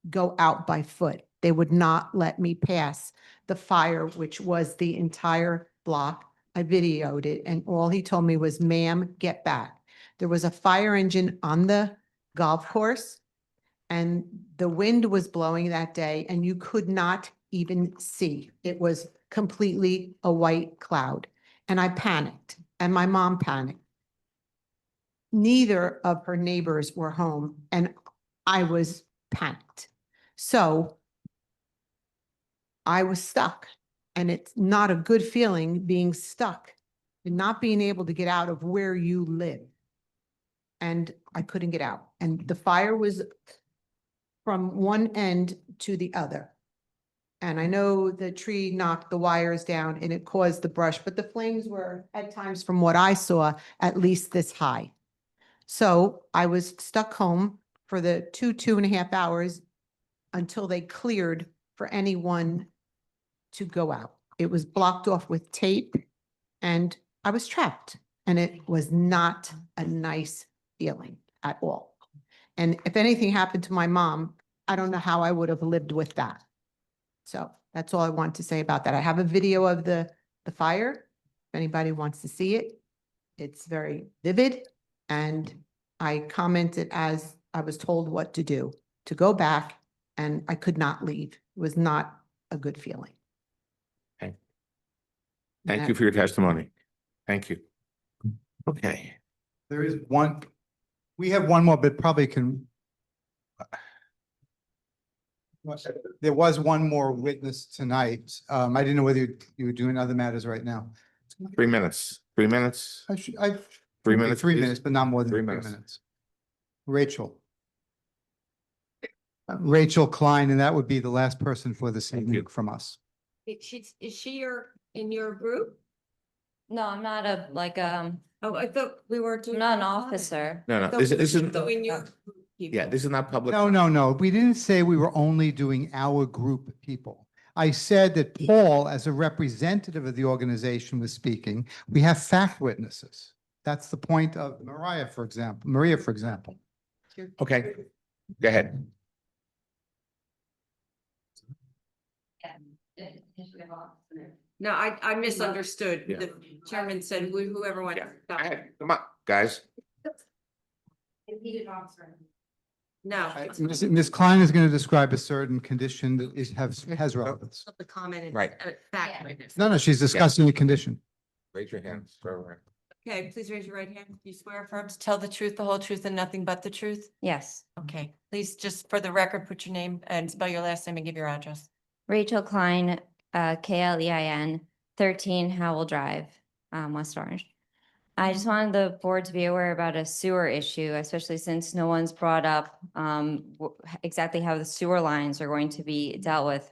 go out by foot. They would not let me pass the fire, which was the entire block. I videoed it, and all he told me was, ma'am, get back. There was a fire engine on the golf course, and the wind was blowing that day, and you could not even see. It was completely a white cloud. And I panicked, and my mom panicked. Neither of her neighbors were home, and I was panicked. So I was stuck, and it's not a good feeling being stuck and not being able to get out of where you live. And I couldn't get out, and the fire was from one end to the other. And I know the tree knocked the wires down and it caused the brush, but the flames were at times, from what I saw, at least this high. So I was stuck home for the 2.5 hours until they cleared for anyone to go out. It was blocked off with tape and I was trapped, and it was not a nice feeling at all. And if anything happened to my mom, I don't know how I would have lived with that. So that's all I want to say about that. I have a video of the fire. If anybody wants to see it, it's very vivid. And I commented as I was told what to do, to go back, and I could not leave. It was not a good feeling. Okay. Thank you for your testimony. Thank you. Okay. There is one, we have one more, but probably can. There was one more witness tonight. I didn't know whether you were doing other matters right now. 3 minutes. 3 minutes. I should, 3 minutes. 3 please. minutes, but not more than 3 3 minutes. minutes. Rachel. Rachel Klein, and that would be the last person for this evening from us. Is she in your group? No, I'm not Oh, I thought we were doing. I'm not an officer. No, this isn't, Doing your. yeah, this is not public. No. We didn't say we were only doing our group people. I said that Paul, as a representative of the organization, was speaking. We have fact witnesses. That's the point of Maria, for example. Okay, go ahead. No, I misunderstood. Yeah. The chairman said whoever went. Come on, guys. No. Ms. Klein is going to describe a certain condition that has relevance. The comment. is Right. a fact witness. No, she's discussing a condition. Raise your hands. Okay, please raise your right hand. Do you swear affirm to tell the truth, the whole truth, and nothing but the truth? Yes. Okay, please just for the record, put your name and spell your last name and give your address. Rachel Klein, Klein, 13 Howell Drive, West Orange. I just wanted the board to be aware about a sewer issue, especially since no one's brought up exactly how the sewer lines are going to be dealt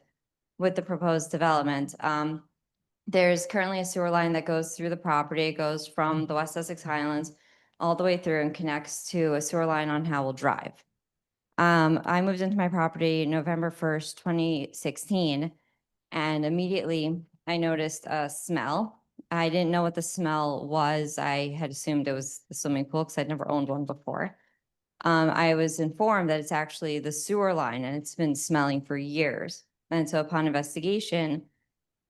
with the proposed development. There's currently a sewer line that goes through the property. It goes from the West Essex Highlands all the way through and connects to a sewer line on Howell Drive. I moved into my property November 1st, 2016, and immediately I noticed a smell. I didn't know what the smell was. I had assumed it was the swimming pool because I'd never owned one before. I was informed that it's actually the sewer line and it's been smelling for years. And so upon investigation,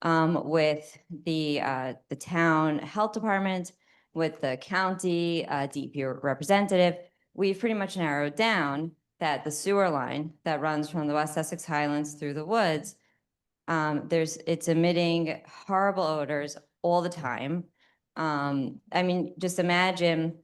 with the town health department, with the county DEP representative, we've pretty much narrowed down that the sewer line that runs from the West Essex Highlands through the woods, it's emitting horrible odors all the time. I mean, just imagine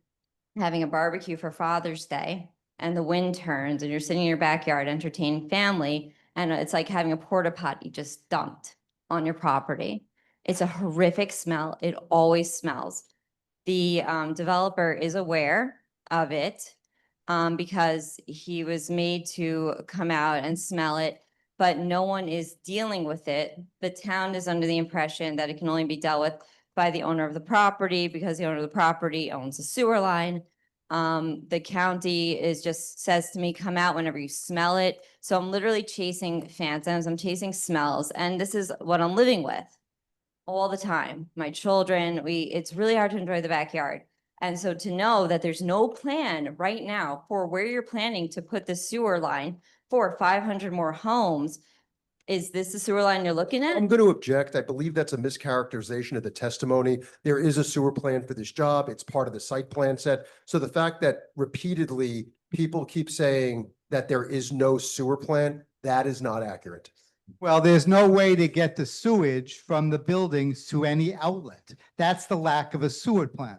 having a barbecue for Father's Day and the wind turns and you're sitting in your backyard entertaining family, and it's like having a porta potty just dumped on your property. It's a horrific smell. It always smells. The developer is aware of it because he was made to come out and smell it, but no one is dealing with it. The town is under the impression that it can only be dealt with by the owner of the property because the owner of the property owns the sewer line. The county says to me, come out whenever you smell it. So I'm literally chasing phantoms, I'm chasing smells, and this is what I'm living with all the time. My children, it's really hard to enjoy the backyard. And so to know that there's no plan right now for where you're planning to put the sewer line for 500 more homes, is this the sewer line you're looking at? I'm going to object. I believe that's a mischaracterization of the testimony. There is a sewer plan for this job. It's part of the site plan set. So the fact that repeatedly people keep saying that there is no sewer plan, that is not accurate. Well, there's no way to get the sewage from the buildings to any outlet. That's the lack of a sewer plan.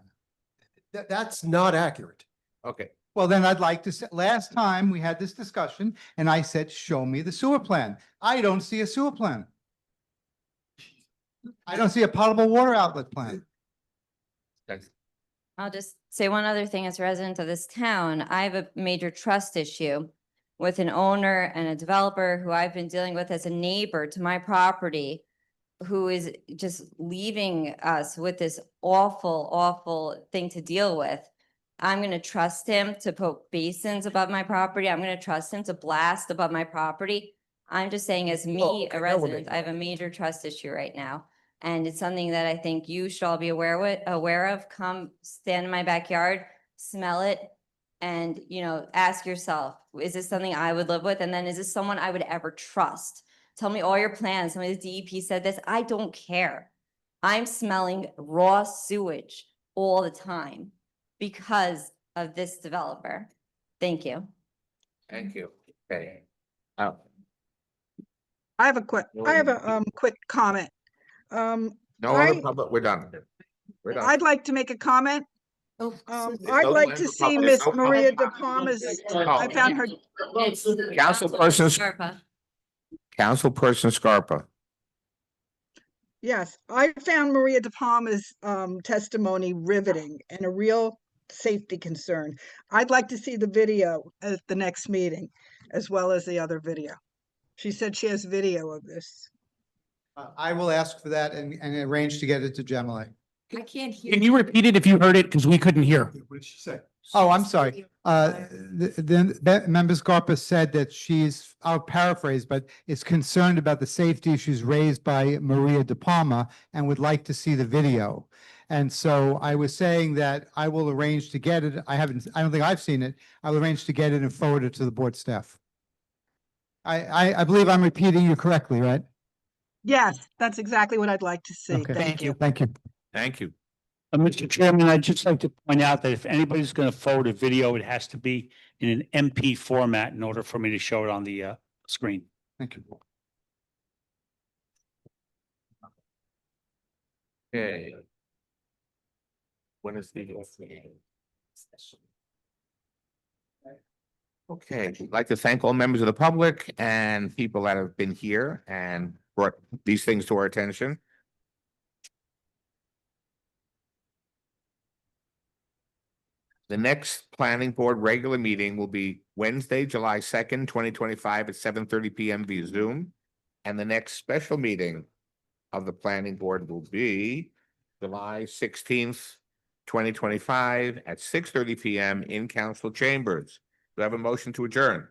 That's not accurate. Okay. Well, then I'd like to say, last time we had this discussion and I said, show me the sewer plan. I don't see a sewer plan. I don't see a potable water outlet plan. I'll just say one other thing as a resident of this town. I have a major trust issue with an owner and a developer who I've been dealing with as a neighbor to my property, who is just leaving us with this awful, awful thing to deal with. I'm going to trust him to put basins above my property. I'm going to trust him to blast above my property. I'm just saying, as me, a resident, I have a major trust issue right now. And it's something that I think you should all be aware of. Come stand in my backyard, smell it, and, ask yourself, is this something I would live with? And then is this someone I would ever trust? Tell me all your plans. Some of the DEP said this. I don't care. I'm smelling raw sewage all the time because of this developer. Thank you. Thank you. Okay. I have a quick comment. No I- other public, we're done. We're done. I'd like to make a comment. There's I'd no like plan to for see public. Miss No Maria public. De Palma's, No. I found her, Councilperson Scarpa. yes, I found Maria De Palma's testimony riveting and a real safety concern. I'd like to see the video at the next meeting, as well as the other video. She said she has video of this. I will ask for that and arrange to get it to Gemini. I can't hear. Can you repeat it if you heard it? Because we couldn't hear. What did she say? Oh, I'm sorry. Member Scarpa said that I'll paraphrase, but is concerned about the safety issues raised by Maria De Palma and would like to see the video. And so I was saying that I will arrange to get it. I don't think I've seen it. I'll arrange to get it and forward it to the board staff. I believe I'm repeating you correctly, right? Yes, that's exactly what I'd like to see. Okay. Thank you. Thank you. Thank you. Mr. Chairman, I'd just like to point out that if anybody's going to forward a video, it has to be in an MP format in order for me to show it on the screen. Thank you. Okay. When is the? Okay, I'd like to thank all members of the public and people that have been here and brought these things to our attention. The next planning board regular meeting will be Wednesday, July 2nd, 2025 at 7:30 PM via Zoom. And the next special meeting of the planning board will be July 16th, 2025 at 6:30 PM in council chambers. Do I have a motion to adjourn?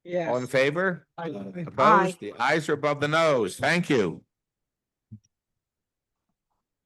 Yes. All in favor? Aye. Opposed? The ayes are above the nose. Thank you.